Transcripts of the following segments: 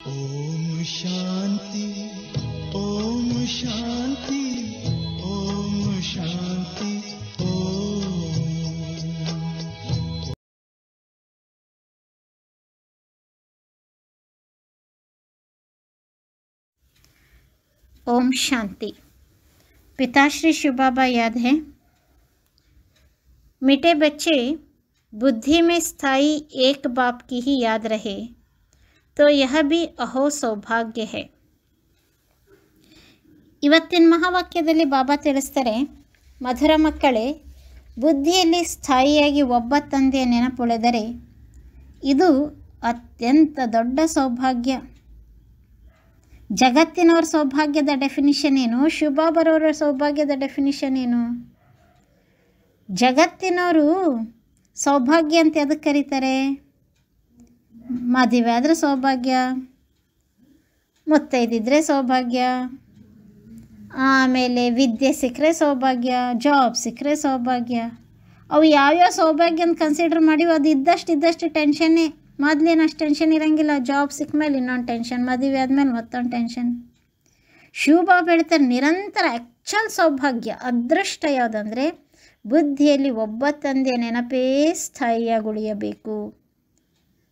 ओम शांति ओम शांति ओम शांति ओम। ओम शांति। पिताश्री शिव बाबा याद है, मीठे बच्चे बुद्धि में स्थायी एक बाप की ही याद रहे तो यह भी अहो सौभाग्य है। ಇವತ್ತಿನ ಮಹಾವಾಕ್ಯದಲ್ಲಿ ಬಾಬಾ ತಿಳಿಸ್ತಾರೆ, ಮಧುರ ಮಕ್ಕಳೇ, ಬುದ್ಧಿಯಲ್ಲಿ ಸ್ಥಾಯಿಯಾಗಿ ಒಬ್ಬ ತಂದೆಯ ನೆನಪುಳಿದರೆ ಇದು ಅತ್ಯಂತ ದೊಡ್ಡ ಸೌಭಾಗ್ಯ. ಜಗತ್ತಿನವರ ಸೌಭಾಗ್ಯದ ಡೆಫಿನಿಷನ್ ಏನು? ಶಿವಬಾಬರವರ ಸೌಭಾಗ್ಯದ ಡೆಫಿನಿಷನ್ ಏನು? ಜಗತ್ತಿನವರು ಸೌಭಾಗ್ಯ ಅಂತ ಎದಕ್ಕೆ ಕರೀತಾರೆ? ಮದುವೆ ಆದರೆ ಸೌಭಾಗ್ಯ, ಮುತ್ತೈದಿದ್ರೆ ಸೌಭಾಗ್ಯ, ಆಮೇಲೆ ವಿದ್ಯೆ ಸಿಕ್ಕರೆ ಸೌಭಾಗ್ಯ, ಜಾಬ್ ಸಿಕ್ಕರೆ ಸೌಭಾಗ್ಯ. ಅವು ಯಾವ್ಯಾವ ಸೌಭಾಗ್ಯ ಅಂತ ಕನ್ಸಿಡರ್ ಮಾಡಿವಿ ಅದು ಇದ್ದಷ್ಟು ಟೆನ್ಷನ್ನೇ. ಮೊದಲೇನು ಅಷ್ಟು ಟೆನ್ಷನ್ ಇರೋಂಗಿಲ್ಲ. ಜಾಬ್ ಸಿಕ್ಕ ಮೇಲೆ ಇನ್ನೊಂದು ಟೆನ್ಷನ್, ಮದುವೆ ಆದಮೇಲೆ ಮತ್ತೊಂದು ಟೆನ್ಷನ್. ಶಿವಬಾಬಾ ಹೇಳ್ತಾರೆ, ನಿರಂತರ ಆ್ಯಕ್ಚುಲ್ ಸೌಭಾಗ್ಯ, ಅದೃಷ್ಟ ಯಾವುದಂದರೆ ಬುದ್ಧಿಯಲ್ಲಿ ಒಬ್ಬ ತಂದೆಯ ನೆನಪೇ ಸ್ಥಾಯಿಯಾಗಿ ಉಳಿಯಬೇಕು.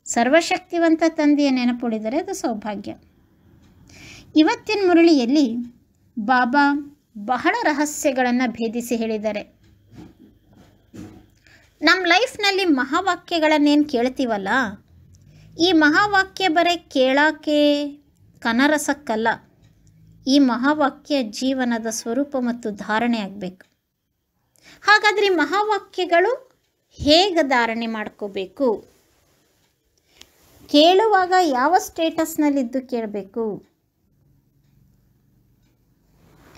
ಸರ್ವಶಕ್ತಿವಂತ ತಂದೆಯ ನೆನಪುಳಿದರೆ ಅದು ಸೌಭಾಗ್ಯ. ಇವತ್ತಿನ ಮುರಳಿಯಲ್ಲಿ ಬಾಬಾ ಬಹಳ ರಹಸ್ಯಗಳನ್ನು ಭೇದಿಸಿ ಹೇಳಿದ್ದಾರೆ. ನಮ್ಮ ಲೈಫ್ನಲ್ಲಿ ಮಹಾವಾಕ್ಯಗಳನ್ನೇನು ಕೇಳ್ತೀವಲ್ಲ, ಈ ಮಹಾವಾಕ್ಯ ಬರೀ ಕೇಳೋಕ್ಕೆ ಕನರಸಕ್ಕಲ್ಲ, ಈ ಮಹಾವಾಕ್ಯ ಜೀವನದ ಸ್ವರೂಪ ಮತ್ತು ಧಾರಣೆ ಆಗಬೇಕು. ಹಾಗಾದರೆ ಈ ಮಹಾವಾಕ್ಯಗಳು ಹೇಗೆ ಧಾರಣೆ ಮಾಡ್ಕೋಬೇಕು? ಕೇಳುವಾಗ ಯಾವ ಸ್ಟೇಟಸ್ನಲ್ಲಿದ್ದು ಕೇಳಬೇಕು,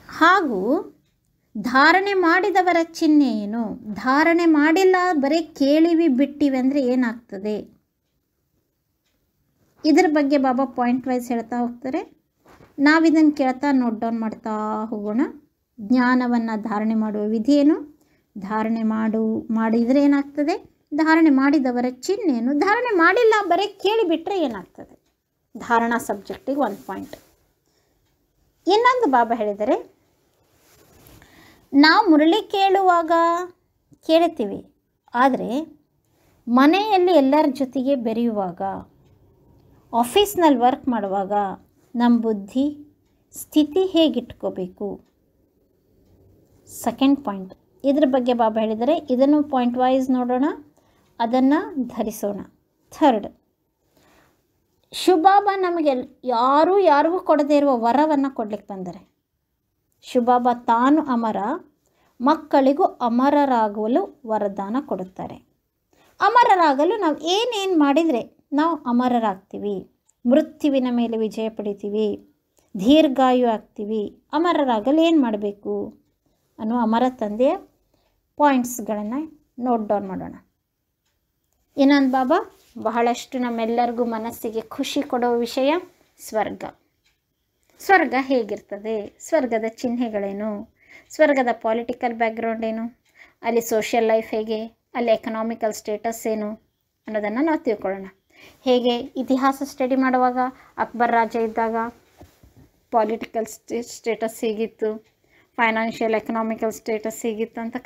ಹಾಗೂ ಧಾರಣೆ ಮಾಡಿದವರ ಚಿಹ್ನೆ ಏನು? ಧಾರಣೆ ಮಾಡಿಲ್ಲ, ಬರೀ ಕೇಳಿವಿ ಬಿಟ್ಟಿವಿ ಅಂದರೆ ಏನಾಗ್ತದೆ? ಇದ್ರ ಬಗ್ಗೆ ಬಾಬಾ ಪಾಯಿಂಟ್ ವೈಸ್ ಹೇಳ್ತಾ ಹೋಗ್ತಾರೆ. ನಾವಿದನ್ನು ಕೇಳ್ತಾ ನೋಟ್ ಡೌನ್ ಮಾಡ್ತಾ ಹೋಗೋಣ. ಜ್ಞಾನವನ್ನು ಧಾರಣೆ ಮಾಡುವ ವಿಧಿ ಏನು? ಧಾರಣೆ ಮಾಡಿದರೆ ಏನಾಗ್ತದೆ? ಧಾರಣೆ ಮಾಡಿದವರ ಚಿಹ್ನೆ ಏನು? ಧಾರಣೆ ಮಾಡಿಲ್ಲ, ಬರೀ ಕೇಳಿಬಿಟ್ರೆ ಏನಾಗ್ತದೆ? ಧಾರಣಾ ಸಬ್ಜೆಕ್ಟಿಗೆ ಒಂದು ಪಾಯಿಂಟ್. ಇನ್ನೊಂದು ಬಾಬಾ ಹೇಳಿದರೆ, ನಾವು ಮುರಳಿ ಕೇಳುವಾಗ ಕೇಳ್ತೀವಿ, ಆದರೆ ಮನೆಯಲ್ಲಿ ಎಲ್ಲರ ಜೊತೆಗೆ ಬೆರೆಯುವಾಗ, ಆಫೀಸ್ನಲ್ಲಿ ವರ್ಕ್ ಮಾಡುವಾಗ ನಮ್ಮ ಬುದ್ಧಿ ಸ್ಥಿತಿ ಹೇಗಿಟ್ಕೋಬೇಕು? Second point. ಇದ್ರ ಬಗ್ಗೆ ಬಾಬಾ ಹೇಳಿದರೆ, ಇದನ್ನು ಪಾಯಿಂಟ್ ವೈಸ್ ನೋಡೋಣ, ಅದನ್ನು ಧರಿಸೋಣ. ಥರ್ಡ್, ಶಿವಬಾಬಾ ನಮಗೆ ಯಾರಿಗೂ ಕೊಡದೇ ಇರುವ ವರವನ್ನು ಕೊಡ್ಲಿಕ್ಕೆ ಬಂದರೆ, ಶಿವಬಾಬಾ ತಾನು ಅಮರ, ಮಕ್ಕಳಿಗೂ ಅಮರರಾಗಲು ವರದಾನ ಕೊಡುತ್ತಾರೆ. ಅಮರರಾಗಲು ನಾವು ಏನೇನು ಮಾಡಿದರೆ ನಾವು ಅಮರರಾಗ್ತೀವಿ, ಮೃತ್ಯುವಿನ ಮೇಲೆ ವಿಜಯ ಪಡಿತೀವಿ, ದೀರ್ಘಾಯು ಆಗ್ತೀವಿ. ಅಮರರಾಗಲು ಏನು ಮಾಡಬೇಕು ಅನ್ನೋ ಅಮರ ತಂದೆಯ ಪಾಯಿಂಟ್ಸ್ಗಳನ್ನು ನೋಟ್ ಡೌನ್ ಮಾಡೋಣ. ಇನ್ನೊಂದು ಬಾಬಾ ಬಹಳಷ್ಟು ನಮ್ಮೆಲ್ಲರಿಗೂ ಮನಸ್ಸಿಗೆ ಖುಷಿ ಕೊಡೋ ವಿಷಯ ಸ್ವರ್ಗ. ಸ್ವರ್ಗ ಹೇಗಿರ್ತದೆ? ಸ್ವರ್ಗದ ಚಿಹ್ನೆಗಳೇನು? ಸ್ವರ್ಗದ ಪೊಲಿಟಿಕಲ್ ಬ್ಯಾಕ್ಗ್ರೌಂಡ್ ಏನು? ಅಲ್ಲಿ ಸೋಷಿಯಲ್ ಲೈಫ್ ಹೇಗೆ? ಅಲ್ಲಿ ಎಕನಾಮಿಕಲ್ ಸ್ಟೇಟಸ್ ಏನು ಅನ್ನೋದನ್ನು ನಾವು ತಿಳ್ಕೊಳ್ಳೋಣ. ಹೇಗೆ ಇತಿಹಾಸ ಸ್ಟಡಿ ಮಾಡುವಾಗ ಅಕ್ಬರ್ ರಾಜ ಇದ್ದಾಗ ಪೊಲಿಟಿಕಲ್ ಸ್ಟೇಟಸ್ ಹೇಗಿತ್ತು, ಫೈನಾನ್ಷಿಯಲ್ ಎಕನಾಮಿಕಲ್ ಸ್ಟೇಟಸ್ ಹೇಗಿತ್ತು ಅಂತ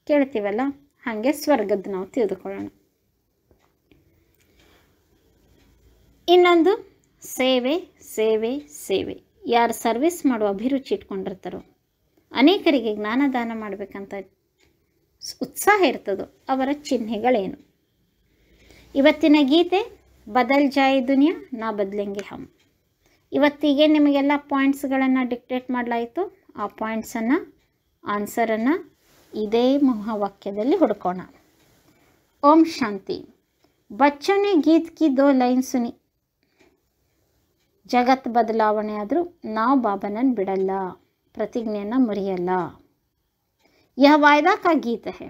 ಕೇಳ್ತೀವಲ್ಲ, ಹಾಗೆ ಸ್ವರ್ಗದ ನಾವು ತಿಳಿದುಕೊಳ್ಳೋಣ. ಇನ್ನೊಂದು ಸೇವೆ ಸೇವೆ ಸೇವೆ. ಯಾರು ಸರ್ವಿಸ್ ಮಾಡುವ ಅಭಿರುಚಿ ಇಟ್ಕೊಂಡಿರ್ತಾರೋ, ಅನೇಕರಿಗೆ ಜ್ಞಾನದಾನ ಮಾಡಬೇಕಂತ ಉತ್ಸಾಹ ಇರ್ತದೋ ಅವರ ಚಿಹ್ನೆಗಳೇನು? ಇವತ್ತಿನ ಗೀತೆ ಬದಲ್ ಜಾಯ್ ದುನಿಯಾ ನಾ ಬದಲೆಂಗೆ ಹಮ್. ಇವತ್ತಿಗೆ ನಿಮಗೆಲ್ಲ ಪಾಯಿಂಟ್ಸ್ಗಳನ್ನು ಡಿಕ್ಟೇಟ್ ಮಾಡಲಾಯಿತು. ಆ ಪಾಯಿಂಟ್ಸನ್ನು, ಆನ್ಸರನ್ನು ಇದೇ ಮಹಾವಾಕ್ಯದಲ್ಲಿ ಹುಡ್ಕೋಣ. ಓಂ ಶಾಂತಿ. ಬಚ್ಚೋं ने गीत की 2 लाइन सुनी. ಜಗತ್ತು ಬದಲಾವಣೆ ಆದರೂ ನಾವು ಬಾಬಾನನ್ನು ಬಿಡಲ್ಲ, ಪ್ರತಿಜ್ಞೆಯನ್ನು ಮುರಿಯಲ್ಲ. ಯಹ ವಾಯ್ದಾ ಕಾ ಗೀತ ಹೈ.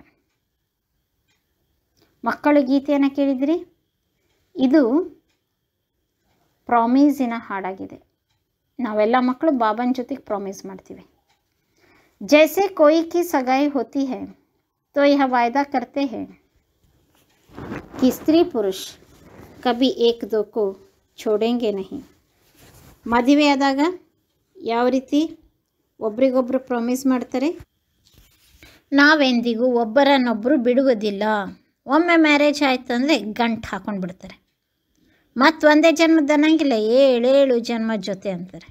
ಮಕ್ಕಳು ಗೀತೆಯನ್ನು ಕೇಳಿದಿರಿ. ಇದು ಪ್ರಾಮಿಸಿನ ಹಾಡಾಗಿದೆ. ನಾವೆಲ್ಲ ಮಕ್ಕಳು ಬಾಬಾನ ಜೊತೆಗೆ ಪ್ರಾಮಿಸ್ ಮಾಡ್ತೀವಿ. जैसे कोई की सगाई होती है तो यह वायदा करते हैं कि स्त्री पुरुष कभी एक दो को छोड़ेंगे नहीं, ಮದುವೆ ಆದಾಗ ಯಾವ ರೀತಿ ಒಬ್ರಿಗೊಬ್ರು ಪ್ರಾಮಿಸ್ ಮಾಡ್ತಾರೆ, ನಾವೆಂದಿಗೂ ಒಬ್ಬರನ್ನೊಬ್ಬರು ಬಿಡುವುದಿಲ್ಲ. ಒಮ್ಮೆ ಮ್ಯಾರೇಜ್ ಆಯ್ತು ಅಂದರೆ ಗಂಟು ಹಾಕೊಂಡು ಬಿಡ್ತಾರೆ. ಮತ್ತು ಒಂದೇ ಜನ್ಮದ ಅನ್ನಂಗಿಲ್ಲ, 7 ಜನ್ಮ ಜೊತೆ ಅಂತಾರೆ.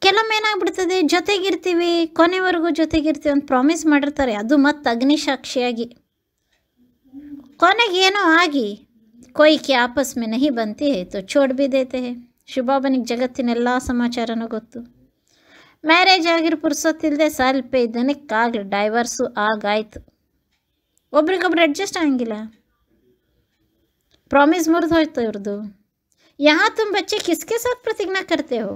ಕೆಲವೊಮ್ಮೆ ಏನಾಗ್ಬಿಡ್ತದೆ, ಜೊತೆಗಿರ್ತೀವಿ, ಕೊನೆವರೆಗೂ ಜೊತೆಗಿರ್ತೀವಿ ಅಂತ ಪ್ರಾಮಿಸ್ ಮಾಡಿರ್ತಾರೆ. ಅದು ಮತ್ತು ಅಗ್ನಿಸಾಕ್ಷಿಯಾಗಿ ಕೊನೆಗೆ ಏನೋ ಆಗಿ ಕೊಯ್ಕೆ ಆಪಸ್ ಮೇ ನಹಿ ಬಂತಿ ತೋ ಚೋಡ್ ಬಿ ದೇತೆ ಹೇ. ಶುಭಾಬನಿಗೆ ಜಗತ್ತಿನೆಲ್ಲ ಸಮಾಚಾರನೂ ಗೊತ್ತು. ಮ್ಯಾರೇಜ್ ಆಗಿರೋ ಪುರ್ಸೊತ್ತಿಲ್ಲದೆ ಸ್ವಲ್ಪ ದಿನಕ್ಕಾಗಲಿ ಡೈವರ್ಸು ಆಗಾಯ್ತು. ಒಬ್ರಿಗೊಬ್ರು ಅಡ್ಜಸ್ಟ್ ಆಗಂಗಿಲ್ಲ, ಪ್ರಾಮಿಸ್ ಮುರಿದು ಹೋಯ್ತು ಇವ್ರದ್ದು. ಯಹಾ ತುಮ್ ಬಚ್ಚೆ ಕಿಸ್ಕೆ ಸಾಥ್ ಪ್ರತಿಜ್ಞಾ ಕರ್ತೆ ಹೋ.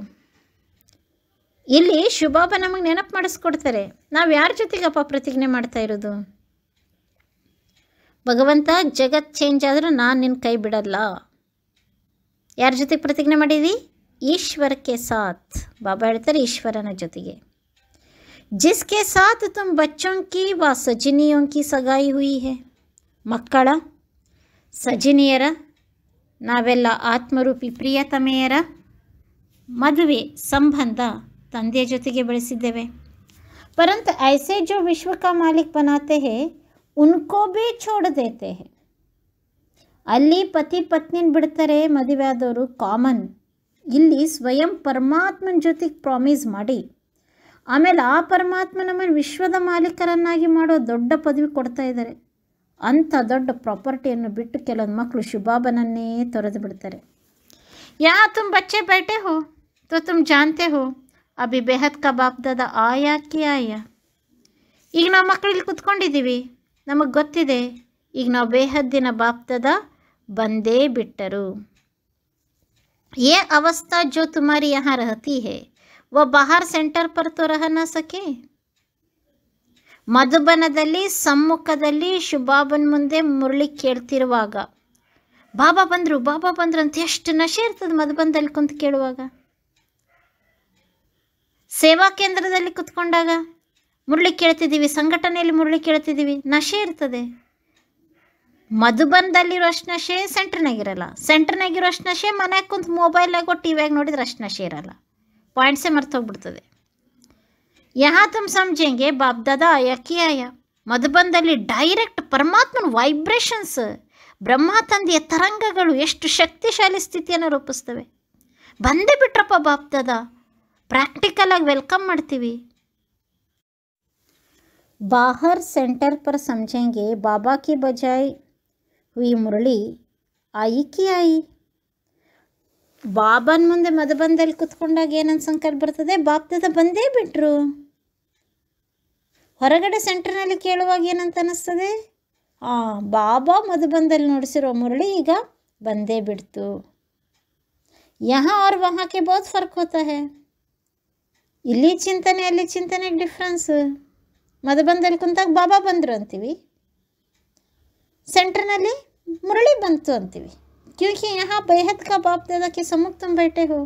ಇಲ್ಲಿ ಶುಭಾಬ ನಮಗೆ ನೆನಪು ಮಾಡಿಸ್ಕೊಡ್ತಾರೆ, ನಾವು ಯಾರ ಜೊತೆಗಪ್ಪ ಪ್ರತಿಜ್ಞೆ ಮಾಡ್ತಾ ಇರೋದು. ಭಗವಂತ, ಜಗತ್ ಚೇಂಜ್ ಆದರೂ ನಾನು ನಿನ್ನ ಕೈ ಬಿಡಲ್ಲ. ಯಾರ ಜೊತೆಗೆ ಪ್ರತಿಜ್ಞೆ ಮಾಡಿದಿ? ಈಶ್ವರಕ್ಕೆ ಸಾಥ್. ಬಾಬಾ ಹೇಳ್ತಾರೆ ಈಶ್ವರನ ಜೊತೆಗೆ. ಜಿಸ್ಕೆ ಸಾಥ್ ತುಮ್ ಬಚ್ಚೋಂ ಕಿ ವಾ ಸಜಿನಿಯೋಂ ಕಿ ಸಗಾಯಿ ಹುಯಿ ಹೇ. ಮಕ್ಕಳ, ಸಜಿನಿಯರ, ನಾವೆಲ್ಲ ಆತ್ಮರೂಪಿ ಪ್ರಿಯತಮೆಯರ ಮದುವೆ ಸಂಬಂಧ ತಂದೆಯ ಜೊತೆಗೆ ಬೆಳೆಸಿದ್ದೇವೆ. ಪರಂತು ಐಸೆ ಜೋ ವಿಶ್ವ ಕಾ ಮಾಲಿಕ್ ಬನಾತೆ ಹೇ ಉನ್ಕೋ ಭೀ ಛೋಡ್ ದೇತೆ ಹೇ. ಅಲ್ಲಿ ಪತಿ ಪತ್ನಿನ ಬಿಡ್ತಾರೆ ಮದುವೆ ಆದವರು, ಕಾಮನ್. ಇಲ್ಲಿ ಸ್ವಯಂ ಪರಮಾತ್ಮನ ಜೊತೆಗೆ ಪ್ರಾಮಿಸ್ ಮಾಡಿ ಆಮೇಲೆ ಆ ಪರಮಾತ್ಮ ನಮ್ಮನ್ನು ವಿಶ್ವದ ಮಾಲೀಕರನ್ನಾಗಿ ಮಾಡೋ ದೊಡ್ಡ ಪದವಿ ಕೊಡ್ತಾ ಇದ್ದಾರೆ. ಅಂಥ ದೊಡ್ಡ ಪ್ರಾಪರ್ಟಿಯನ್ನು ಬಿಟ್ಟು ಕೆಲವೊಂದು ಮಕ್ಕಳು ಶುಭಾಬನನ್ನೇ ತೊರೆದು ಬಿಡ್ತಾರೆ. ಯಾ ತುಮ್ ಬಚ್ಚೆ बैठे हो तो तुम जानते हो ಅಭಿ ಬೇಹದ್ ಕಾ ಬಾಪ್ ದಾದಾ ಆಯಾ ಕಿ ಆಯಾ. ಈಗ ನಾವು ಮಕ್ಕಳಿಲ್ಲಿ ಕುತ್ಕೊಂಡಿದ್ದೀವಿ, ನಮಗೆ ಗೊತ್ತಿದೆ ಈಗ ನಾವು ಬೇಹದ್ದಿನ ಬಾಪ್ ದಾದಾ ಬಂದೇ ಬಿಟ್ಟರು. ये अवस्था जो तुम्हारी यहाँ रहती है वो बाहर सेंटर पर तो रह ना सके. ಮಧುಬನದಲ್ಲಿ ಸಮ್ಮುಖದಲ್ಲಿ ಶುಭಾಬನ್ ಮುಂದೆ ಮುರಳಿ ಕೇಳ್ತಿರುವಾಗ ಬಾಬಾ ಬಂದರು ಅಂತ ಎಷ್ಟು ನಶೆ ಇರ್ತದೆ ಮಧುಬನದಲ್ಲಿ ಕುಂತು ಕೇಳುವಾಗ. ಸೇವಾ ಕೇಂದ್ರದಲ್ಲಿ ಕುತ್ಕೊಂಡಾಗ ಮುರಳಿ ಕೇಳ್ತಿದ್ದೀವಿ, ಸಂಘಟನೆಯಲ್ಲಿ ಮುರಳಿ ಕೇಳ್ತಿದ್ದೀವಿ, ನಶೆ ಇರ್ತದೆ. ಮಧುಬನದಲ್ಲಿರೋ ಅಷ್ಟು ನಶೆ ಸೆಂಟ್ರ್ನಾಗಿರಲ್ಲ, ಸೆಂಟ್ರ್ನಾಗಿರೋ ಅಷ್ಟು ನಶೆ ಮನೆಯಾಗ ಕುಂತು ಮೊಬೈಲಾಗೋ ಟಿವಿಯಾಗ ನೋಡಿದ್ರೆ ಅಷ್ಟು ನಶೆ ಇರಲ್ಲ, ಪಾಯಿಂಟ್ಸೇ ಮರ್ತೋಗ್ಬಿಡ್ತದೆ. ಯಹಾ ತುಮ್ ಸಮझेंगे ಬಾಪ್ ದಾದಾ ಆಯಾ ಕಿ ಆಯಾ. ಮಧುಬನದಲ್ಲಿ ಡೈರೆಕ್ಟ್ ಪರಮಾತ್ಮನ ವೈಬ್ರೇಷನ್ಸ್, ಬ್ರಹ್ಮ ತಂದೆಯ ತರಂಗಗಳು ಎಷ್ಟು ಶಕ್ತಿಶಾಲಿ ಸ್ಥಿತಿಯನ್ನು ರೂಪಿಸ್ತವೆ. ಬಂದೇ ಬಿಟ್ರಪ್ಪ ಬಾಪ್ ದಾದಾ, ಪ್ರಾಕ್ಟಿಕಲಾಗಿ ವೆಲ್ಕಮ್ ಮಾಡ್ತೀವಿ. ಬಾಹರ್ ಸೆಂಟರ್ ಪರ್ ಸಮझेंगे ಬಾಬಾ ಕಿ ಬಜಾಯ್ ಹುಯಿ ಮುರಳಿ ಆಯಿ ಕಿ ಆಯಿ. ಬಾಬಾನ ಮುಂದೆ ಮಧುಬನದಲ್ಲಿ ಕುತ್ಕೊಂಡಾಗ ಏನಂತ ಸಂಕಲ್ಪ ಬರ್ತದೆ, ಬಾಪ್ ದಾದಾ ಬಂದೇ ಬಿಟ್ರು. ಹೊರಗಡೆ ಸೆಂಟರ್ನಲ್ಲಿ ಕೇಳುವಾಗ ಏನಂತ ಅನ್ನಿಸ್ತದೆ, ಬಾಬಾ ಮಧುಬನದಲ್ಲಿ ನೋಡಿಸಿರೋ ಮುರಳಿ ಈಗ ಬಂದೇ ಬಿಡ್ತು. ಯಹಾ और वहाँ के बहुत फर्क होता है. ಇಲ್ಲಿ ಚಿಂತನೆ ಅಲ್ಲಿ ಚಿಂತನೆಗೆ ಡಿಫ್ರೆನ್ಸ್. ಮಧುಬನದಲ್ಲಿ ಕುಂತಾಗ ಬಾಬಾ ಬಂದರು ಅಂತೀವಿ, ಸೆಂಟ್ರ್ನಲ್ಲಿ ಮುರಳಿ ಬಂತು ಅಂತೀವಿ. ಕ್ಯೂಕಿ ಯಹಾ ಬೇಹದ್ ಕಾ ಬಾಪ್ ದಾದಾ ಕೆ ಸಮ್ಮುಖ ತುಮ್ बैठे हो.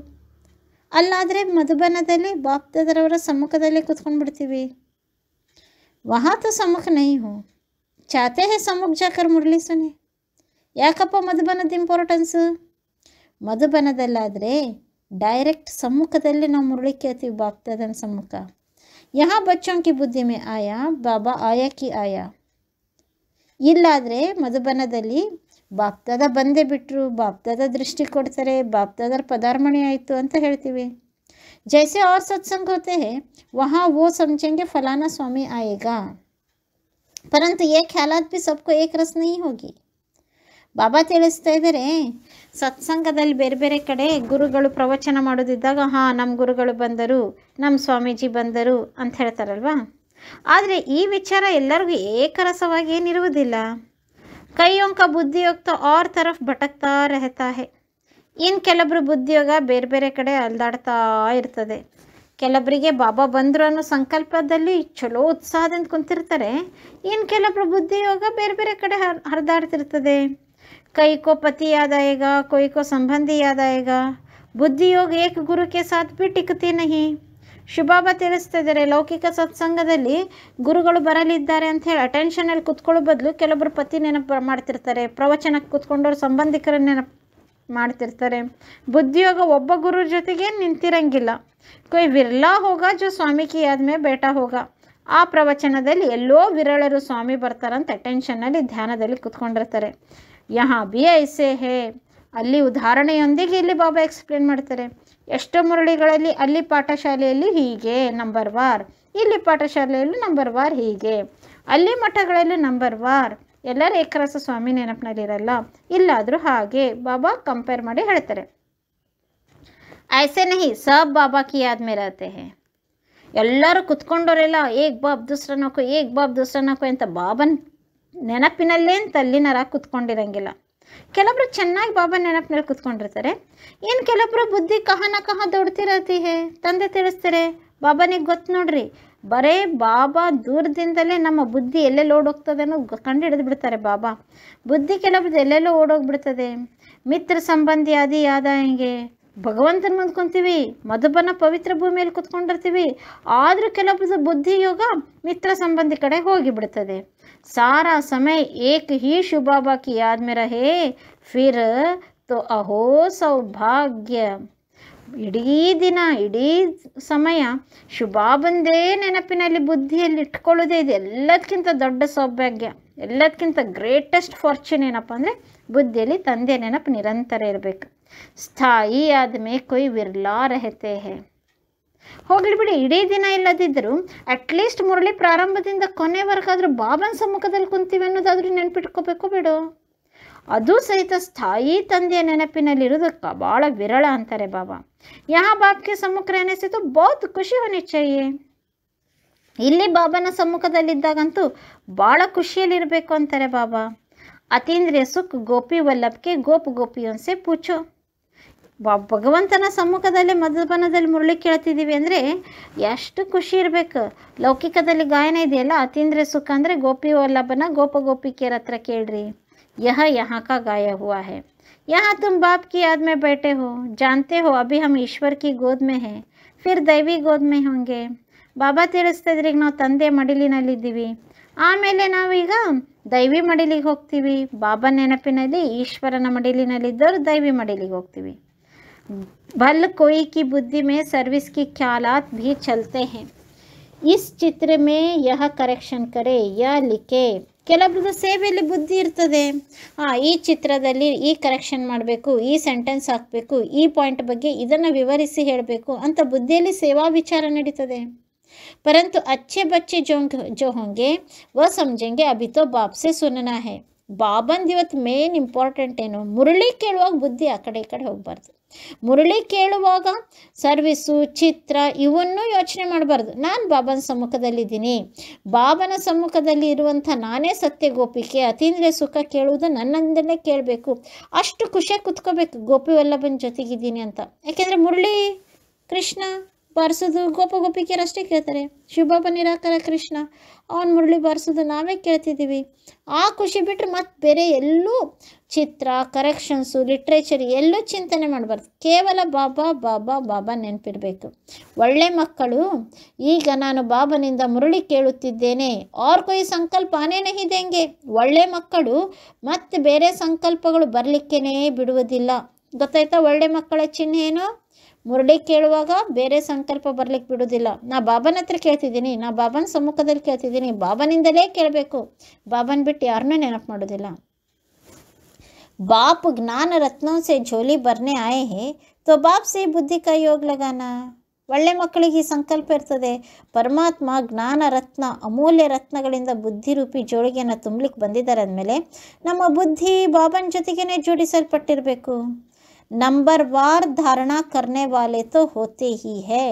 ಅಲ್ಲಾದರೆ ಮಧುಬನದಲ್ಲಿ ಬಾಪ್ ದಾದಾರವರ ಸಮ್ಮುಖದಲ್ಲಿ ಕುತ್ಕೊಂಡು ಬಿಡ್ತೀವಿ. ವಹಾ ತೋ ಸಮ್ಮುಖ ನಹೀ ಹೋ, ಚಾತೆ ಹೇ ಸಮ್ಮುಖ ಜಾಕರ್ ಮುರಳಿ ಸುನಿ. ಯಾಕಪ್ಪ ಮಧುಬನದ ಇಂಪಾರ್ಟೆನ್ಸು? ಮಧುಬನದಲ್ಲಾದರೆ ಡೈರೆಕ್ಟ್ ಸಮ್ಮುಖದಲ್ಲಿ ನಾವು ಮುರಳಿ ಕೇಳ್ತೀವಿ, ಬಾಪ್ ದಾದನ ಸಮ್ಮುಖ. ಯಹಾ ಬಚ್ಚೋಂ ಕಿ ಬುದ್ಧಿ ಮೇ ಆಯಾ ಬಾಬಾ ಆಯಾ ಕಿ ಆಯಾ. ಇಲ್ಲಾದರೆ ಮಧುಬನದಲ್ಲಿ ಬಾಪ್ ದಾದಾ ಬಂದೇ ಬಿಟ್ಟರು, ಬಾಪ್ ದಾದಾ ದೃಷ್ಟಿ ಕೊಡ್ತಾರೆ, ಬಾಪ್ ದಾದರ ಪದಾರ್ಪಣೆ ಆಯಿತು ಅಂತ ಹೇಳ್ತೀವಿ. जैसे और सत्संग होते हैं वहाँ वो समझेंगे फलाना स्वामी आएगा, परंतु ये ख्यालात भी सबको एक रस नहीं होगी. ಬಾಬಾ ತಿಳಿಸ್ತಾ ಇದ್ದಾರೆ, ಸತ್ಸಂಗದಲ್ಲಿ ಬೇರೆ ಬೇರೆ ಕಡೆ ಗುರುಗಳು ಪ್ರವಚನ ಮಾಡೋದಿದ್ದಾಗ ನಮ್ಮ ಗುರುಗಳು ಬಂದರು, ನಮ್ಮ ಸ್ವಾಮೀಜಿ ಬಂದರು ಅಂತ ಹೇಳ್ತಾರಲ್ವ. ಆದರೆ ಈ ವಿಚಾರ ಎಲ್ಲರಿಗೂ ಏಕರಸವಾಗಿ ಏನಿರುವುದಿಲ್ಲ. ಕೈಯೋಂ ಕಾ ಬುದ್ಧಿಯೋಗ ತೋ और तरफ ಭಟಕ್ತಾ रहता है. ಇನ್ನು ಕೆಲವೊಬ್ಬರು ಬುದ್ಧಿಯೋಗ ಬೇರೆ ಬೇರೆ ಕಡೆ ಅಲ್ದಾಡ್ತಾ ಇರ್ತದೆ. ಕೆಲವರಿಗೆ ಬಾಬಾ ಬಂದರು ಅನ್ನೋ ಸಂಕಲ್ಪದಲ್ಲಿ ಚಲೋ ಉತ್ಸಾಹದಿಂದ ಕುಂತಿರ್ತಾರೆ. ಇನ್ನು ಕೆಲವೊಬ್ಬರು ಬುದ್ಧಿಯೋಗ ಬೇರೆ ಬೇರೆ ಕಡೆ ಹರಿದಾಡ್ತಿರ್ತದೆ. कई को पति याद आएगा, कोई को संबंधी याद आएगा. ಬುದ್ಧಿಯೋಗ ಏಕ ಗುರುಕೆ ಸಾಥ್ ಭಿ ಟಿಕ್ತಿ ನಹಿ. ಶುಭಾಬಾ ತಿಳಿಸ್ತಾ ಇದ್ದಾರೆ, ಲೌಕಿಕ ಸತ್ಸಂಗದಲ್ಲಿ ಗುರುಗಳು ಬರಲಿದ್ದಾರೆ ಅಂತ ಹೇಳಿ ಅಟೆನ್ಷನಲ್ಲಿ ಕುತ್ಕೊಳ್ಳೋ ಬದಲು ಕೆಲವೊಬ್ಬರು ಪತಿ ನೆನಪು ಮಾಡ್ತಿರ್ತಾರೆ, ಪ್ರವಚನಕ್ಕೆ ಕುತ್ಕೊಂಡವ್ರು ಸಂಬಂಧಿಕರ ಮಾಡ್ತಿರ್ತಾರೆ. ಬುದ್ಧಿಯೋಗ ಒಬ್ಬ ಗುರು ಜೊತೆಗೆ ನಿಂತಿರಂಗಿಲ್ಲ. ಕೊಯ್ ವಿರ್ಲಾ ಹೋಗ ಜೋ ಸ್ವಾಮಿ ಕಿ ಯಾದ್ ಮೇ ಬೇಟಾ ಹೋಗ. ಆ ಪ್ರವಚನದಲ್ಲಿ ಎಲ್ಲೋ ವಿರಳರು ಸ್ವಾಮಿ ಬರ್ತಾರಂತ ಅಟೆನ್ಷನ್ನಲ್ಲಿ ಧ್ಯಾನದಲ್ಲಿ ಕೂತ್ಕೊಂಡಿರ್ತಾರೆ. ಯಹಾ ಬಿ ಐಸೆ ಹೇ. ಅಲ್ಲಿ ಉದಾಹರಣೆಯೊಂದಿಗೆ ಇಲ್ಲಿ ಬಾಬಾ ಎಕ್ಸ್ಪ್ಲೇನ್ ಮಾಡ್ತಾರೆ. ಎಷ್ಟೋ ಮುರಳಿಗಳಲ್ಲಿ ಅಲ್ಲಿ ಪಾಠಶಾಲೆಯಲ್ಲಿ ಹೀಗೆ ನಂಬರ್ ವಾರ್, ಇಲ್ಲಿ ಪಾಠಶಾಲೆಯಲ್ಲೂ ನಂಬರ್ ವಾರ್ ಹೀಗೆ, ಅಲ್ಲಿ ಮಠಗಳಲ್ಲೂ ನಂಬರ್ ವಾರ್. ಎಲ್ಲರೂ ಏಕರಸ ಸ್ವಾಮಿ ನೆನಪಿನಲ್ಲಿರಲ್ಲ, ಇಲ್ಲಾದರೂ ಹಾಗೆ ಬಾಬಾ ಕಂಪೇರ್ ಮಾಡಿ ಹೇಳ್ತಾರೆ. ಐಸೆ ನಹಿ ಸಬ್ ಬಾಬಾ ಕಿ ಯಾದ್ ಮೇ ರಹತೆ ಹೇ. ಎಲ್ಲರೂ ಕುತ್ಕೊಂಡವರೆಲ್ಲ ಏಕ್ ಬಾಬ್ ದೂಸ್ರಾ ನಕೋ, ಏಕ್ ಬಾಬ್ ದೂಸ್ರಾ ನಕೋ ಅಂತ ಬಾಬನ್ ನೆನಪಿನಲ್ಲೇ ತಲ್ಲಿನರ ಕುತ್ಕೊಂಡಿರಂಗಿಲ್ಲ. ಕೆಲವೊಬ್ರು ಚೆನ್ನಾಗಿ ಬಾಬಾ ನೆನಪಿನಲ್ಲಿ ಕುತ್ಕೊಂಡಿರ್ತಾರೆ. ಇನ್ನು ಕೆಲವೊಬ್ರು ಬುದ್ಧಿ ಕಹ ದೌಡ್ತಿರತಿ ಹೇ. ತಂದೆ ತಿಳಿಸ್ತಾರೆ, ಬಾಬನಿಗೆ ಗೊತ್ತು ನೋಡ್ರಿ, ಬರೇ ಬಾಬಾ ದೂರದಿಂದಲೇ ನಮ್ಮ ಬುದ್ಧಿ ಎಲ್ಲೆಲ್ಲಿ ಓಡೋಗ್ತದೆ ಅನ್ನೋದು ಕಂಡು ಹಿಡಿದು ಬಿಡ್ತಾರೆ ಬಾಬಾ. ಬುದ್ಧಿ ಕೆಲವ್ರದ್ದು ಎಲ್ಲೆಲ್ಲೋ ಓಡೋಗ್ಬಿಡ್ತದೆ. ಮಿತ್ರ ಸಂಬಂಧಿ ಆದಿ ಯಾದ ಹಿಂಗೆ ಭಗವಂತನ ಮುಂದೆ ಕುಂತೀವಿ, ಮಧುಬನ ಪವಿತ್ರ ಭೂಮಿಯಲ್ಲಿ ಕುತ್ಕೊಂಡಿರ್ತೀವಿ, ಆದರೂ ಕೆಲವೊಬ್ಬರು ಬುದ್ಧಿ ಯೋಗ ಮಿತ್ರ ಸಂಬಂಧಿ ಕಡೆ ಹೋಗಿಬಿಡ್ತದೆ. ಸಾರಾ ಸಮಯ ಏಕ್ ಹಿ ಶಿವಬಾಬಾ ಕಿ ಯಾದ್ ಮೇ ರಹೇ ಫಿರ್ ತೋ ಅಹೋ ಸೌಭಾಗ್ಯ. ಇಡೀ ದಿನ ಇಡೀ ಸಮಯ ಶಿವಬಾಬಂದೇ ನೆನಪಿನಲ್ಲಿ ಬುದ್ಧಿಯಲ್ಲಿ ಇಟ್ಕೊಳ್ಳೋದೇ ಇದೆ ಎಲ್ಲದಕ್ಕಿಂತ ದೊಡ್ಡ ಸೌಭಾಗ್ಯ, ಎಲ್ಲದಕ್ಕಿಂತ ಗ್ರೇಟೆಸ್ಟ್ ಫಾರ್ಚೂನ್ ಏನಪ್ಪ ಅಂದರೆ ಬುದ್ಧಿಯಲ್ಲಿ ತಂದೆ ನೆನಪು ನಿರಂತರ ಇರಬೇಕು. ಸ್ಥಾಯಿ ಆದಮೇ ಕೊಯ್ ವಿರ್ಲಾ ರಹತೆ ಹೇ. ಹೋಗ್ಲಿ ಬಿಡಿ, ಇಡೀ ದಿನ ಇಲ್ಲದಿದ್ದರೂ ಅಟ್ಲೀಸ್ಟ್ ಮುರಳಿ ಪ್ರಾರಂಭದಿಂದ ಕೊನೆವರೆಗಾದರೂ ಬಾಬನ ಸಮ್ಮುಖದಲ್ಲಿ ಕುಂತೀವಿ ಅನ್ನೋದಾದ್ರೂ ನೆನಪಿಟ್ಕೋಬೇಕು ಬಿಡು. ಅದು ಸಹಿತ ಸ್ಥಾಯಿ ತಂದೆಯ ನೆನಪಿನಲ್ಲಿರೋದಕ್ಕೆ ಭಾಳ ವಿರಳ ಅಂತಾರೆ ಬಾಬಾ. ಯಹಾ ಬಾಪ್ಗೆ ಸಮ್ಮುಖ रहने से तो बहुत ಖುಷಿ होनी चाहिए. ಇಲ್ಲಿ ಬಾಬನ ಸಮ್ಮುಖದಲ್ಲಿದ್ದಾಗಂತೂ ಭಾಳ ಖುಷಿಯಲ್ಲಿರಬೇಕು ಅಂತಾರೆ ಬಾಬಾ. ಅತೀಂದ್ರಿಯ ಸುಖ ಗೋಪಿ ವಲ್ಲಭಕ್ಕೆ ಗೋಪ್ ಗೋಪಿಯೊನ್ಸೆ ಪೂಚೋ. ಭಗವಂತನ ಸಮ್ಮುಖದಲ್ಲಿ ಮಧುಬನದಲ್ಲಿ ಮುರಳಿ ಕೇಳ್ತಿದ್ದೀವಿ ಅಂದರೆ ಎಷ್ಟು ಖುಷಿ ಇರಬೇಕು. ಲೌಕಿಕದಲ್ಲಿ ಗಾಯನ ಇದೆಯಲ್ಲ, ಅತೀಂದ್ರಿಯ ಸುಖ ಅಂದರೆ ಗೋಪಿ ವಲ್ಲಭನ ಗೋಪ ಗೋಪಿಕೆಯರ ಹತ್ರ ಕೇಳ್ರಿ. यह यहाँ का गाया हुआ है. यहाँ तुम बाप की याद में बैठे हो, जानते हो अभी हम ईश्वर की गोद में हैं, फिर दैवी गोद में होंगे. ಬಾಬಾ ತಿಳಿಸ್ತಾ ಇದ್ರಿಗೆ ನಾವು ತಂದೆ ಮಡಿಲಿನಲ್ಲಿದ್ದೀವಿ, ಆಮೇಲೆ ನಾವೀಗ ದೈವಿ ಮಡಿಲಿಗೆ ಹೋಗ್ತೀವಿ. ಬಾಬಾ ನೆನಪಿನಲ್ಲಿ ಈಶ್ವರನ ಮಡಿಲಿನಲ್ಲಿದ್ದವರು ದೈವಿ ಮಡಿಲಿಗೆ ಹೋಗ್ತೀವಿ. भल कोई की बुद्धि में सर्विस की ख्यालात भी चलते हैं. इस चित्र में यह करेक्शन करे या लिखे. ಕೆಲವೊಬ್ರದ್ದು ಸೇವೆಯಲ್ಲಿ ಬುದ್ಧಿ ಇರ್ತದೆ, ಈ ಚಿತ್ರದಲ್ಲಿ ಈ ಕರೆಕ್ಷನ್ ಮಾಡಬೇಕು, ಈ ಸೆಂಟೆನ್ಸ್ ಹಾಕಬೇಕು, ಈ ಪಾಯಿಂಟ್ ಬಗ್ಗೆ ಇದನ್ನು ವಿವರಿಸಿ ಹೇಳಬೇಕು ಅಂತ ಬುದ್ಧಿಯಲ್ಲಿ ಸೇವಾ ವಿಚಾರ ನಡೀತದೆ. परंतु अच्छे बच्चे जो होंगे वह समझेंगे अभी तो बाप से सुनना है. ಬಾಬಂದು ಇವತ್ತು ಮೇನ್ ಇಂಪಾರ್ಟೆಂಟ್ ಏನು, ಮುರಳಿ ಕೇಳುವಾಗ ಬುದ್ಧಿ ಆ ಕಡೆ ಈ ಕಡೆ ಹೋಗಬಾರ್ದು. ಮುರಳಿ ಕೇಳುವಾಗ ಸರ್ವಿಸು ಚಿತ್ರ ಇವನ್ನೂ ಯೋಚನೆ ಮಾಡಬಾರ್ದು. ನಾನು ಬಾಬನ ಸಮ್ಮುಖದಲ್ಲಿದ್ದೀನಿ, ಬಾಬನ ಸಮ್ಮುಖದಲ್ಲಿ ಇರುವಂಥ ನಾನೇ ಸತ್ಯ ಗೋಪಿಕೆ, ಅತೀಂದ್ರಿಯ ಸುಖ ಕೇಳುವುದು ನನ್ನಿಂದಲೇ ಕೇಳಬೇಕು, ಅಷ್ಟು ಖುಷಿಯಾಗಿ ಕುತ್ಕೋಬೇಕು ಗೋಪಿ ವಲ್ಲಭನ ಜೊತೆಗಿದ್ದೀನಿ ಅಂತ. ಯಾಕೆಂದರೆ ಮುರಳಿ ಕೃಷ್ಣ ಬಾರಿಸೋದು ಗೋಪ ಗೋಪಿಕೆಯರಷ್ಟೇ ಕೇಳ್ತಾರೆ. ಶಿವಬಾಬಾ ನಿರಾಕಾರ ಕೃಷ್ಣ, ಅವನ ಮುರಳಿ ಬಾರಿಸೋದು ನಾವೇ ಕೇಳ್ತಿದ್ದೀವಿ. ಆ ಖುಷಿ ಬಿಟ್ಟರೆ ಮತ್ತೆ ಬೇರೆ ಎಲ್ಲೂ ಚಿತ್ರ ಕರೆಕ್ಷನ್ಸು ಲಿಟ್ರೇಚರ್ ಎಲ್ಲೂ ಚಿಂತನೆ ಮಾಡಬಾರ್ದು. ಕೇವಲ ಬಾಬಾ ಬಾಬಾ ಬಾಬಾ ನೆನಪಿರಬೇಕು. ಒಳ್ಳೆ ಮಕ್ಕಳು, ಈಗ ನಾನು ಬಾಬನಿಂದ ಮುರಳಿ ಕೇಳುತ್ತಿದ್ದೇನೆ, ಅವ್ರ ಕೊಯ್ ಸಂಕಲ್ಪ ಆನೇ ನಹಿ ದೇಂಗೆ. ಒಳ್ಳೆ ಮಕ್ಕಳು ಮತ್ತೆ ಬೇರೆ ಸಂಕಲ್ಪಗಳು ಬರಲಿಕ್ಕೇ ಬಿಡುವುದಿಲ್ಲ. ಗೊತ್ತಾಯ್ತಾ? ಒಳ್ಳೆ ಮಕ್ಕಳ ಚಿಹ್ನೆ ಏನು? ಮುರಳಿ ಕೇಳುವಾಗ ಬೇರೆ ಸಂಕಲ್ಪ ಬರ್ಲಿಕ್ಕೆ ಬಿಡೋದಿಲ್ಲ. ನಾ ಬಾಬನ ಹತ್ರ ಕೇಳ್ತಿದ್ದೀನಿ, ನಾ ಬಾಬನ ಸಮ್ಮುಖದಲ್ಲಿ ಕೇಳ್ತಿದ್ದೀನಿ, ಬಾಬನಿಂದಲೇ ಕೇಳಬೇಕು, ಬಾಬನ ಬಿಟ್ಟು ಯಾರನ್ನೂ ನೆನಪು ಮಾಡೋದಿಲ್ಲ. बाप ज्ञान रत्नों से झोली भरने आए हैं तो बाप से बुद्धि का योग लगाना. ಒಳ್ಳೆ ಮಕ್ಕಳಿಗೆ ಈ ಸಂಕಲ್ಪ ಇರ್ತದೆ, ಪರಮಾತ್ಮ ಜ್ಞಾನ ರತ್ನ ಅಮೂಲ್ಯ ರತ್ನಗಳಿಂದ ಬುದ್ಧಿ ರೂಪಿ ಜೋಳಿಗೆಯನ್ನು ತುಂಬಲಿಕ್ಕೆ ಬಂದಿದ್ದಾರೆ ಅಂದಮೇಲೆ ನಮ್ಮ ಬುದ್ಧಿ ಬಾಬನ ಜೊತೆಗೇ ಜೋಡಿಸಲ್ಪಟ್ಟಿರಬೇಕು. ನಂಬರ್ ವಾರ್ ಧಾರಣಾ ಕರ್ನೆ ವಾಲೆ ತೋ ಹೋತೆ ಹಿ ಹೇ.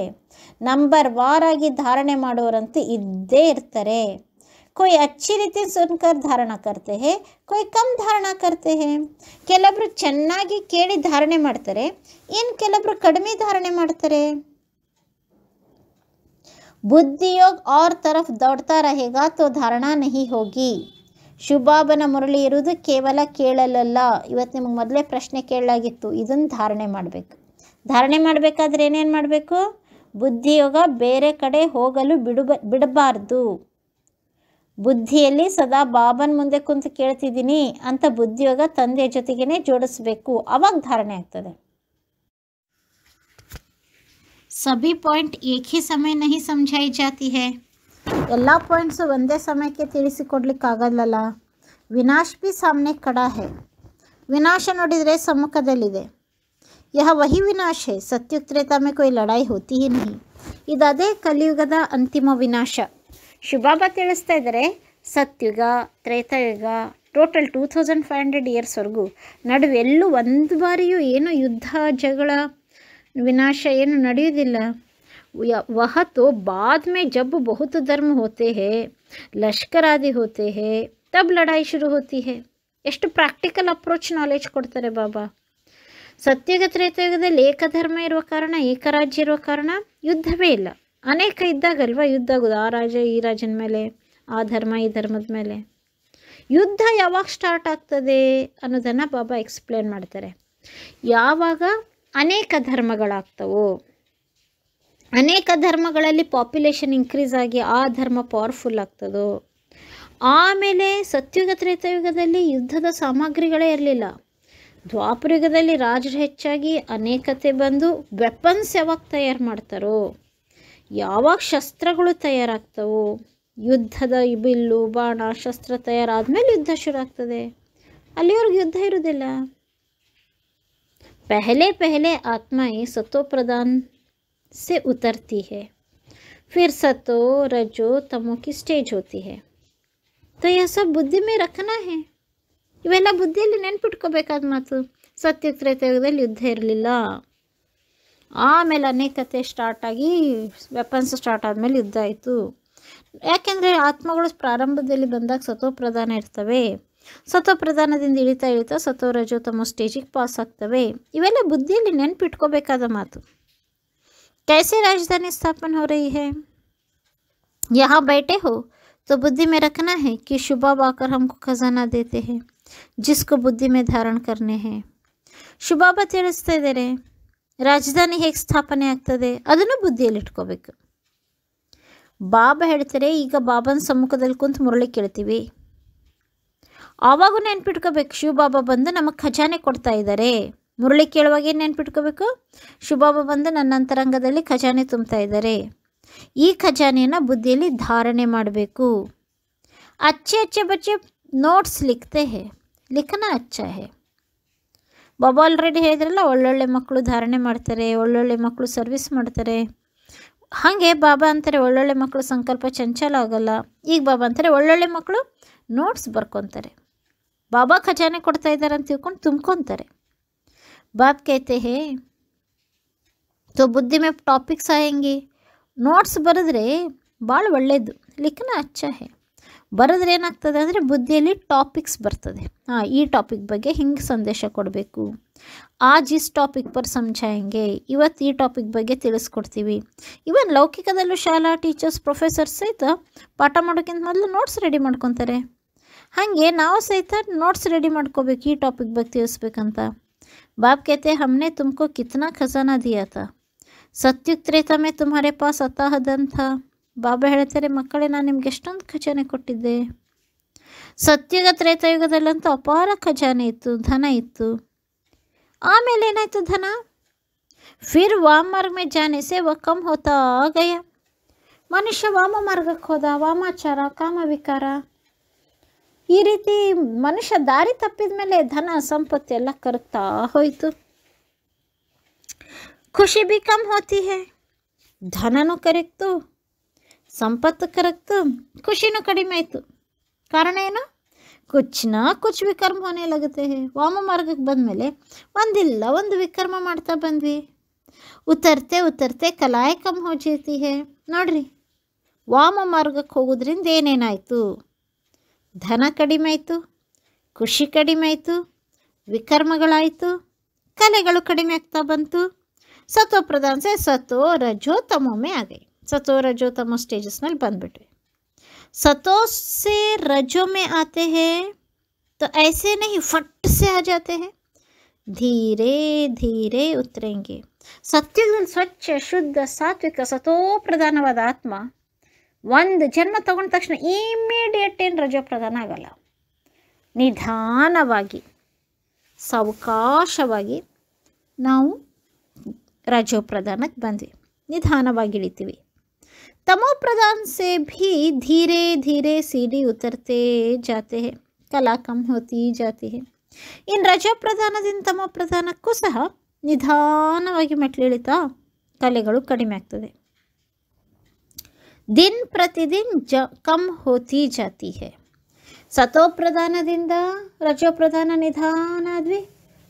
ನಂಬರ್ ವಾರ್ ಆಗಿ ಧಾರಣೆ ಮಾಡೋರಂತೂ ಇದ್ದೇ ಇರ್ತಾರೆ. कोई अच्छी ರೀತಿ ಸುನ್ಕರ್ ಧಾರಣ करते हैं, कोई कम धारणा करते हैं. ಕೆಲವೊಬ್ರು ಚೆನ್ನಾಗಿ ಕೇಳಿ ಧಾರಣೆ ಮಾಡ್ತಾರೆ, ಇನ್ನು ಕೆಲವೊಬ್ರು ಕಡಿಮೆ ಧಾರಣೆ ಮಾಡ್ತಾರೆ. बुद्धि योग और तरफ दौड़ता रहेगा तो धारणा नहीं होगी. ಶಿವಬಾಬನ ಮುರಳಿ ಇರುವುದು ಕೇವಲ ಕೇಳಲಲ್ಲ. ಇವತ್ತು ನಿಮಗೆ ಮೊದಲೇ ಪ್ರಶ್ನೆ ಕೇಳಲಾಗಿತ್ತು, ಇದನ್ನು ಧಾರಣೆ ಮಾಡಬೇಕು. ಧಾರಣೆ ಮಾಡಬೇಕಾದ್ರೆ ಏನೇನು ಮಾಡಬೇಕು? ಬುದ್ಧಿಯೋಗ ಬೇರೆ ಕಡೆ ಹೋಗಲು ಬಿಡಬಾರ್ದು. ಬುದ್ಧಿಯಲ್ಲಿ ಸದಾ ಬಾಬನ್ ಮುಂದೆ ಕುಂತು ಕೇಳ್ತಿದ್ದೀನಿ ಅಂತ ಬುದ್ಧಿಯೋಗ ತಂದೆಯ ಜೊತೆಗೇನೆ ಜೋಡಿಸ್ಬೇಕು, ಅವಾಗ ಧಾರಣೆ ಆಗ್ತದೆ. ಸಭಿ ಪಾಯಿಂಟ್ ಏಕ್ ಹಿ ಸಮಯ ನಹಿ ಸಮझाई जाती है. ಎಲ್ಲ ಪಾಯಿಂಟ್ಸು ಒಂದೇ ಸಮಯಕ್ಕೆ ತಿಳಿಸಿಕೊಡ್ಲಿಕ್ಕಾಗಲ್ಲ. Vinash B ಸಾಮನೆ kada high. ವಿನಾಶ ನೋಡಿದರೆ ಸಮ್ಮುಖದಲ್ಲಿದೆ. ಯಹ ವಹಿ ವಿನಾಶ ಹೈ. ಸತ್ಯುಗ್ ತ್ರೇತಾ ಮೇ ಕೋಯಿ ಲಡಾಯಿ ಹೋತಿ ಹಿ ನಹಿ. ಇದೇ ಕಲಿಯುಗದ ಅಂತಿಮ ವಿನಾಶ. ಶಿವಬಾಬಾ ತಿಳಿಸ್ತಾ ಇದ್ದಾರೆ, ಸತ್ಯುಗ, ತ್ರೇತಾಯುಗ, ಟೋಟಲ್ 2500 ಇಯರ್ಸ್ವರೆಗೂ ನಡುವೆ ಎಲ್ಲೂ ಒಂದು ಬಾರಿಯೂ ಏನು ಯುದ್ಧ, ಜಗಳ, ವಿನಾಶ ಏನು ನಡೆಯುವುದಿಲ್ಲ. वह तो बाद में जब बहुत धर्म होते हैं, लश्कर आदि होते हैं, तब लड़ाई शुरू होती है. ಎಷ್ಟು ಪ್ರಾಕ್ಟಿಕಲ್ ಅಪ್ರೋಚ್ ನಾಲೆಜ್ ಕೊಡ್ತಾರೆ ಬಾಬಾ. ಸತ್ಯುಗ ತ್ರೇತಾಯುಗದಲ್ಲಿ ಏಕಧರ್ಮ ಇರುವ ಕಾರಣ, ಏಕರಾಜ್ಯ ಇರುವ ಕಾರಣ ಯುದ್ಧವೇ ಇಲ್ಲ. ಅನೇಕ ಇದ್ದಾಗಲ್ವ ಯುದ್ಧ ಆಗೋದು, ಆ ರಾಜ ಈ ರಾಜನ ಮೇಲೆ, ಆ ಧರ್ಮ ಈ ಧರ್ಮದ ಮೇಲೆ. ಯುದ್ಧ ಯಾವಾಗ ಸ್ಟಾರ್ಟ್ ಆಗ್ತದೆ ಅನ್ನೋದನ್ನು ಬಾಬಾ ಎಕ್ಸ್ಪ್ಲೇನ್ ಮಾಡ್ತಾರೆ. ಯಾವಾಗ ಅನೇಕ ಧರ್ಮಗಳಾಗ್ತವೋ, ಅನೇಕ ಧರ್ಮಗಳಲ್ಲಿ ಪಾಪ್ಯುಲೇಷನ್ ಇನ್ಕ್ರೀಸ್ ಆಗಿ ಆ ಧರ್ಮ ಪವರ್ಫುಲ್ ಆಗ್ತದೋ, ಆಮೇಲೆ ಸತ್ಯುಗ ತ್ರೇತಾಯುಗದಲ್ಲಿ ಯುದ್ಧದ ಸಾಮಗ್ರಿಗಳೇ ಇರಲಿಲ್ಲ. ದ್ವಾಪರಯುಗದಲ್ಲಿ ರಾಜರು ಹೆಚ್ಚಾಗಿ ಅನೇಕತೆ ಬಂದು ವೆಪನ್ಸ್ ಯಾವಾಗ ತಯಾರು ಮಾಡ್ತಾರೋ, ಯಾವಾಗ ಶಸ್ತ್ರಗಳು ತಯಾರಾಗ್ತವೋ, ಯುದ್ಧದ ಬಿಲ್ಲು ಬಾಣ ಶಸ್ತ್ರ ತಯಾರಾದ್ಮೇಲೆ ಯುದ್ಧ ಶುರು ಆಗ್ತದೆ. ಅಲ್ಲಿವರೆಗೂ ಯುದ್ಧ ಇರುವುದಿಲ್ಲ. पहले आत्माएं सतो प्रधान से उतरती है, फिर सतो रजो तमो की स्टेज होती है. तो यह सब बुद्धि में रखना है. ಇವೆಲ್ಲ ಬುದ್ಧಿಯಲ್ಲಿ ನೆನ್ಪಿಟ್ಕೋಬೇಕಾದ ಮಾತು. ಸತ್ಯ ತ್ರೇತಾಯುಗದಲ್ಲಿ ಯುದ್ಧ ಇರಲಿಲ್ಲ. ಆಮೇಲೆ ಅನೇಕತೆ ಸ್ಟಾರ್ಟ್ ಆಗಿ ವೆಪನ್ಸ್ ಸ್ಟಾರ್ಟ್ ಆದಮೇಲೆ ಯುದ್ಧ ಆಯಿತು. ಯಾಕೆಂದರೆ ಆತ್ಮಗಳು ಪ್ರಾರಂಭದಲ್ಲಿ ಬಂದಾಗ ಸತೋಪ್ರಧಾನ ಇರ್ತವೆ. ಸತೋಪ್ರಧಾನದಿಂದ ಇಳಿತಾ ಸತೋ ರಜೋ ತಮೋ ಸ್ಟೇಜಿಗೆ ಪಾಸ್ ಆಗ್ತವೆ. ಇವೆಲ್ಲ ಬುದ್ಧಿಯಲ್ಲಿ ನೆನ್ಪಿಟ್ಕೋಬೇಕಾದ ಮಾತು. कैसे राजधानी स्थापन हो रही है? यहाँ बैठे हो तो बुद्धि में रखना है कि शुभ आकर हमको खजाना देते हैं जिसको बुद्धि में धारण करने हैं. ಶುಭಾಬ ತಿಳಿಸ್ತಾ ಇದ್ದಾರೆ, ರಾಜಧಾನಿ ಹೇಗೆ ಸ್ಥಾಪನೆ ಆಗ್ತದೆ ಅದನ್ನು ಬುದ್ಧಿಯಲ್ಲಿ ಇಟ್ಕೋಬೇಕು. ಬಾಬಾ ಹೇಳ್ತಾರೆ, ಈಗ ಬಾಬನ ಸಮ್ಮುಖದಲ್ಲಿ ಕುಂತು ಮುರಳಿ ಕೇಳ್ತೀವಿ, ಆವಾಗೂ ನೆನ್ಪಿಟ್ಕೋಬೇಕು ಶಿವಬಾಬಾ ಬಂದು ನಮಗೆ ಖಜಾನೆ ಕೊಡ್ತಾ ಇದ್ದಾರೆ. ಮುರಳಿ ಕೇಳುವಾಗ ಏನು ನೆನ್ಪಿಟ್ಕೋಬೇಕು? ಶಿವಬಾಬಾ ಬಂದು ನನ್ನ ಅಂತರಂಗದಲ್ಲಿ ಖಜಾನೆ ತುಂಬ್ತಾ ಇದ್ದಾರೆ. ಈ ಖಜಾನೆಯನ್ನು ಬುದ್ಧಿಯಲ್ಲಿ ಧಾರಣೆ ಮಾಡಬೇಕು. अच्छे बच्चे ನೋಟ್ಸ್ ಲಿಖ್ತೆ ಹೇ, ಲಿಖನಾ ಅಚ್ಚಾ ಹೇ. ಬಾಬಾ ಆಲ್ರೆಡಿ ಹೇಳಿದ್ರಲ್ಲ, ಒಳ್ಳೊಳ್ಳೆ ಮಕ್ಕಳು ಧಾರಣೆ ಮಾಡ್ತಾರೆ, ಒಳ್ಳೊಳ್ಳೆ ಮಕ್ಕಳು ಸರ್ವಿಸ್ ಮಾಡ್ತಾರೆ. ಹಾಗೆ ಬಾಬಾ ಅಂತಾರೆ ಒಳ್ಳೊಳ್ಳೆ ಮಕ್ಕಳು ಸಂಕಲ್ಪ ಚಂಚಲ ಆಗಲ್ಲ. ಈಗ ಬಾಬಾ ಅಂತಾರೆ ಒಳ್ಳೊಳ್ಳೆ ಮಕ್ಕಳು ನೋಟ್ಸ್ ಬರ್ಕೊತಾರೆ. ಬಾಬಾ ಖಜಾನೆ ಕೊಡ್ತಾ ಇದ್ದಾರೆ ಅಂತ ತಿಳ್ಕೊಂಡು ತುಂಬ್ಕೊತಾರೆ. ಬಾಬ್ कहते हैं तो बुद्धि में टॉपिक्स आएंगे. ನೋಟ್ಸ್ ಬರೆದ್ರೆ ಭಾಳ ಒಳ್ಳೆಯದು. ಲಿಖನ ಅಚ್ಚಾ ಹೇ. ಬರೆದ್ರೆ ಏನಾಗ್ತದೆ ಅಂದರೆ ಬುದ್ಧಿಯಲ್ಲಿ ಟಾಪಿಕ್ಸ್ ಬರ್ತದೆ. ಈ ಟಾಪಿಕ್ ಬಗ್ಗೆ ಹಿಂಗೆ ಸಂದೇಶ ಕೊಡಬೇಕು. ಆಜ್ ಇಸ್ ಟಾಪಿಕ್ ಪರ್ ಸಮझाएंगे. ಇವತ್ತು ಈ ಟಾಪಿಕ್ ಬಗ್ಗೆ ತಿಳಿಸ್ಕೊಡ್ತೀವಿ. ಇವನ್ ಲೌಕಿಕದಲ್ಲೂ ಶಾಲಾ ಟೀಚರ್ಸ್ ಪ್ರೊಫೆಸರ್ಸ್ ಸಹಿತ ಪಾಠ ಮಾಡೋಕ್ಕಿಂತ ಮೊದಲು ನೋಟ್ಸ್ ರೆಡಿ ಮಾಡ್ಕೊತಾರೆ. ಹಾಗೆ ನಾವು ಸಹಿತ ನೋಟ್ಸ್ ರೆಡಿ ಮಾಡ್ಕೋಬೇಕು ಈ ಟಾಪಿಕ್ ಬಗ್ಗೆ ತಿಳಿಸ್ಬೇಕಂತ. बाप कहते हमने तुमको कितना खजाना दिया था, सत्युग त्रेता में तुम्हारे पास अथाह धन था. ಬಾಬಾ ಹೇಳ್ತಾರೆ, ಮಕ್ಕಳೇ ನಾನು ನಿಮ್ಗೆ ಎಷ್ಟೊಂದು ಖಜಾನೆ ಕೊಟ್ಟಿದ್ದೆ. ಸತ್ಯುಗ ತ್ರೇತಾಯುಗದಲ್ಲಂತೂ ಅಪಾರ ಖಜಾನೆ ಇತ್ತು, ಧನ ಇತ್ತು. ಆಮೇಲೆ ಏನಾಯಿತು ಧನ? ಫಿರ್ ವಾಮ ಮಾರ್ಗ ಮೇ ಜಾನೆ ಸೆ ವ ಕಮ್ ಹೋತಾ ಗಯ. ಮನುಷ್ಯ ವಾಮ ಮಾರ್ಗಕ್ಕೆ ಹೋದ. ವಾಮಾಚಾರ, ಕಾಮವಿಕಾರ, ಈ ರೀತಿ ಮನುಷ್ಯ ದಾರಿ ತಪ್ಪಿದ ಮೇಲೆ ಧನ ಸಂಪತ್ತು ಎಲ್ಲ ಕರಗ್ತಾ ಹೋಯಿತು. ಖುಷಿ ಬಿ ಕಮ್ ಹೋತಿ ಹೇ. ಧನನೂ ಕರಗ್ತು, ಸಂಪತ್ತು ಕರಗ್ತು, ಖುಷಿನೂ ಕಡಿಮೆ ಆಯಿತು. ಕಾರಣ ಏನು? ಕುಚ್ ನಾ ಕುಚ್ ವಿಕರ್ಮ ಹೋನೆ ಲಗುತ್ತೆ ಹೇ. ವಾಮ ಮಾರ್ಗಕ್ಕೆ ಬಂದಮೇಲೆ ಒಂದಿಲ್ಲ ಒಂದು ವಿಕರ್ಮ ಮಾಡ್ತಾ ಬಂದ್ವಿ. ಉತರ್ತೆ ಉತರ್ತೆ ಕಲಾಯ್ ಕಮ್ ಹೋ ಜಾತಿ ಹೇ. ನೋಡ್ರಿ, ವಾಮ ಮಾರ್ಗಕ್ಕೆ ಹೋಗೋದ್ರಿಂದ ಏನೇನಾಯಿತು? ಧನ ಕಡಿಮೆ ಆಯಿತು, ಖುಷಿ ಕಡಿಮೆ ಆಯಿತು, ವಿಕರ್ಮಗಳಾಯಿತು, ಕಲೆಗಳು ಕಡಿಮೆ ಆಗ್ತಾ ಬಂತು. ಸತೋ ಪ್ರಧಾನ ಸೆ ಸತೋ ರಜೋ ತಮೋಮೆ ಆಗೈ. सतो रजो तमो स्टेजेस में ಬಂದ್ಬಿಟ್ವಿ. सतो से रजो में आते हैं तो ऐसे नहीं फट से आ जाते हैं, धीरे धीरे उतरेंगे. ಸತ್ಯದಲ್ಲಿ ಸ್ವಚ್ಛ ಶುದ್ಧ ಸಾತ್ವಿಕ ಸತೋ ಪ್ರಧಾನವಾದ ಆತ್ಮ ಒಂದು ಜನ್ಮ ತಗೊಂಡ ತಕ್ಷಣ ಇಮ್ಮಿಡಿಯೇಟ್ ಏನು ರಜೋಪ್ರಧಾನ ಆಗಲ್ಲ. ನಿಧಾನವಾಗಿ ಸಾವಕಾಶವಾಗಿ ನಾವು ರಜೋಪ್ರಧಾನಕ್ಕೆ ಬಂದ್ವಿ, ನಿಧಾನವಾಗಿ ಇಳಿತೀವಿ. तमोप्रधान से भी धीरे धीरे सीढ़ी उतरते जाते हैं, कला कम होती जाती है. ಇನ್ನು ರಜೋಪ್ರಧಾನದಿಂದ ತಮೋಪ್ರಧಾನಕ್ಕೂ ಸಹ ನಿಧಾನವಾಗಿ ಮೆಟ್ಲಿಳಿತಾ ಕಲೆಗಳು ಕಡಿಮೆ ಆಗ್ತದೆ. ದಿನ್ ಪ್ರತಿದಿನ್ ಕಮ್ ಹೋತಿ ಜಾತಿ ಹೈ. ಸತೋಪ್ರಧಾನದಿಂದ ರಜೋಪ್ರಧಾನ ನಿಧಾನ ಆದ್ವಿ,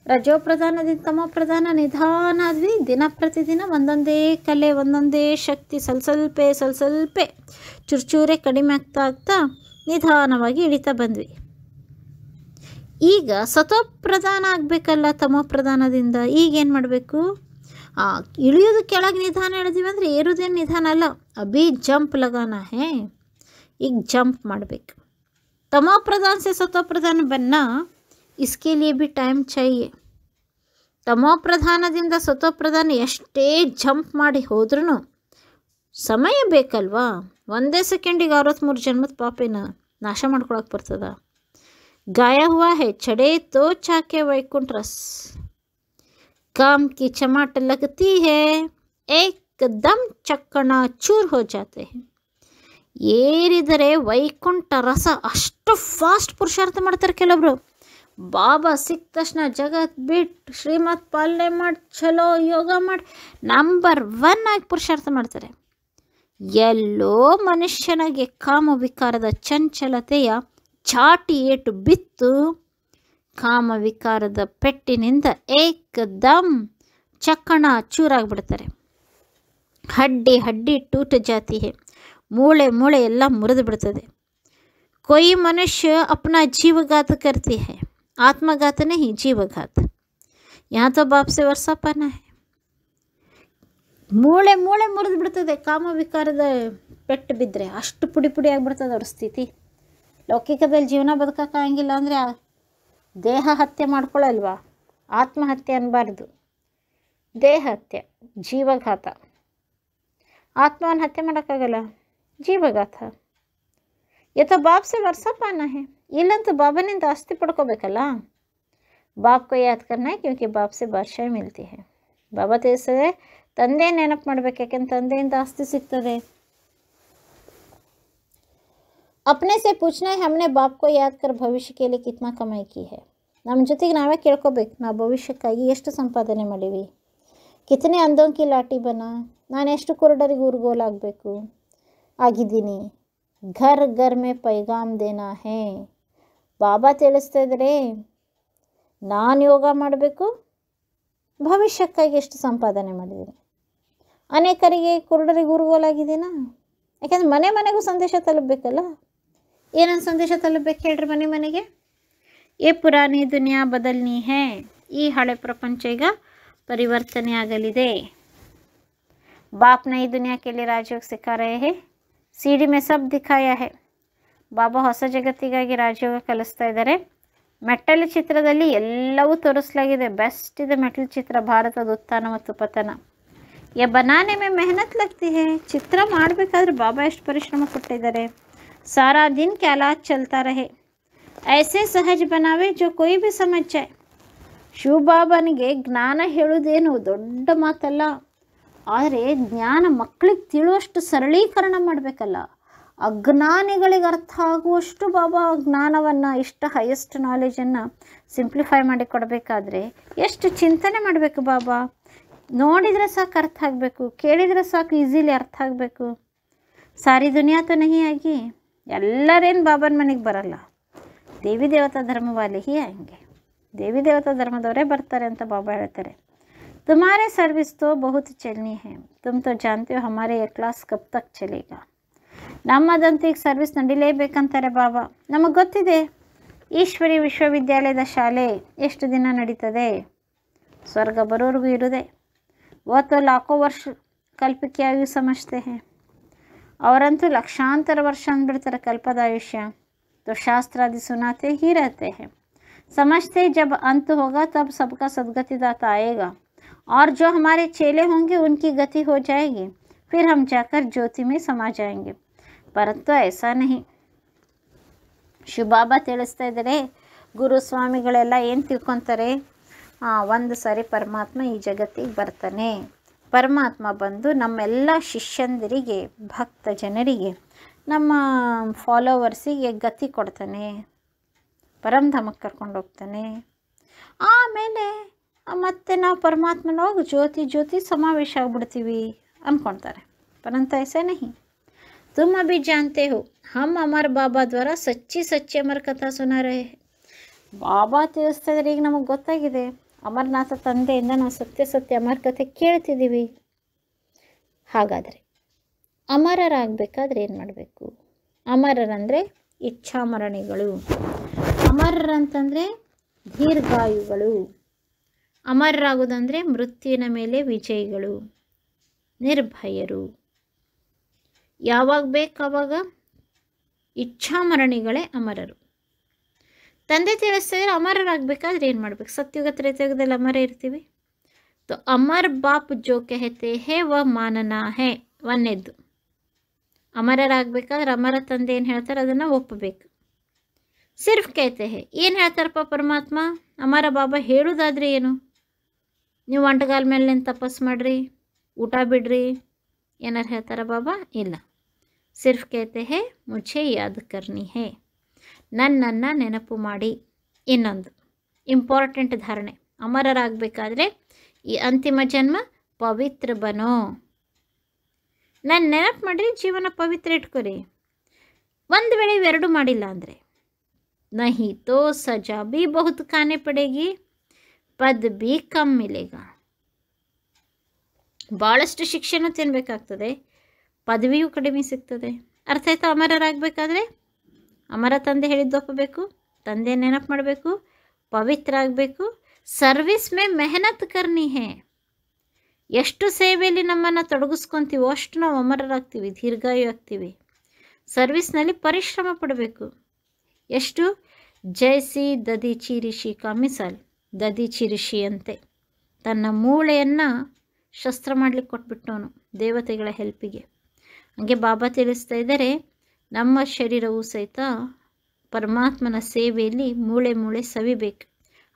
ರಜೋಪ್ರಧಾನದಿಂದ ತಮೋಪ್ರಧಾನ ನಿಧಾನ ಆದ್ವಿ. ದಿನ ಪ್ರತಿದಿನ ಒಂದೊಂದೇ ಕಲೆ, ಒಂದೊಂದೇ ಶಕ್ತಿ ಸ್ವಲ್ಪ ಚೂರೇ ಕಡಿಮೆ ಆಗ್ತಾ ನಿಧಾನವಾಗಿ ಇಳಿತಾ ಬಂದ್ವಿ. ಈಗ ಸತೋಪ್ರಧಾನ ಆಗಬೇಕಲ್ಲ ತಮೋಪ್ರಧಾನದಿಂದ. ಈಗೇನು ಮಾಡಬೇಕು? ಇಳಿಯೋದು ಕೆಳಗೆ ನಿಧಾನ ಇಳಿದೀವಿ ಅಂದರೆ ಏರೋದೇನು ನಿಧಾನ ಅಲ್ಲ, ಅಭಿ ಜಂಪ್ ಲಗಾನ ಹೇ, ಈಗ ಜಂಪ್ ಮಾಡಬೇಕು. तमोप्रधान से सतोप्रधान बनना, इसके लिए भी टाइम चाहिए. ತಮೋಪ್ರಧಾನದಿಂದ ಸತೋಪ್ರಧಾನ ಎಷ್ಟೇ ಜಂಪ್ ಮಾಡಿ ಹೋದ್ರೂ ಸಮಯ ಬೇಕಲ್ವಾ? ಒಂದೇ ಸೆಕೆಂಡಿಗೆ 63 ಜನ್ಮದ ಪಾಪೇನ ನಾಶ ಮಾಡ್ಕೊಳಕ್ಕೆ ಬರ್ತದ? ಗಾಯ ಹುआ है चढ़े तो चाके वैकुंठ रस, काम की चमाट लगती है एकदम चक्कना चूर हो जाते हैं. ಏರಿದರೆ ವೈಕುಂಠ ರಸ ಅಷ್ಟು ಫಾಸ್ಟ್ ಪುರುಷಾರ್ಥ ಮಾಡ್ತಾರೆ ಕೆಲವರು. ಬಾಬಾ ಸಿಕ್ಕ ತಕ್ಷಣ ಜಗತ್ ಬಿಟ್ಟು ಶ್ರೀಮತ್ ಪಾಲನೆ ಮಾಡಿ ಚಲೋ ಯೋಗ ಮಾಡಿ ನಂಬರ್ 1 ಆಗಿ ಪುರುಷಾರ್ಥ ಮಾಡ್ತಾರೆ. ಎಲ್ಲೋ ಮನುಷ್ಯನಿಗೆ ಕಾಮ ವಿಕಾರದ ಚಂಚಲತೆಯ ಚಾಟಿ ಏಟು ಬಿತ್ತು, ಕಾಮ ವಿಕಾರದ ಪೆಟ್ಟಿನಿಂದ ಏಕದಮ್ ಚಕ್ಕಣ ಚೂರಾಗ್ಬಿಡ್ತಾರೆ. ಹಡ್ಡಿ ಹಡ್ಡಿ ಟೂಟ ಜಾತಿ ಹೇ, ಮೂಳೆ ಎಲ್ಲ ಮುರಿದು ಬಿಡ್ತದೆ. कोई मनुष्य अपना जीवघात करती है, आत्मघात नहीं जीवघात. यहाँ तो बाप से वर्षा पाना है. ಮೂಳೆ ಮುರಿದು ಬಿಡ್ತದೆ. ಕಾಮ ವಿಕಾರದ ಪೆಟ್ಟು ಬಿದ್ದರೆ ಅಷ್ಟು ಪುಡಿ ಆಗಿಬಿಡ್ತದೆ ಅವ್ರ ಸ್ಥಿತಿ. ಲೌಕಿಕದಲ್ಲಿ ಜೀವನ ಬದುಕೋಕ್ಕಾಗಿಲ್ಲ ಅಂದರೆ ದೇಹ ಹತ್ಯೆ ಮಾಡ್ಕೊಳ್ಳಲ್ವಾ? ಆತ್ಮಹತ್ಯೆ ಅನ್ನಬಾರ್ದು, ದೇಹ ಹತ್ಯೆ, ಜೀವಘಾತ. ಆತ್ಮವನ್ನು ಹತ್ಯೆ ಮಾಡೋಕ್ಕಾಗಲ್ಲ, ಜೀವಘಾತ. ಯಥ ಬಾಪ್ ಸೆ ವರ್ಷ ಪಾನ ಹೇ, ಇಲ್ಲಂತೂ ಬಾಬನಿಂದ ಆಸ್ತಿ ಪಡ್ಕೋಬೇಕಲ್ಲ. ಬಾಪ್ ಕೋ ಯಾದ್ ಕರ್ನಾ ಹೈ ಕ್ಯೂಂಕಿ ಬಾಪ್ ಸೆ ಬಾದ್ಶಾಹಿ ಮಿಲ್ತಿ ಹೈ. ಬಾಬಾ ತಿಳಿಸಿದ್ರೆ ತಂದೆ ನೆನಪು ಮಾಡ್ಬೇಕು, ಯಾಕೆಂದ್ರೆ ತಂದೆಯಿಂದ ಆಸ್ತಿ ಸಿಗ್ತದೆ. अपने से पूछना है हमने बाप को याद कर भविष्य के लिए कितना कमाई की है. ನಮ್ಮ ಜೊತೆಗೆ ನಾವೇ ಕೇಳ್ಕೋಬೇಕು, ನಾವು ಭವಿಷ್ಯಕ್ಕಾಗಿ ಎಷ್ಟು ಸಂಪಾದನೆ ಮಾಡೀವಿ. ಕಿತನೆ ಅಂದೋಂ ಕಿ ಲಾಟಿ ಬನ, ನಾನು ಎಷ್ಟು ಕುರುಡರಿಗೆ ಊರುಗೋಲಾಗಬೇಕು ಆಗಿದ್ದೀನಿ. ಘರ್ ಘರ್ ಮೇ ಪೈಗಾಮ್ ದೇನಾ ಹೇ. ಬಾಬಾ ತಿಳಿಸ್ತಾ ಇದ್ದಾರೆ ನಾನು ಯೋಗ ಮಾಡಬೇಕು, ಭವಿಷ್ಯಕ್ಕಾಗಿ ಎಷ್ಟು ಸಂಪಾದನೆ ಮಾಡಿದ್ದೀನಿ. ಅನೇಕರಿಗೆ ಕುರುಡರಿಗೆ ಊರುಗೋಲಾಗಿದ್ದೀನಾ? ಯಾಕೆಂದ್ರೆ ಮನೆಗೂ ಸಂದೇಶ ತಲುಪಬೇಕಲ್ಲ. ಏನೊಂದು ಸಂದೇಶ ತಲುಪಬೇಕು ಹೇಳ್ರಿ ಮನೆಗೆ? ಏ ಪುರಾಣಿ ದುನಿಯಾ ಬದಲ್ನಿ ಹೇ, ಈ ಹಳೆ ಪ್ರಪಂಚ ಈಗ ಪರಿವರ್ತನೆ ಆಗಲಿದೆ. ಬಾಪ್ ನೈ ದುನಿಯಾ ಕೆ ಲಿಯೆ ರಾಜಯೋಗ ಸಿಖಾ ರಹೆ ಹೇ, ಸಿಡಿ ಮೇ ಸಬ್ ದಿಖಾಯಾ ಹೇ. ಬಾಬಾ ಹೊಸ ಜಗತ್ತಿಗಾಗಿ ರಾಜಯೋಗ ಕಲಿಸ್ತಾ ಇದ್ದಾರೆ. ಮೆಟ್ಟಲು ಚಿತ್ರದಲ್ಲಿ ಎಲ್ಲವೂ ತೋರಿಸಲಾಗಿದೆ. ಬೆಸ್ಟ್ ಇದೆ ಮೆಟ್ಟಲು ಚಿತ್ರ, ಭಾರತದ ಉತ್ಥಾನ ಮತ್ತು ಪತನ. ಯ ಬನಾನೆ ಮೇ ಮೆಹನತ್ ಲಗ್ತಿ ಹೇ. ಚಿತ್ರ ಮಾಡಬೇಕಾದ್ರೆ ಬಾಬಾ ಎಷ್ಟು ಪರಿಶ್ರಮ ಕೊಟ್ಟಿದ್ದಾರೆ. ಸಾರಾ ದಿನ್ ಕ್ಯಾಲಾತ್ ಚಲ್ತಾ ರಹೆ, ಐಸೆ ಸಹಜ ಬನಾವೆ ಜೋ ಕೊಯ್ ಭಿ ಸಮಜ್ ಜಾಯ್. ಶಿವಬಾಬನಿಗೆ ಜ್ಞಾನ ಹೇಳೋದೇನು ದೊಡ್ಡ ಮಾತಲ್ಲ, ಆದರೆ ಜ್ಞಾನ ಮಕ್ಕಳಿಗೆ ತಿಳುವಷ್ಟು ಸರಳೀಕರಣ ಮಾಡಬೇಕಲ್ಲ. ಅಜ್ಞಾನಿಗಳಿಗೆ ಅರ್ಥ ಆಗುವಷ್ಟು ಬಾಬಾ ಜ್ಞಾನವನ್ನು, ಇಷ್ಟ ಹೈಯೆಸ್ಟ್ ನಾಲೆಜನ್ನು ಸಿಂಪ್ಲಿಫೈ ಮಾಡಿ ಕೊಡಬೇಕಾದ್ರೆ ಎಷ್ಟು ಚಿಂತನೆ ಮಾಡಬೇಕು. ಬಾಬಾ ನೋಡಿದರೆ ಸಾಕು ಅರ್ಥ ಆಗಬೇಕು, ಕೇಳಿದರೆ ಸಾಕು ಈಸಿಲಿ ಅರ್ಥ ಆಗಬೇಕು. ಸಾರಿ ದುನಿಯಾ ತೋ ನಹಿ ಆಗಿ, ಎಲ್ಲರೇನು ಬಾಬನ ಮನೆಗೆ ಬರಲ್ಲ. ದೇವಿ ದೇವತಾ ಧರ್ಮವಾಲೆ ಹಿ ಆಯಂಗೆ, ದೇವಿ ದೇವತಾ ಧರ್ಮದವರೇ ಬರ್ತಾರೆ ಅಂತ ಬಾಬಾ ಹೇಳ್ತಾರೆ. ತುಮಾರೆ ಸರ್ವಿಸ್ ತೋ ಬಹುತ್ ಚಲ್ನಿ ಹೈ, ತುಮ್ ತೋ ಜಾನ್ತೆ ಹೋ ಹಮಾರೆ ಯೆ ಕ್ಲಾಸ್ ಕಬ್ ತಕ್ ಚಲೇಗಾ. ನಮ್ಮದಂತೂ ಈಗ ಸರ್ವಿಸ್ ನಡಿಲೇಬೇಕಂತಾರೆ ಬಾಬಾ. ನಮಗೆ ಗೊತ್ತಿದೆ ಈಶ್ವರಿ ವಿಶ್ವವಿದ್ಯಾಲಯದ ಶಾಲೆ ಎಷ್ಟು ದಿನ ನಡೀತದೆ, ಸ್ವರ್ಗ ಬರೋರ್ಗೂ ಇರುದೆ. वो तो लाखों वर्ष कल्प की आयु समझते हैं, ಅವರಂತೂ ಲಕ್ಷಾಂತರ ವರ್ಷ ಅಂದ್ಬಿಡ್ತಾರೆ ಕಲ್ಪದ ಆಯುಷ್ಯ. तो शास्त्र आदि सुनाते ही रहते हैं, समझते जब अंत होगा तब सबका सदगति दाता आएगा और जो हमारे चेले होंगे उनकी गति हो जाएगी, फिर हम जाकर ज्योति में समा जाएंगे. ಪರಂತು ಐಸಾ ನಹಿ. ಶಿವಬಾಬಾ ತಿಳಿಸ್ತಾ ಇದ್ದಾರೆ, ಗುರುಸ್ವಾಮಿಗಳೆಲ್ಲ ಏನು ತಿಳ್ಕೊತಾರೆ, ಒಂದು ಸಾರಿ ಪರಮಾತ್ಮ ಈ ಜಗತ್ತಿಗೆ ಬರ್ತಾನೆ, ಪರಮಾತ್ಮ ಬಂದು ನಮ್ಮೆಲ್ಲ ಶಿಷ್ಯಂದರಿಗೆ, ಭಕ್ತ ಜನರಿಗೆ, ನಮ್ಮ ಫಾಲೋವರ್ಸಿಗೆ ಗತಿ ಕೊಡ್ತಾನೆ, ಪರಮಧಾಮಕ್ಕೆ ಕರ್ಕೊಂಡು ಹೋಗ್ತಾನೆ. ಆಮೇಲೆ ಮತ್ತೆ ನಾವು ಪರಮಾತ್ಮನೋಗಿ ಜ್ಯೋತಿ ಸಮಾವೇಶ ಆಗ್ಬಿಡ್ತೀವಿ ಅಂದ್ಕೊಳ್ತಾರೆ. ಪರಂತು ಐಸಾ ನಹಿ. तुम अभी जानते हो हम अमर बाबा द्वारा सच्ची अमर कथा सुना रहे हैं. ಬಾಬಾ ತಿಳಿಸ್ತಾ ಇದ್ದಾರೆ, ಈಗ ನಮಗೆ ಗೊತ್ತಾಗಿದೆ, ಅಮರನಾಥ ತಂದೆಯಿಂದ ನಾವು ಸತ್ಯ ಅಮರ ಕಥೆ ಕೇಳ್ತಿದ್ದೀವಿ. ಹಾಗಾದರೆ ಅಮರರಾಗಬೇಕಾದ್ರೆ ಏನು ಮಾಡಬೇಕು? ಅಮರರಂದರೆ ಇಚ್ಛಾಮರಣಿಗಳು, ಅಮರರಂತಂದರೆ ದೀರ್ಘಾಯುಗಳು, ಅಮರರಾಗೋದಂದರೆ ಮೃತ್ಯುವಿನ ಮೇಲೆ ವಿಜಯಿಗಳು, ನಿರ್ಭಯರು. ಯಾವಾಗ ಬೇಕಾವಾಗ ಇಚ್ಛಾಮರಣಿಗಳೇ ಅಮರರು. ತಂದೆ ತಿಳಿಸ್ತಿದ್ರೆ ಅಮರರಾಗಬೇಕಾದ್ರೆ ಏನು ಮಾಡಬೇಕು? ಸತ್ಯುಗ ತ್ರೇತಯುಗದಲ್ಲಿ ಅಮರ ಇರ್ತೀವಿ. तो अमर बाप जो कहते हैं वह मानना है. ಒಂದನೇದ್ದು, ಅಮರರಾಗಬೇಕಾದ್ರೆ ಅಮರ ತಂದೆ ಏನು ಹೇಳ್ತಾರೆ ಅದನ್ನು ಒಪ್ಪಬೇಕು. ಸಿರ್ಫ್ कहते हैं, ಏನು ಹೇಳ್ತಾರಪ್ಪ ಪರಮಾತ್ಮ? ಅಮರ ಬಾಬಾ ಹೇಳೋದಾದರೆ ಏನು? ನೀವು ಅಂಟಗಾಲ ಮೇಲೆ ನಿಂತು ತಪಸ್ಸು ಮಾಡಿರಿ, ಊಟ ಬಿಡ್ರಿ, ಏನಾರು ಹೇಳ್ತಾರ ಬಾಬಾ? ಇಲ್ಲ. ಸಿರ್ಫ್ कहते हैं मुझे याद करनी है, ನನ್ನನ್ನು ನೆನಪು ಮಾಡಿ. ಇನ್ನೊಂದು ಇಂಪಾರ್ಟೆಂಟ್ ಧಾರಣೆ, ಅಮರರಾಗಬೇಕಾದ್ರೆ ಈ ಅಂತಿಮ ಜನ್ಮ ಪವಿತ್ರ ಬನೋ. ನಾನು ನೆನಪು ಮಾಡಿರಿ, ಜೀವನ ಪವಿತ್ರ ಇಟ್ಕೊರಿ. ಒಂದು ವೇಳೆ ಇವೆರಡು ಮಾಡಿಲ್ಲ ಅಂದರೆ ನಹಿ ತೋ ಸಜಾ ಬಿ ಬಹುತ್ ಖಾನೆ ಪಡೆಗಿ, ಪದ್ ಬಿ ಕಮ್ ಮಿಲೇಗಾ. ಭಾಳಷ್ಟು ಶಿಕ್ಷೆನೂ ತಿನ್ನಬೇಕಾಗ್ತದೆ, ಪದವಿಯೂ ಕಡಿಮೆ ಸಿಗ್ತದೆ. ಅರ್ಥ ಆಯ್ತಾ? ಅಮರರಾಗಬೇಕಾದ್ರೆ ಅಮರ ತಂದೆ ಹೇಳಿದ್ದು ಒಪ್ಪಬೇಕು, ತಂದೆ ನೆನಪು ಮಾಡಬೇಕು, ಪವಿತ್ರ ಆಗಬೇಕು. ಸರ್ವಿಸ್ ಮೇ ಮೆಹನತ್ ಕರ್ನಿ ಹೇ. ಎಷ್ಟು ಸೇವೆಯಲ್ಲಿ ನಮ್ಮನ್ನು ತೊಡಗಿಸ್ಕೊತೀವೋ ಅಷ್ಟು ನಾವು ಅಮರರಾಗ್ತೀವಿ, ದೀರ್ಘಾಯು ಆಗ್ತೀವಿ. ಸರ್ವಿಸ್ನಲ್ಲಿ ಪರಿಶ್ರಮ ಪಡಬೇಕು. ಎಷ್ಟು? ಜೈಸಿ ದದೀಚಿ ಋಷಿ ಕಾ ಮಿಸಾಲ್. ದದೀಚಿ ಋಷಿ ಅಂತೆ ತನ್ನ ಮೂಳೆಯನ್ನು ಶಸ್ತ್ರ ಮಾಡಲಿಕ್ಕೆ ಕೊಟ್ಬಿಟ್ಟವನು ದೇವತೆಗಳ ಹೆಲ್ಪಿಗೆ. ಹಾಗೆ ಬಾಬಾ ತಿಳಿಸ್ತಾ ಇದ್ದಾರೆ, ನಮ್ಮ ಶರೀರವು ಸಹಿತ ಪರಮಾತ್ಮನ ಸೇವೆಯಲ್ಲಿ ಮೂಳೆ ಸವಿಬೇಕು.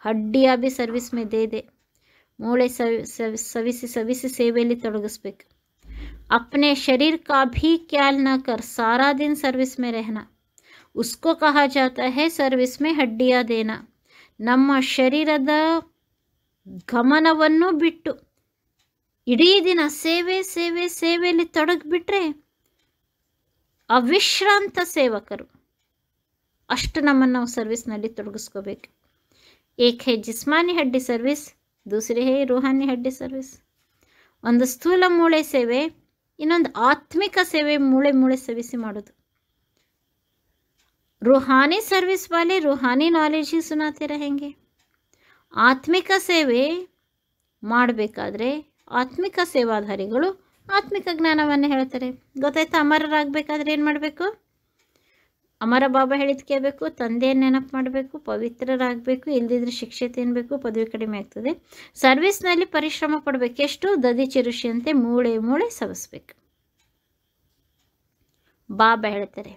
ಹಡ್ಡಿಯ ಬಿ ಸರ್ವಿಸ್ ಮೇ ದೇ ಮೂಳೆ ಸವಿಸಿ ಸೇವೆಯಲ್ಲಿ ತೊಡಗಿಸ್ಬೇಕು. अपने शरीर का भी ख्याल न कर सारा दिन सर्विस में रहना, उसको कहा जाता है सर्विस में हड्डियाँ देना. ನಮ್ಮ ಶರೀರದ ಗಮನವನ್ನು ಬಿಟ್ಟು ಇಡೀ ದಿನ ಸೇವೆಯಲ್ಲಿ ತೊಡಗಿಬಿಟ್ರೆ ಅವಿಶ್ರಾಂತ ಸೇವಕರು. ಅಷ್ಟು ನಮ್ಮನ್ನು ನಾವು ಸರ್ವಿಸ್ನಲ್ಲಿ ತೊಡಗಿಸ್ಕೋಬೇಕು. ಏಕ್ ಹೇ ಜಿಸ್ಮಾನಿ ಹಡ್ಡಿ ಸರ್ವಿಸ್, ದೂಸರಿ ಹೇ ರೂಹಾನಿ ಹಡ್ಡಿ ಸರ್ವಿಸ್. ಒಂದು ಸ್ಥೂಲ ಮೂಳೆ ಸೇವೆ, ಇನ್ನೊಂದು ಆತ್ಮಿಕ ಸೇವೆ, ಮೂಳೆ ಸವಿಸಿ ಮಾಡೋದು. रूहानी सर्विस वाले रूहानी नॉलेज ही सुनाते रहेंगे. ಆತ್ಮಿಕ ಸೇವೆ ಮಾಡಬೇಕಾದ್ರೆ ಆತ್ಮಿಕ ಸೇವಾಧಾರಿಗಳು ಆತ್ಮಿಕ ಜ್ಞಾನವನ್ನು ಹೇಳ್ತಾರೆ. ಗೊತ್ತಾಯ್ತಾ? ಅಮರರಾಗಬೇಕಾದ್ರೆ ಏನು ಮಾಡಬೇಕು? ಅಮರ ಬಾಬಾ ಹೇಳಿದ ಕೇಳಬೇಕು, ತಂದೆಯನ್ನು ನೆನಪು ಮಾಡಬೇಕು, ಪವಿತ್ರರಾಗಬೇಕು, ಇಲ್ಲದಿದ್ದರೆ ಶಿಕ್ಷೆ ತಿನ್ನಬೇಕು, ಪದವಿ ಕಡಿಮೆ ಆಗ್ತದೆ. ಸರ್ವಿಸ್ನಲ್ಲಿ ಪರಿಶ್ರಮ ಪಡಬೇಕು. ಎಷ್ಟು? ದದೀಚಿ ಋಷಿಯಂತೆ ಮೂಳೆ ಸವಿಸ್ಬೇಕು. ಬಾಬಾ ಹೇಳ್ತಾರೆ,